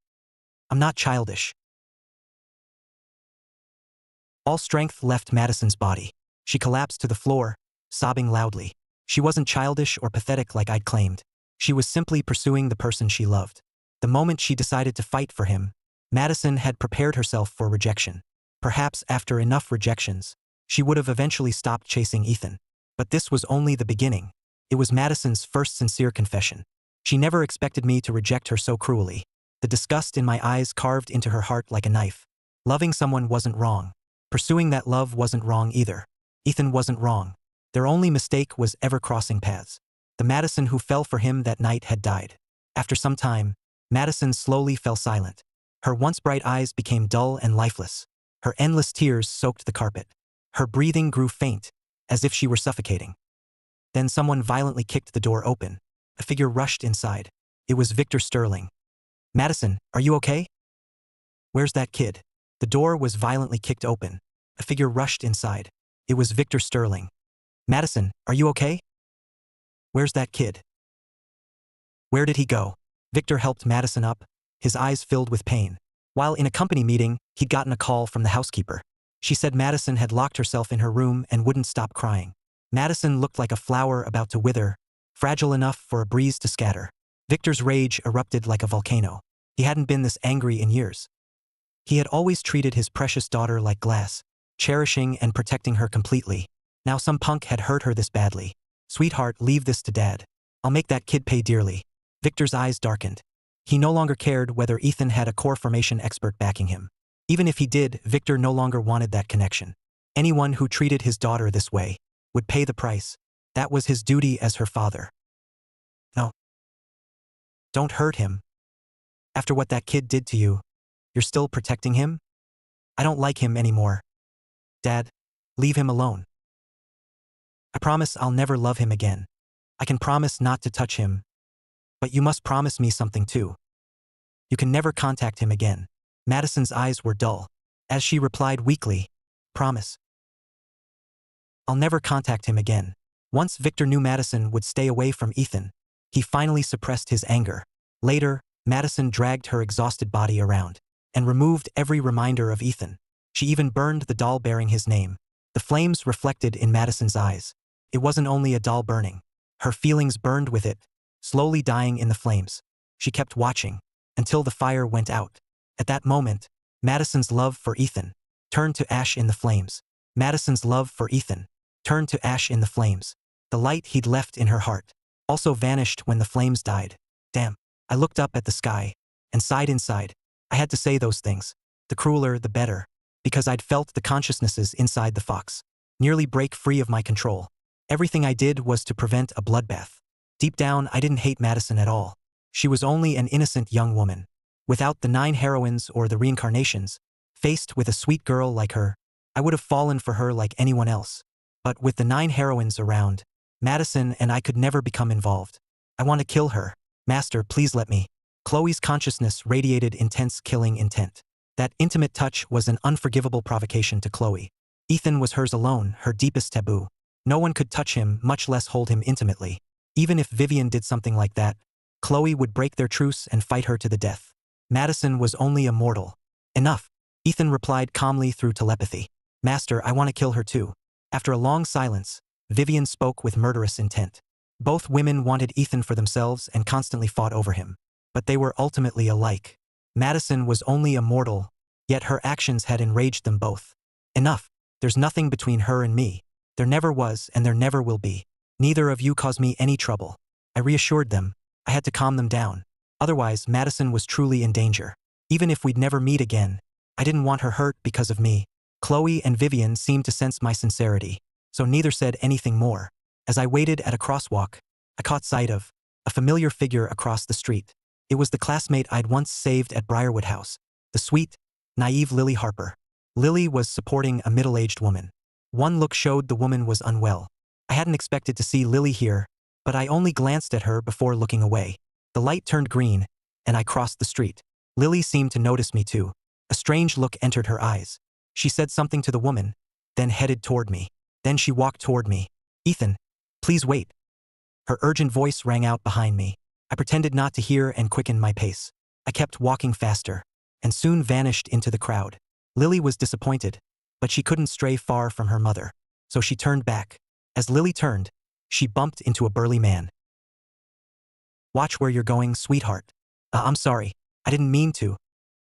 I'm not childish. All strength left Madison's body. She collapsed to the floor, sobbing loudly. She wasn't childish or pathetic like I'd claimed. She was simply pursuing the person she loved. The moment she decided to fight for him, Madison had prepared herself for rejection. Perhaps after enough rejections, she would have eventually stopped chasing Ethan. But this was only the beginning. It was Madison's first sincere confession. She never expected me to reject her so cruelly. The disgust in my eyes carved into her heart like a knife. Loving someone wasn't wrong. Pursuing that love wasn't wrong either. Ethan wasn't wrong. Their only mistake was ever crossing paths. The Madison who fell for him that night had died. After some time, Madison slowly fell silent. Her once bright eyes became dull and lifeless. Her endless tears soaked the carpet. Her breathing grew faint, as if she were suffocating. Then someone violently kicked the door open. A figure rushed inside. It was Victor Sterling. "Madison, are you okay? Where's that kid?" The door was violently kicked open. A figure rushed inside. It was Victor Sterling. "Madison, are you okay? Where's that kid? Where did he go?" Victor helped Madison up, his eyes filled with pain. While in a company meeting, he'd gotten a call from the housekeeper. She said Madison had locked herself in her room and wouldn't stop crying. Madison looked like a flower about to wither, fragile enough for a breeze to scatter. Victor's rage erupted like a volcano. He hadn't been this angry in years. He had always treated his precious daughter like glass, cherishing and protecting her completely. Now some punk had hurt her this badly. "Sweetheart, leave this to Dad. I'll make that kid pay dearly." Victor's eyes darkened. He no longer cared whether Ethan had a core formation expert backing him. Even if he did, Victor no longer wanted that connection. Anyone who treated his daughter this way would pay the price. That was his duty as her father. "No. Don't hurt him. After what that kid did to you, you're still protecting him? I don't like him anymore. Dad, leave him alone. I promise I'll never love him again. I can promise not to touch him. But you must promise me something too. You can never contact him again." Madison's eyes were dull. As she replied weakly, "Promise. I'll never contact him again." Once Victor knew Madison would stay away from Ethan, he finally suppressed his anger. Later, Madison dragged her exhausted body around and removed every reminder of Ethan. She even burned the doll bearing his name. The flames reflected in Madison's eyes. It wasn't only a doll burning. Her feelings burned with it, slowly dying in the flames. She kept watching until the fire went out. At that moment, Madison's love for Ethan turned to ash in the flames. Madison's love for Ethan turned to ash in the flames. The light he'd left in her heart also vanished when the flames died. Damn. I looked up at the sky and sighed inside. I had to say those things. The crueler, the better. Because I'd felt the consciousnesses inside the fox nearly break free of my control. Everything I did was to prevent a bloodbath. Deep down, I didn't hate Madison at all. She was only an innocent young woman. Without the 9 heroines or the reincarnations, faced with a sweet girl like her, I would have fallen for her like anyone else. But with the 9 heroines around, Madison and I could never become involved. "I want to kill her. Master, please let me." Chloe's consciousness radiated intense killing intent. That intimate touch was an unforgivable provocation to Chloe. Ethan was hers alone, her deepest taboo. No one could touch him, much less hold him intimately. Even if Vivian did something like that, Chloe would break their truce and fight her to the death. Madison was only a mortal. "Enough," Ethan replied calmly through telepathy. "Master, I want to kill her too." After a long silence, Vivian spoke with murderous intent. Both women wanted Ethan for themselves and constantly fought over him. But they were ultimately alike. Madison was only a mortal, yet her actions had enraged them both. "Enough. There's nothing between her and me. There never was and there never will be. Neither of you cause me any trouble." I reassured them. I had to calm them down. Otherwise, Madison was truly in danger. Even if we'd never meet again, I didn't want her hurt because of me. Chloe and Vivian seemed to sense my sincerity, so neither said anything more. As I waited at a crosswalk, I caught sight of a familiar figure across the street. It was the classmate I'd once saved at Briarwood House, the sweet, naive Lily Harper. Lily was supporting a middle-aged woman. One look showed the woman was unwell. I hadn't expected to see Lily here, but I only glanced at her before looking away. The light turned green, and I crossed the street. Lily seemed to notice me too. A strange look entered her eyes. She said something to the woman, then headed toward me. Then she walked toward me. "Ethan, please wait." Her urgent voice rang out behind me. I pretended not to hear and quickened my pace. I kept walking faster, and soon vanished into the crowd. Lily was disappointed, but she couldn't stray far from her mother, so she turned back. As Lily turned, she bumped into a burly man. "Watch where you're going, sweetheart." I'm sorry. I didn't mean to."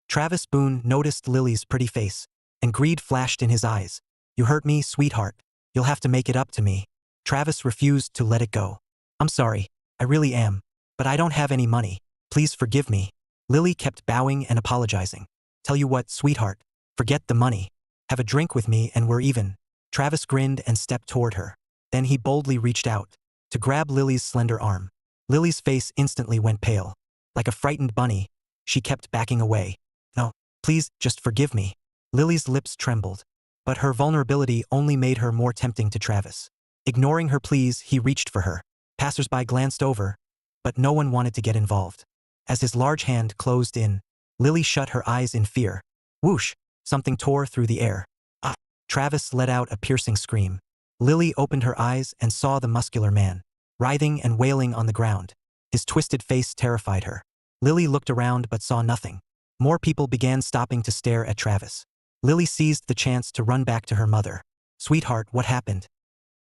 Travis Boone noticed Lily's pretty face, and greed flashed in his eyes. You hurt me, sweetheart. You'll have to make it up to me. Travis refused to let it go. I'm sorry. I really am. But I don't have any money. Please forgive me. Lily kept bowing and apologizing. Tell you what, sweetheart. Forget the money. Have a drink with me and we're even. Travis grinned and stepped toward her. Then he boldly reached out to grab Lily's slender arm. Lily's face instantly went pale. Like a frightened bunny, she kept backing away. No, please, just forgive me. Lily's lips trembled. But her vulnerability only made her more tempting to Travis. Ignoring her pleas, he reached for her. Passersby glanced over, but no one wanted to get involved. As his large hand closed in, Lily shut her eyes in fear. Whoosh! Something tore through the air. Ah! Travis let out a piercing scream. Lily opened her eyes and saw the muscular man, writhing and wailing on the ground. His twisted face terrified her. Lily looked around but saw nothing. More people began stopping to stare at Travis. Lily seized the chance to run back to her mother. Sweetheart, what happened?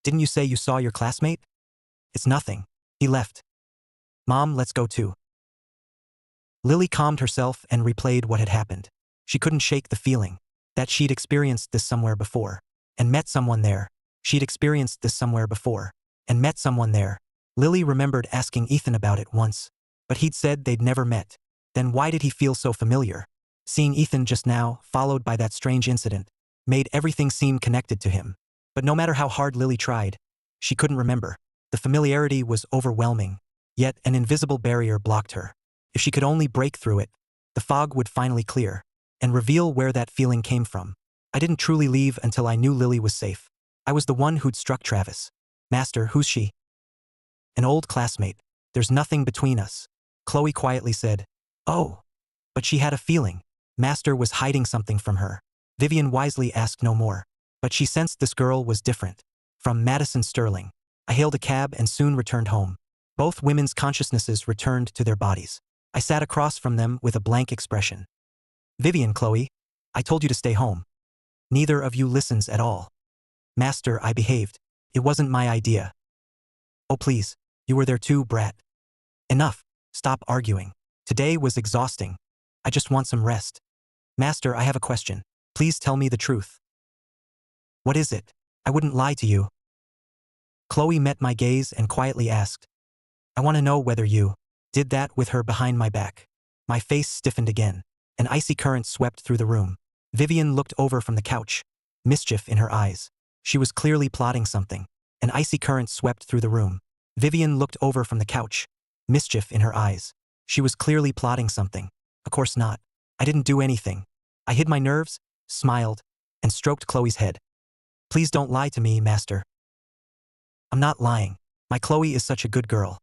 Didn't you say you saw your classmate? It's nothing. He left. Mom, let's go too. Lily calmed herself and replayed what had happened. She couldn't shake the feeling that she'd experienced this somewhere before and met someone there. She'd experienced this somewhere before and met someone there. Lily remembered asking Ethan about it once, but he'd said they'd never met. Then why did he feel so familiar? Seeing Ethan just now, followed by that strange incident, made everything seem connected to him. But no matter how hard Lily tried, she couldn't remember. The familiarity was overwhelming, yet an invisible barrier blocked her. If she could only break through it, the fog would finally clear and reveal where that feeling came from. I didn't truly leave until I knew Lily was safe. I was the one who'd struck Travis. Master, who's she? An old classmate. There's nothing between us. Chloe quietly said. Oh. But she had a feeling. Master was hiding something from her. Vivian wisely asked no more. But she sensed this girl was different. From Madison Sterling. I hailed a cab and soon returned home. Both women's consciousnesses returned to their bodies. I sat across from them with a blank expression. Vivian, Chloe, I told you to stay home. Neither of you listens at all. Master, I behaved. It wasn't my idea. Oh please, you were there too, brat. Enough. Stop arguing. Today was exhausting. I just want some rest. Master, I have a question. Please tell me the truth. What is it? I wouldn't lie to you. Chloe met my gaze and quietly asked. I want to know whether you did that with her behind my back. My face stiffened again. An icy current swept through the room. Vivian looked over from the couch, mischief in her eyes. She was clearly plotting something. An icy current swept through the room. Vivian looked over from the couch, mischief in her eyes. She was clearly plotting something. Of course not. I didn't do anything. I hid my nerves, smiled, and stroked Chloe's head. Please don't lie to me, Master. I'm not lying. My Chloe is such a good girl.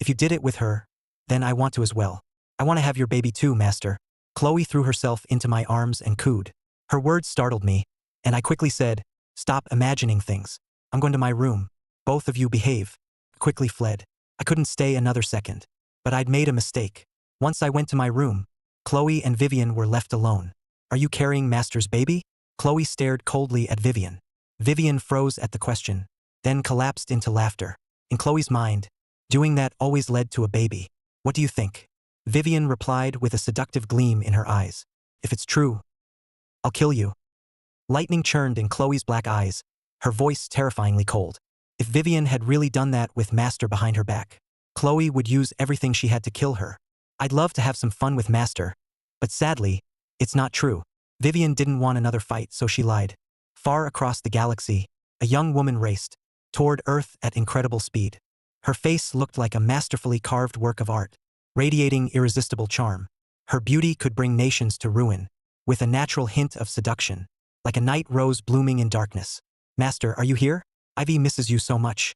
If you did it with her, then I want to as well. I want to have your baby too, Master. Chloe threw herself into my arms and cooed. Her words startled me, and I quickly said, stop imagining things. I'm going to my room. Both of you behave. I quickly fled. I couldn't stay another second. But I'd made a mistake. Once I went to my room, Chloe and Vivian were left alone. Are you carrying Master's baby? Chloe stared coldly at Vivian. Vivian froze at the question, then collapsed into laughter. In Chloe's mind, doing that always led to a baby. What do you think? Vivian replied with a seductive gleam in her eyes. If it's true, I'll kill you. Lightning churned in Chloe's black eyes, her voice terrifyingly cold. If Vivian had really done that with Master behind her back, Chloe would use everything she had to kill her. I'd love to have some fun with Master, but sadly, it's not true. Vivian didn't want another fight, so she lied. Far across the galaxy, a young woman raced toward Earth at incredible speed. Her face looked like a masterfully carved work of art, radiating irresistible charm. Her beauty could bring nations to ruin, with a natural hint of seduction, like a night rose blooming in darkness. Master, are you here? Ivy misses you so much.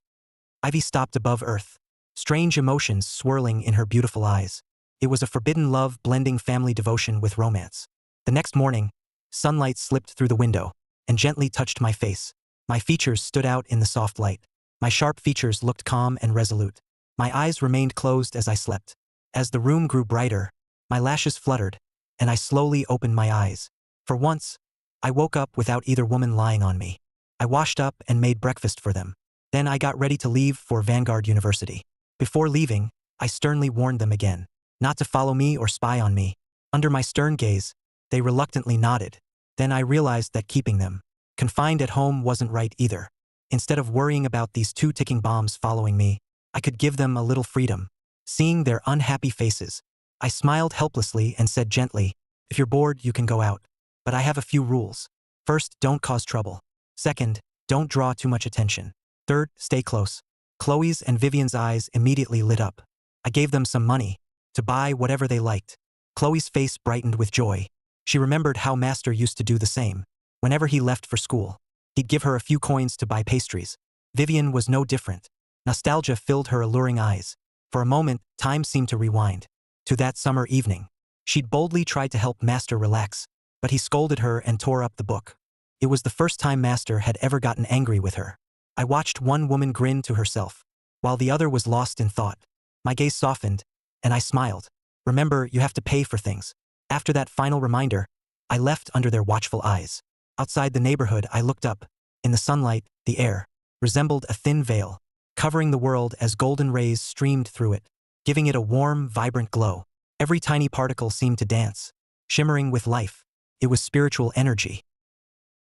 Ivy stopped above Earth, strange emotions swirling in her beautiful eyes. It was a forbidden love blending family devotion with romance. The next morning, sunlight slipped through the window and gently touched my face. My features stood out in the soft light. My sharp features looked calm and resolute. My eyes remained closed as I slept. As the room grew brighter, my lashes fluttered, and I slowly opened my eyes. For once, I woke up without either woman lying on me. I washed up and made breakfast for them. Then I got ready to leave for Vanguard University. Before leaving, I sternly warned them again, not to follow me or spy on me. Under my stern gaze, they reluctantly nodded. Then I realized that keeping them confined at home wasn't right either. Instead of worrying about these two ticking bombs following me, I could give them a little freedom. Seeing their unhappy faces, I smiled helplessly and said gently, "If you're bored, you can go out. But I have a few rules. First, don't cause trouble. Second, don't draw too much attention. Third, stay close." Chloe's and Vivian's eyes immediately lit up. I gave them some money to buy whatever they liked. Chloe's face brightened with joy. She remembered how Master used to do the same. Whenever he left for school, he'd give her a few coins to buy pastries. Vivian was no different. Nostalgia filled her alluring eyes. For a moment, time seemed to rewind. To that summer evening. She'd boldly tried to help Master relax, but he scolded her and tore up the book. It was the first time Master had ever gotten angry with her. I watched one woman grin to herself, while the other was lost in thought. My gaze softened, and I smiled. Remember, you have to pay for things. After that final reminder, I left under their watchful eyes. Outside the neighborhood, I looked up. In the sunlight, the air resembled a thin veil, covering the world as golden rays streamed through it, giving it a warm, vibrant glow. Every tiny particle seemed to dance, shimmering with life. It was spiritual energy.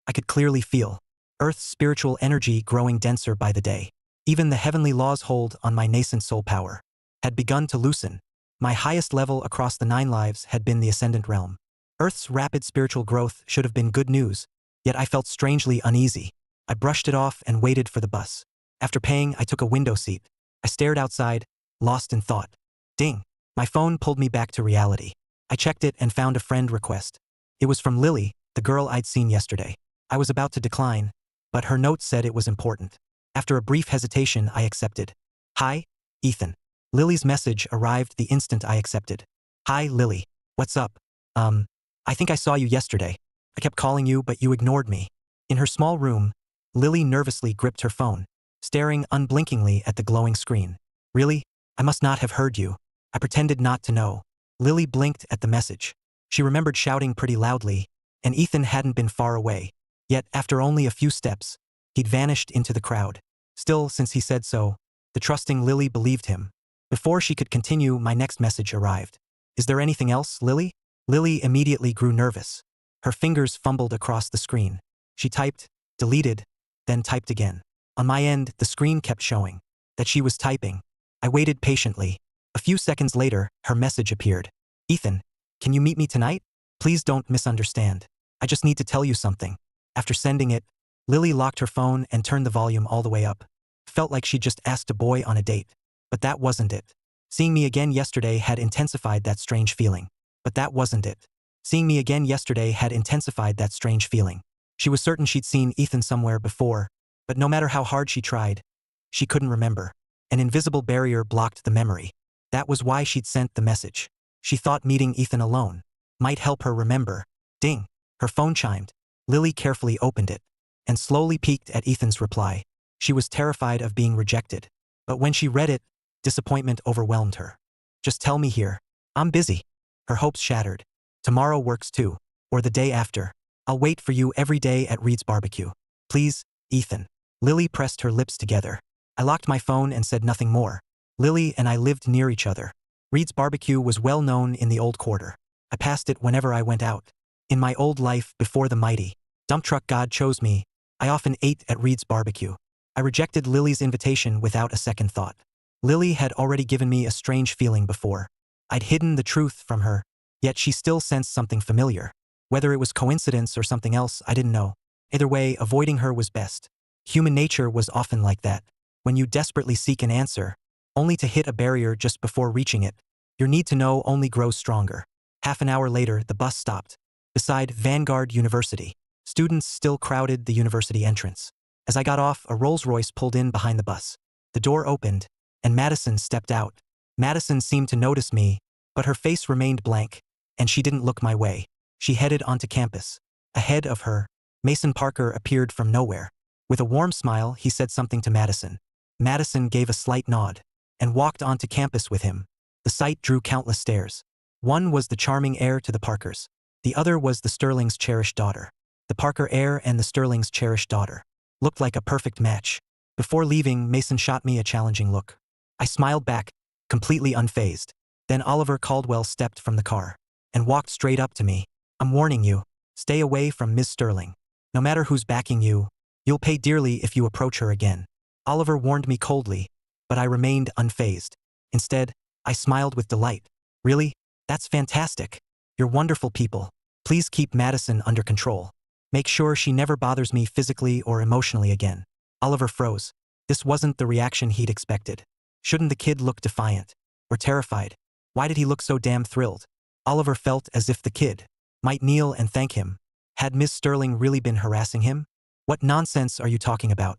I could clearly feel Earth's spiritual energy growing denser by the day. Even the heavenly law's hold on my nascent soul power had begun to loosen. My highest level across the 9 lives had been the ascendant realm. Earth's rapid spiritual growth should have been good news, yet I felt strangely uneasy. I brushed it off and waited for the bus. After paying, I took a window seat. I stared outside, lost in thought. Ding! My phone pulled me back to reality. I checked it and found a friend request. It was from Lily, the girl I'd seen yesterday. I was about to decline, but her note said it was important. After a brief hesitation, I accepted. "Hi, Ethan." Lily's message arrived the instant I accepted. "Hi, Lily. What's up? I think I saw you yesterday. I kept calling you, but you ignored me." In her small room, Lily nervously gripped her phone, staring unblinkingly at the glowing screen. "Really? I must not have heard you." I pretended not to know. Lily blinked at the message. She remembered shouting pretty loudly, and Ethan hadn't been far away. Yet, after only a few steps, he'd vanished into the crowd. Still, since he said so, the trusting Lily believed him. Before she could continue, my next message arrived. "Is there anything else, Lily?" Lily immediately grew nervous. Her fingers fumbled across the screen. She typed, deleted, then typed again. On my end, the screen kept showing that she was typing. I waited patiently. A few seconds later, her message appeared. "Ethan, can you meet me tonight? Please don't misunderstand. I just need to tell you something." After sending it, Lily locked her phone and turned the volume all the way up. Felt like she'd just asked a boy on a date. But that wasn't it. Seeing me again yesterday had intensified that strange feeling. But that wasn't it. Seeing me again yesterday had intensified that strange feeling. She was certain she'd seen Ethan somewhere before, but no matter how hard she tried, she couldn't remember. An invisible barrier blocked the memory. That was why she'd sent the message. She thought meeting Ethan alone might help her remember. Ding! Her phone chimed. Lily carefully opened it and slowly peeked at Ethan's reply. She was terrified of being rejected. But when she read it, disappointment overwhelmed her. "Just tell me here. I'm busy." Her hopes shattered. "Tomorrow works too. Or the day after. I'll wait for you every day at Reed's barbecue. Please, Ethan." Lily pressed her lips together. I locked my phone and said nothing more. Lily and I lived near each other. Reed's barbecue was well known in the old quarter. I passed it whenever I went out. In my old life before the mighty dump truck God chose me, I often ate at Reed's barbecue. I rejected Lily's invitation without a second thought. Lily had already given me a strange feeling before. I'd hidden the truth from her, yet she still sensed something familiar. Whether it was coincidence or something else, I didn't know. Either way, avoiding her was best. Human nature was often like that. When you desperately seek an answer, only to hit a barrier just before reaching it, your need to know only grows stronger. Half an hour later, the bus stopped. Beside Vanguard University, students still crowded the university entrance. As I got off, a Rolls-Royce pulled in behind the bus. The door opened, and Madison stepped out. Madison seemed to notice me, but her face remained blank, and she didn't look my way. She headed onto campus. Ahead of her, Mason Parker appeared from nowhere. With a warm smile, he said something to Madison. Madison gave a slight nod and walked onto campus with him. The sight drew countless stares. One was the charming heir to the Parkers. The other was the Sterling's cherished daughter. The Parker heir and the Sterling's cherished daughter looked like a perfect match. Before leaving, Mason shot me a challenging look. I smiled back, completely unfazed. Then Oliver Caldwell stepped from the car. and walked straight up to me. I'm warning you. Stay away from Ms. Sterling. No matter who's backing you, you'll pay dearly if you approach her again. Oliver warned me coldly, but I remained unfazed. Instead, I smiled with delight. Really? That's fantastic. You're wonderful people. Please keep Madison under control. Make sure she never bothers me physically or emotionally again. Oliver froze. This wasn't the reaction he'd expected. Shouldn't the kid look defiant or terrified? Why did he look so damn thrilled? Oliver felt as if the kid might kneel and thank him. Had Ms. Sterling really been harassing him? What nonsense are you talking about?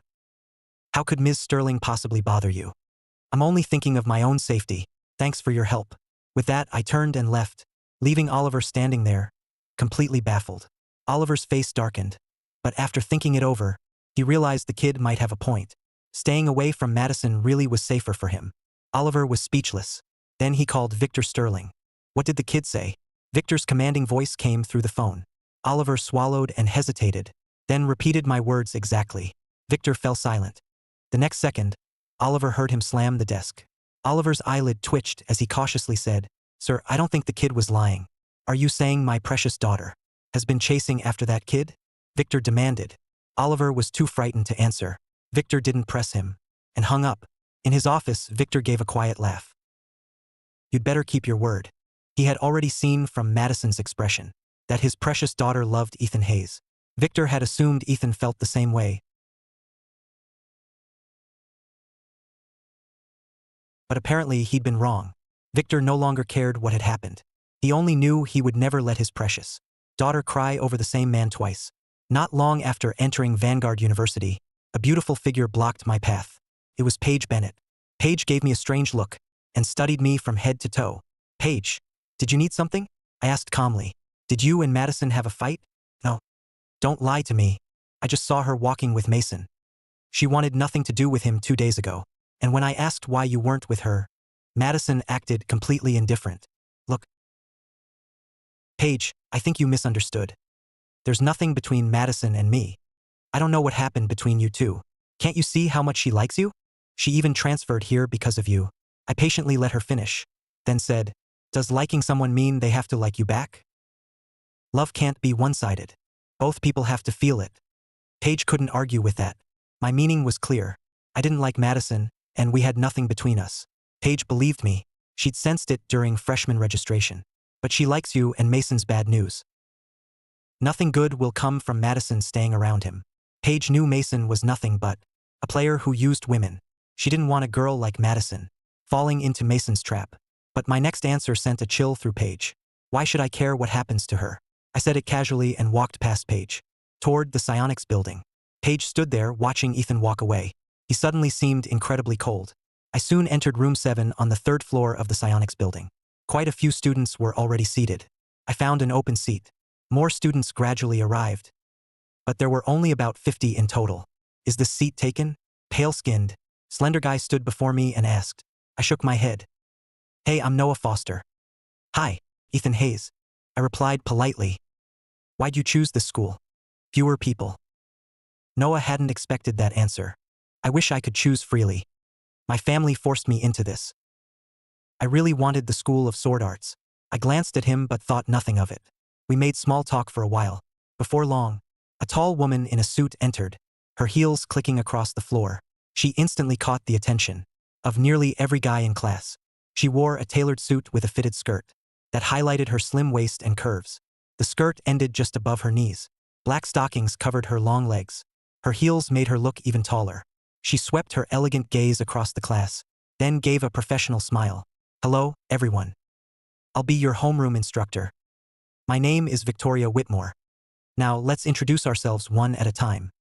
How could Ms. Sterling possibly bother you? I'm only thinking of my own safety. Thanks for your help. With that, I turned and left, leaving Oliver standing there, completely baffled. Oliver's face darkened, but after thinking it over, he realized the kid might have a point. Staying away from Madison really was safer for him. Oliver was speechless. Then he called Victor Sterling. What did the kid say? Victor's commanding voice came through the phone. Oliver swallowed and hesitated, then repeated my words exactly. Victor fell silent. The next second, Oliver heard him slam the desk. Oliver's eyelid twitched as he cautiously said, "Sir, I don't think the kid was lying. Are you saying my precious daughter has been chasing after that kid?" Victor demanded. Oliver was too frightened to answer. Victor didn't press him, and hung up. In his office, Victor gave a quiet laugh. You'd better keep your word. He had already seen from Madison's expression that his precious daughter loved Ethan Hayes. Victor had assumed Ethan felt the same way. But apparently he'd been wrong. Victor no longer cared what had happened. He only knew he would never let his precious daughter cry over the same man twice. Not long after entering Vanguard University, a beautiful figure blocked my path. It was Paige Bennett. Paige gave me a strange look and studied me from head to toe. "Paige, did you need something?" I asked calmly. "Did you and Madison have a fight?" "No." "Don't lie to me. I just saw her walking with Mason. She wanted nothing to do with him 2 days ago. And when I asked why you weren't with her, Madison acted completely indifferent." "Look, Paige, I think you misunderstood. There's nothing between Madison and me. I don't know what happened between you two. Can't you see how much she likes you? She even transferred here because of you." I patiently let her finish, then said, "Does liking someone mean they have to like you back? Love can't be one-sided. Both people have to feel it." Paige couldn't argue with that. My meaning was clear. I didn't like Madison, and we had nothing between us. Paige believed me. She'd sensed it during freshman registration. But she likes you, and Mason's bad news. Nothing good will come from Madison staying around him. Paige knew Mason was nothing but a player who used women. She didn't want a girl like Madison falling into Mason's trap. But my next answer sent a chill through Paige. Why should I care what happens to her? I said it casually and walked past Paige, toward the psionics building. Paige stood there watching Ethan walk away. He suddenly seemed incredibly cold. I soon entered room 7 on the 3rd floor of the psionics building. Quite a few students were already seated. I found an open seat. More students gradually arrived. But there were only about 50 in total. "Is this seat taken?" Pale-skinned, slender guy stood before me and asked. I shook my head. "Hey, I'm Noah Foster." "Hi, Ethan Hayes," I replied politely. "Why'd you choose this school?" "Fewer people." Noah hadn't expected that answer. I wish I could choose freely. My family forced me into this. I really wanted the School of Sword Arts. I glanced at him but thought nothing of it. We made small talk for a while. Before long, a tall woman in a suit entered, her heels clicking across the floor. She instantly caught the attention of nearly every guy in class. She wore a tailored suit with a fitted skirt that highlighted her slim waist and curves. The skirt ended just above her knees. Black stockings covered her long legs. Her heels made her look even taller. She swept her elegant gaze across the class, then gave a professional smile. "Hello, everyone. I'll be your homeroom instructor. My name is Victoria Whitmore. Now let's introduce ourselves one at a time."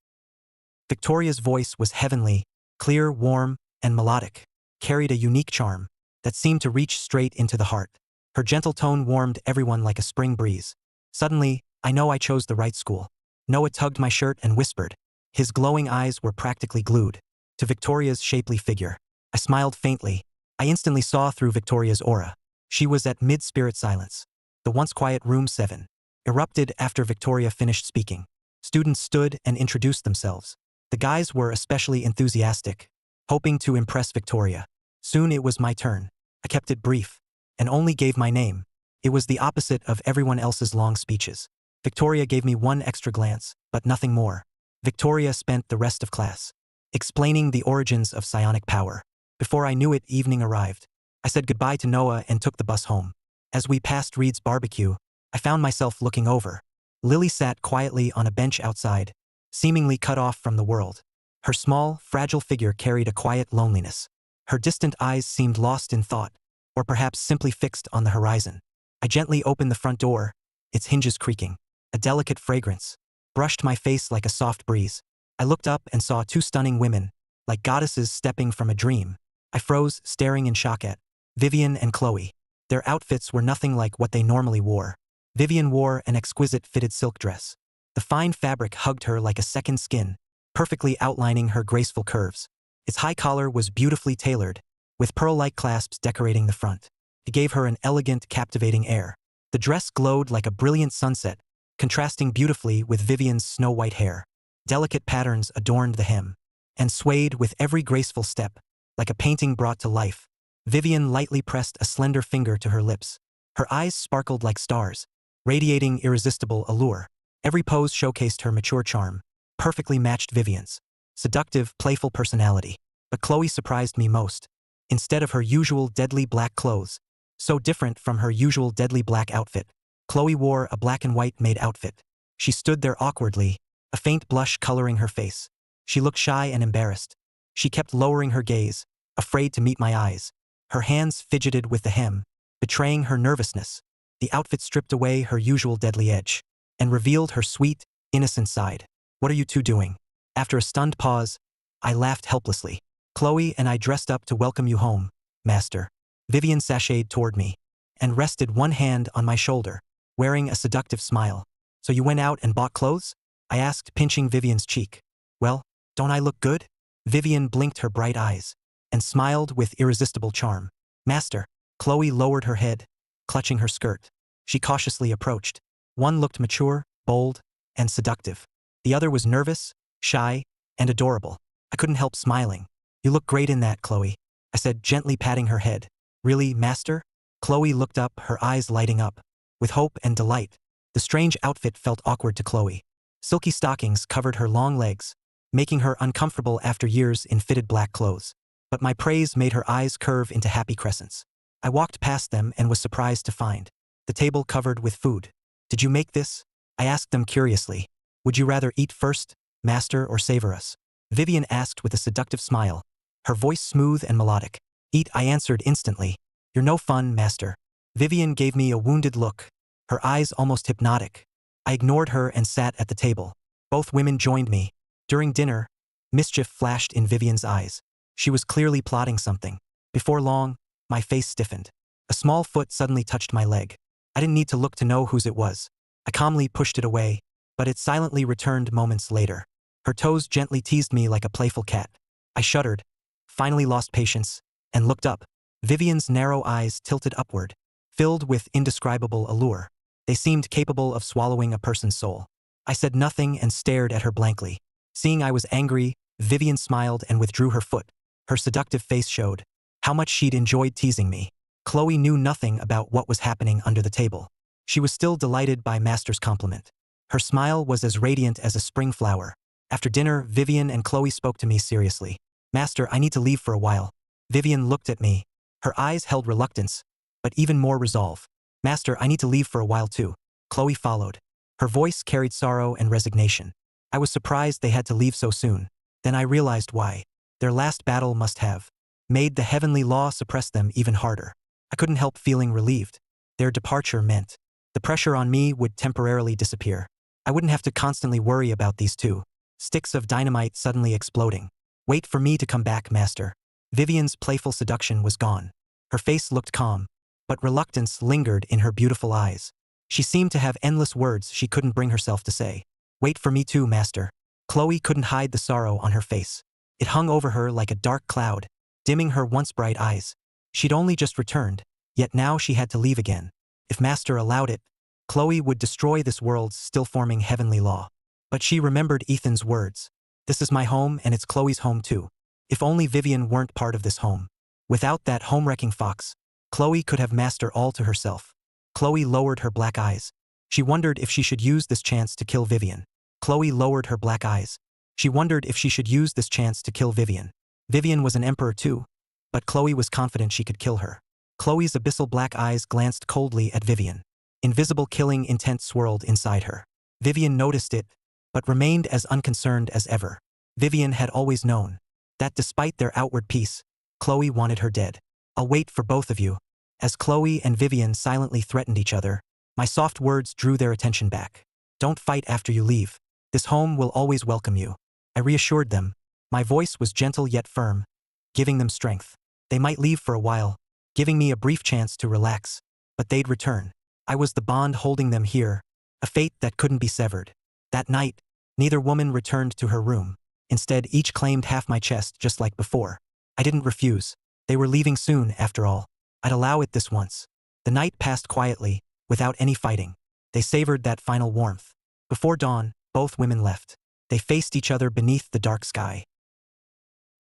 Victoria's voice was heavenly, clear, warm, and melodic, carried a unique charm that seemed to reach straight into the heart. Her gentle tone warmed everyone like a spring breeze. Suddenly, I know I chose the right school. Noah tugged my shirt and whispered. His glowing eyes were practically glued to Victoria's shapely figure. I smiled faintly. I instantly saw through Victoria's aura. She was at mid-spirit silence. The once quiet room 7 erupted after Victoria finished speaking. Students stood and introduced themselves. The guys were especially enthusiastic, hoping to impress Victoria. Soon it was my turn. I kept it brief and only gave my name. It was the opposite of everyone else's long speeches. Victoria gave me one extra glance, but nothing more. Victoria spent the rest of class explaining the origins of psionic power. Before I knew it, evening arrived. I said goodbye to Noah and took the bus home. As we passed Reed's barbecue, I found myself looking over. Lily sat quietly on a bench outside, seemingly cut off from the world. Her small, fragile figure carried a quiet loneliness. Her distant eyes seemed lost in thought, or perhaps simply fixed on the horizon. I gently opened the front door, its hinges creaking. A delicate fragrance brushed my face like a soft breeze. I looked up and saw two stunning women, like goddesses stepping from a dream. I froze, staring in shock at Vivian and Chloe. Their outfits were nothing like what they normally wore. Vivian wore an exquisite fitted silk dress. The fine fabric hugged her like a second skin, perfectly outlining her graceful curves. Its high collar was beautifully tailored, with pearl-like clasps decorating the front. It gave her an elegant, captivating air. The dress glowed like a brilliant sunset, contrasting beautifully with Vivian's snow-white hair. Delicate patterns adorned the hem, and swayed with every graceful step, like a painting brought to life. Vivian lightly pressed a slender finger to her lips. Her eyes sparkled like stars, radiating irresistible allure. Every pose showcased her mature charm, perfectly matched Vivian's seductive, playful personality. But Chloe surprised me most. Instead of her usual deadly black clothes, so different from her usual deadly black outfit, Chloe wore a black and white maid outfit. She stood there awkwardly, a faint blush coloring her face. She looked shy and embarrassed. She kept lowering her gaze, afraid to meet my eyes. Her hands fidgeted with the hem, betraying her nervousness. The outfit stripped away her usual deadly edge, and revealed her sweet, innocent side. "What are you two doing?" After a stunned pause, I laughed helplessly. "Chloe and I dressed up to welcome you home, Master." Vivian sashayed toward me, and rested one hand on my shoulder, wearing a seductive smile. "So you went out and bought clothes?" I asked, pinching Vivian's cheek. "Well, don't I look good?" Vivian blinked her bright eyes, and smiled with irresistible charm. "Master." Chloe lowered her head, clutching her skirt. She cautiously approached. One looked mature, bold, and seductive. The other was nervous, shy, and adorable. I couldn't help smiling. "You look great in that, Chloe," I said, gently patting her head. "Really, Master?" Chloe looked up, her eyes lighting up with hope and delight. The strange outfit felt awkward to Chloe. Silky stockings covered her long legs, making her uncomfortable after years in fitted black clothes. But my praise made her eyes curve into happy crescents. I walked past them and was surprised to find the table covered with food. "Did you make this?" I asked them curiously. "Would you rather eat first, Master, or savor us?" Vivian asked with a seductive smile, her voice smooth and melodic. "Eat," I answered instantly. "You're no fun, Master." Vivian gave me a wounded look, her eyes almost hypnotic. I ignored her and sat at the table. Both women joined me. During dinner, mischief flashed in Vivian's eyes. She was clearly plotting something. Before long, my face stiffened. A small foot suddenly touched my leg. I didn't need to look to know whose it was. I calmly pushed it away, but it silently returned moments later. Her toes gently teased me like a playful cat. I shuddered, finally lost patience, and looked up. Vivian's narrow eyes tilted upward, filled with indescribable allure. They seemed capable of swallowing a person's soul. I said nothing and stared at her blankly. Seeing I was angry, Vivian smiled and withdrew her foot. Her seductive face showed how much she'd enjoyed teasing me. Chloe knew nothing about what was happening under the table. She was still delighted by Master's compliment. Her smile was as radiant as a spring flower. After dinner, Vivian and Chloe spoke to me seriously. "Master, I need to leave for a while." Vivian looked at me. Her eyes held reluctance, but even more resolve. "Master, I need to leave for a while too." Chloe followed. Her voice carried sorrow and resignation. I was surprised they had to leave so soon. Then I realized why. Their last battle must have made the heavenly law suppress them even harder. I couldn't help feeling relieved. Their departure meant the pressure on me would temporarily disappear. I wouldn't have to constantly worry about these two sticks of dynamite suddenly exploding. "Wait for me to come back, Master." Vivian's playful seduction was gone. Her face looked calm, but reluctance lingered in her beautiful eyes. She seemed to have endless words she couldn't bring herself to say. "Wait for me too, Master." Chloe couldn't hide the sorrow on her face. It hung over her like a dark cloud, dimming her once bright eyes. She'd only just returned, yet now she had to leave again. If Master allowed it, Chloe would destroy this world's still-forming heavenly law. But she remembered Ethan's words. "This is my home and it's Chloe's home too." If only Vivian weren't part of this home. Without that home-wrecking fox, Chloe could have Master all to herself. Chloe lowered her black eyes. She wondered if she should use this chance to kill Vivian. Chloe lowered her black eyes. She wondered if she should use this chance to kill Vivian. Vivian was an emperor too, but Chloe was confident she could kill her. Chloe's abyssal black eyes glanced coldly at Vivian. Invisible killing intent swirled inside her. Vivian noticed it, but remained as unconcerned as ever. Vivian had always known that despite their outward peace, Chloe wanted her dead. I'll wait for both of you. As Chloe and Vivian silently threatened each other, my soft words drew their attention back. Don't fight after you leave. This home will always welcome you. I reassured them. My voice was gentle yet firm, giving them strength. They might leave for a while, giving me a brief chance to relax, but they'd return. I was the bond holding them here, a fate that couldn't be severed. That night, neither woman returned to her room. Instead, each claimed half my chest just like before. I didn't refuse. They were leaving soon, after all. I'd allow it this once. The night passed quietly, without any fighting. They savored that final warmth. Before dawn, both women left. They faced each other beneath the dark sky.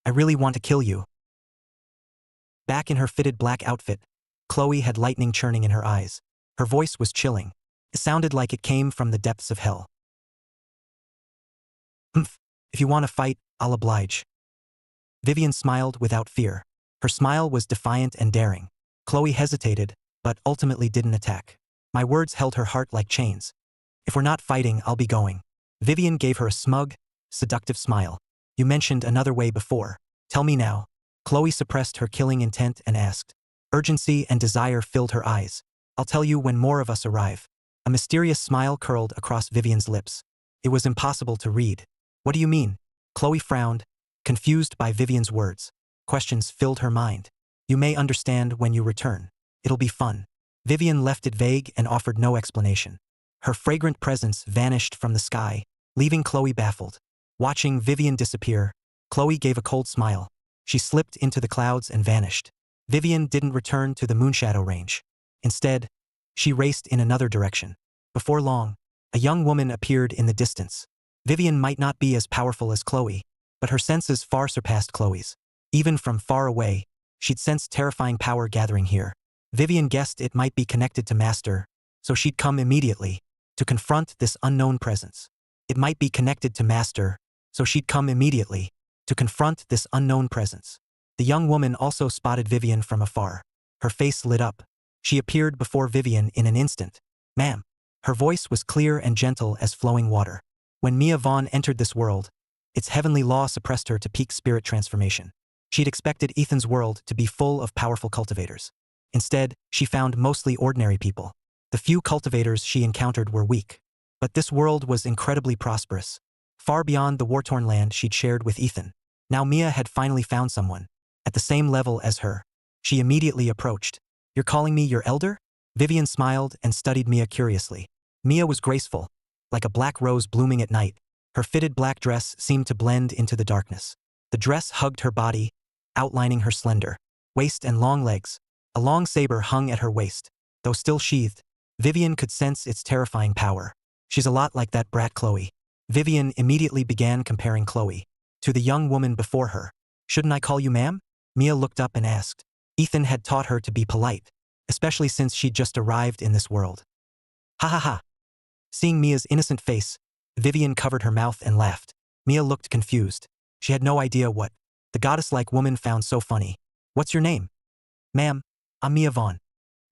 I really want to kill you. Back in her fitted black outfit, Chloe had lightning churning in her eyes. Her voice was chilling. It sounded like it came from the depths of hell. Humph. If you want to fight, I'll oblige. Vivian smiled without fear. Her smile was defiant and daring. Chloe hesitated, but ultimately didn't attack. My words held her heart like chains. If we're not fighting, I'll be going. Vivian gave her a smug, seductive smile. You mentioned another way before. Tell me now. Chloe suppressed her killing intent and asked. Urgency and desire filled her eyes. I'll tell you when more of us arrive. A mysterious smile curled across Vivian's lips. It was impossible to read. What do you mean? Chloe frowned, confused by Vivian's words. Questions filled her mind. You may understand when you return. It'll be fun. Vivian left it vague and offered no explanation. Her fragrant presence vanished from the sky, leaving Chloe baffled. Watching Vivian disappear, Chloe gave a cold smile. She slipped into the clouds and vanished. Vivian didn't return to the Moonshadow Range. Instead, she raced in another direction. Before long, a young woman appeared in the distance. Vivian might not be as powerful as Chloe, but her senses far surpassed Chloe's. Even from far away, she'd sensed terrifying power gathering here. Vivian guessed it might be connected to Master, so she'd come immediately to confront this unknown presence. It might be connected to Master, so she'd come immediately to confront this unknown presence. The young woman also spotted Vivian from afar. Her face lit up. She appeared before Vivian in an instant. Ma'am. Her voice was clear and gentle as flowing water. When Mia Vaughn entered this world, its heavenly law suppressed her to peak spirit transformation. She'd expected Ethan's world to be full of powerful cultivators. Instead, she found mostly ordinary people. The few cultivators she encountered were weak. But this world was incredibly prosperous, far beyond the war-torn land she'd shared with Ethan. Now Mia had finally found someone, at the same level as her. She immediately approached. You're calling me your elder? Vivian smiled and studied Mia curiously. Mia was graceful, like a black rose blooming at night. Her fitted black dress seemed to blend into the darkness. The dress hugged her body, outlining her slender waist and long legs. A long saber hung at her waist. Though still sheathed, Vivian could sense its terrifying power. She's a lot like that brat Chloe. Vivian immediately began comparing Chloe to the young woman before her. Shouldn't I call you ma'am? Mia looked up and asked. Ethan had taught her to be polite, especially since she'd just arrived in this world. Ha ha ha. Seeing Mia's innocent face, Vivian covered her mouth and laughed. Mia looked confused. She had no idea what the goddess-like woman found so funny. What's your name? Ma'am, I'm Mia Vaughn.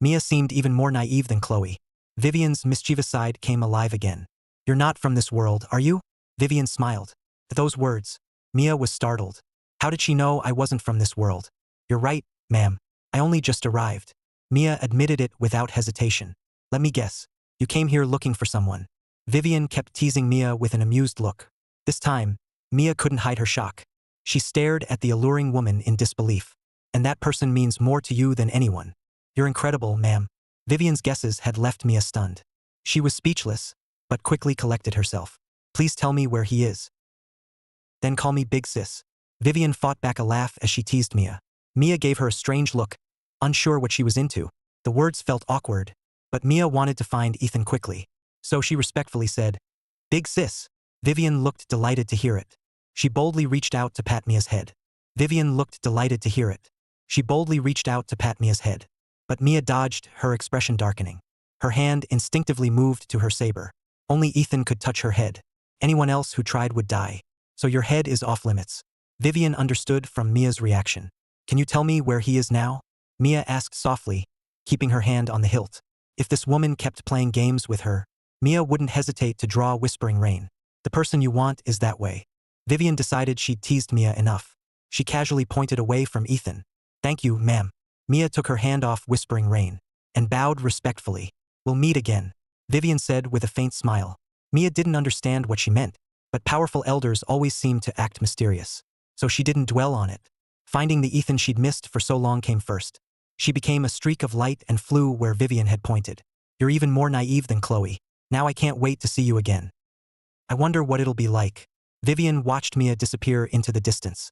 Mia seemed even more naive than Chloe. Vivian's mischievous side came alive again. You're not from this world, are you? Vivian smiled. At those words, Mia was startled. How did she know I wasn't from this world? You're right, ma'am. I only just arrived. Mia admitted it without hesitation. Let me guess. You came here looking for someone. Vivian kept teasing Mia with an amused look. This time, Mia couldn't hide her shock. She stared at the alluring woman in disbelief. And that person means more to you than anyone. You're incredible, ma'am. Vivian's guesses had left Mia stunned. She was speechless, but quickly collected herself. Please tell me where he is. Then call me Big Sis. Vivian fought back a laugh as she teased Mia. Mia gave her a strange look, unsure what she was into. The words felt awkward, but Mia wanted to find Ethan quickly. So she respectfully said, Big Sis. Vivian looked delighted to hear it. She boldly reached out to pat Mia's head. Vivian looked delighted to hear it. She boldly reached out to pat Mia's head. But Mia dodged, her expression darkening. Her hand instinctively moved to her saber. Only Ethan could touch her head. Anyone else who tried would die. So your head is off limits. Vivian understood from Mia's reaction. Can you tell me where he is now? Mia asked softly, keeping her hand on the hilt. If this woman kept playing games with her, Mia wouldn't hesitate to draw Whispering Rain. The person you want is that way. Vivian decided she'd teased Mia enough. She casually pointed away from Ethan. Thank you, ma'am. Mia took her hand off Whispering Rain and bowed respectfully. We'll meet again, Vivian said with a faint smile. Mia didn't understand what she meant, but powerful elders always seemed to act mysterious. So she didn't dwell on it. Finding the Ethan she'd missed for so long came first. She became a streak of light and flew where Vivian had pointed. You're even more naive than Chloe. Now I can't wait to see you again. I wonder what it'll be like. Vivian watched Mia disappear into the distance.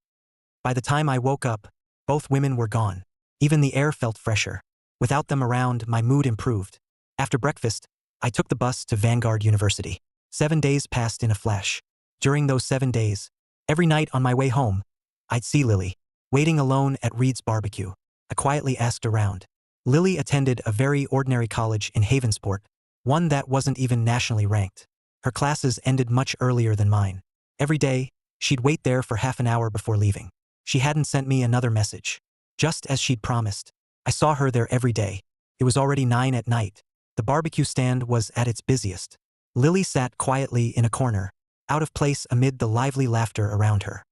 By the time I woke up, both women were gone. Even the air felt fresher. Without them around, my mood improved. After breakfast, I took the bus to Vanguard University. 7 days passed in a flash. During those 7 days, every night on my way home, I'd see Lily, waiting alone at Reed's barbecue. I quietly asked around. Lily attended a very ordinary college in Havensport, one that wasn't even nationally ranked. Her classes ended much earlier than mine. Every day, she'd wait there for half an hour before leaving. She hadn't sent me another message. Just as she'd promised, I saw her there every day. It was already 9 at night. The barbecue stand was at its busiest. Lily sat quietly in a corner, out of place amid the lively laughter around her.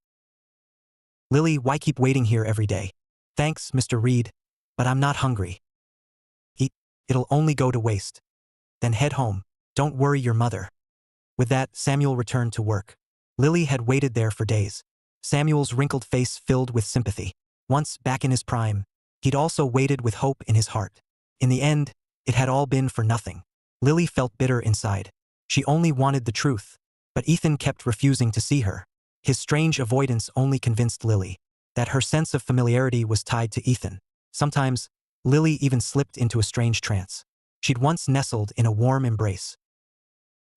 Lily, why keep waiting here every day? Thanks, Mr. Reed, but I'm not hungry. Eat, it'll only go to waste. Then head home. Don't worry your mother. With that, Samuel returned to work. Lily had waited there for days. Samuel's wrinkled face filled with sympathy. Once back in his prime, he'd also waited with hope in his heart. In the end, it had all been for nothing. Lily felt bitter inside. She only wanted the truth. But Ethan kept refusing to see her. His strange avoidance only convinced Lily that her sense of familiarity was tied to Ethan. Sometimes, Lily even slipped into a strange trance. She'd once nestled in a warm embrace.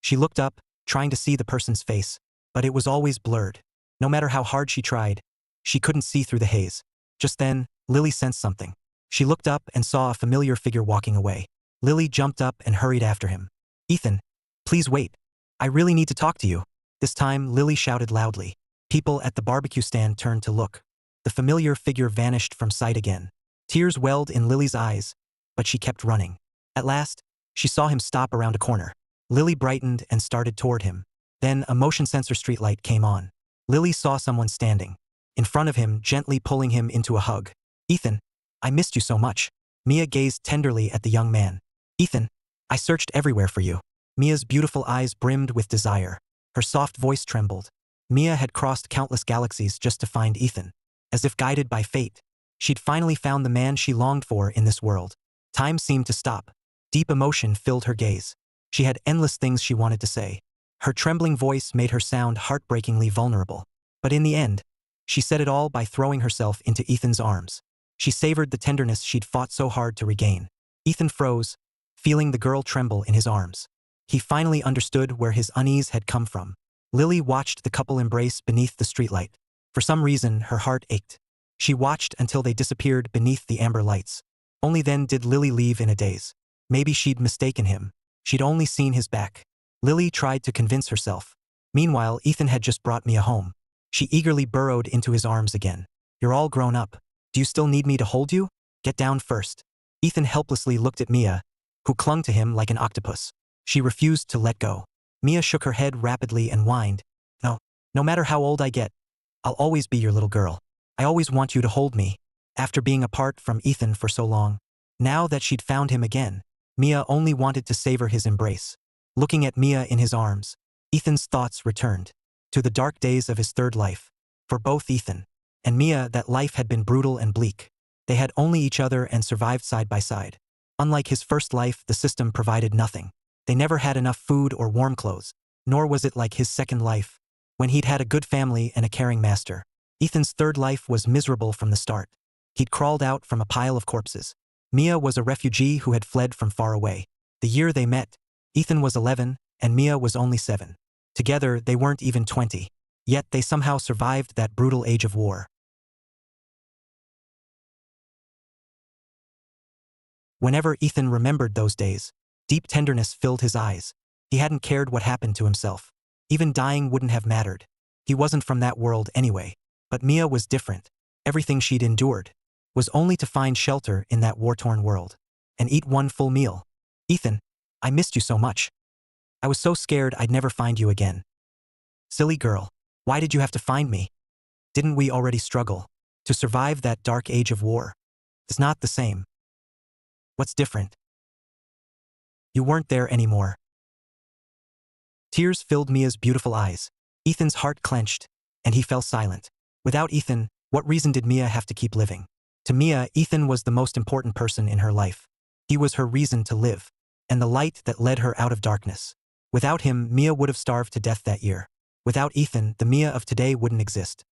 She looked up, trying to see the person's face, but it was always blurred. No matter how hard she tried, she couldn't see through the haze. Just then, Lily sensed something. She looked up and saw a familiar figure walking away. Lily jumped up and hurried after him. Ethan, please wait. I really need to talk to you. This time, Lily shouted loudly. People at the barbecue stand turned to look. The familiar figure vanished from sight again. Tears welled in Lily's eyes, but she kept running. At last, she saw him stop around a corner. Lily brightened and started toward him. Then a motion sensor streetlight came on. Lily saw someone standing in front of him, gently pulling him into a hug. Ethan, I missed you so much. Mia gazed tenderly at the young man. Ethan, I searched everywhere for you. Mia's beautiful eyes brimmed with desire. Her soft voice trembled. Mia had crossed countless galaxies just to find Ethan. As if guided by fate, she'd finally found the man she longed for in this world. Time seemed to stop. Deep emotion filled her gaze. She had endless things she wanted to say. Her trembling voice made her sound heartbreakingly vulnerable. But in the end, she said it all by throwing herself into Ethan's arms. She savored the tenderness she'd fought so hard to regain. Ethan froze, feeling the girl tremble in his arms. He finally understood where his unease had come from. Lily watched the couple embrace beneath the streetlight. For some reason, her heart ached. She watched until they disappeared beneath the amber lights. Only then did Lily leave in a daze. Maybe she'd mistaken him. She'd only seen his back. Lily tried to convince herself. Meanwhile, Ethan had just brought Mia home. She eagerly burrowed into his arms again. You're all grown up. Do you still need me to hold you? Get down first. Ethan helplessly looked at Mia, who clung to him like an octopus. She refused to let go. Mia shook her head rapidly and whined. No matter how old I get, I'll always be your little girl. I always want you to hold me. After being apart from Ethan for so long, now that she'd found him again, Mia only wanted to savor his embrace. Looking at Mia in his arms, Ethan's thoughts returned to the dark days of his third life. For both Ethan and Mia, that life had been brutal and bleak. They had only each other and survived side by side. Unlike his first life, the system provided nothing. They never had enough food or warm clothes, nor was it like his second life, when he'd had a good family and a caring master. Ethan's third life was miserable from the start. He'd crawled out from a pile of corpses. Mia was a refugee who had fled from far away. The year they met, Ethan was 11 and Mia was only 7. Together, they weren't even 20. Yet they somehow survived that brutal age of war. Whenever Ethan remembered those days, Deep tenderness filled his eyes. He hadn't cared what happened to himself. Even dying wouldn't have mattered. He wasn't from that world anyway. But Mia was different. Everything she'd endured was only to find shelter in that war-torn world and eat one full meal. Ethan, I missed you so much. I was so scared I'd never find you again. Silly girl, why did you have to find me? Didn't we already struggle to survive that dark age of war? It's not the same. What's different? You weren't there anymore. Tears filled Mia's beautiful eyes. Ethan's heart clenched, and he fell silent. Without Ethan, what reason did Mia have to keep living? To Mia, Ethan was the most important person in her life. He was her reason to live, and the light that led her out of darkness. Without him, Mia would have starved to death that year. Without Ethan, the Mia of today wouldn't exist.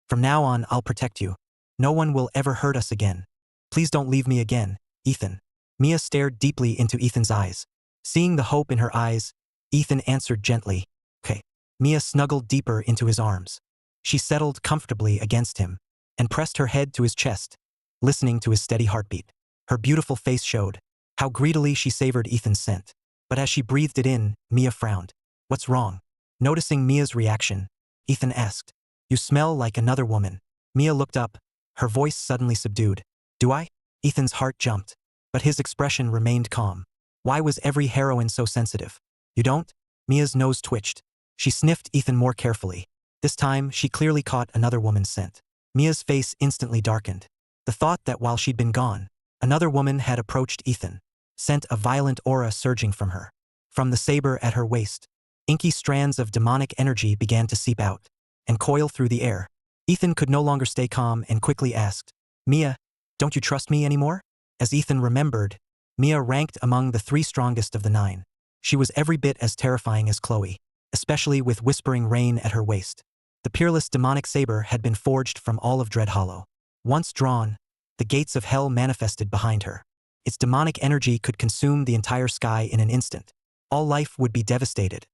From now on, I'll protect you. No one will ever hurt us again. Please don't leave me again, Ethan. Mia stared deeply into Ethan's eyes. Seeing the hope in her eyes, Ethan answered gently, "Okay." Mia snuggled deeper into his arms. She settled comfortably against him and pressed her head to his chest, listening to his steady heartbeat. Her beautiful face showed how greedily she savored Ethan's scent. But as she breathed it in, Mia frowned. "What's wrong?" Noticing Mia's reaction, Ethan asked, "You smell like another woman." Mia looked up, her voice suddenly subdued. "Do I?" Ethan's heart jumped, but his expression remained calm. Why was every heroine so sensitive? "You don't?" Mia's nose twitched. She sniffed Ethan more carefully. This time, she clearly caught another woman's scent. Mia's face instantly darkened. The thought that while she'd been gone, another woman had approached Ethan sent a violent aura surging from her. From the saber at her waist, inky strands of demonic energy began to seep out and coil through the air. Ethan could no longer stay calm and quickly asked, "Mia, don't you trust me anymore?" As Ethan remembered, Mia ranked among the 3 strongest of the 9. She was every bit as terrifying as Chloe, especially with whispering rain at her waist. The peerless demonic saber had been forged from all of Dread Hollow. Once drawn, the gates of hell manifested behind her. Its demonic energy could consume the entire sky in an instant. All life would be devastated.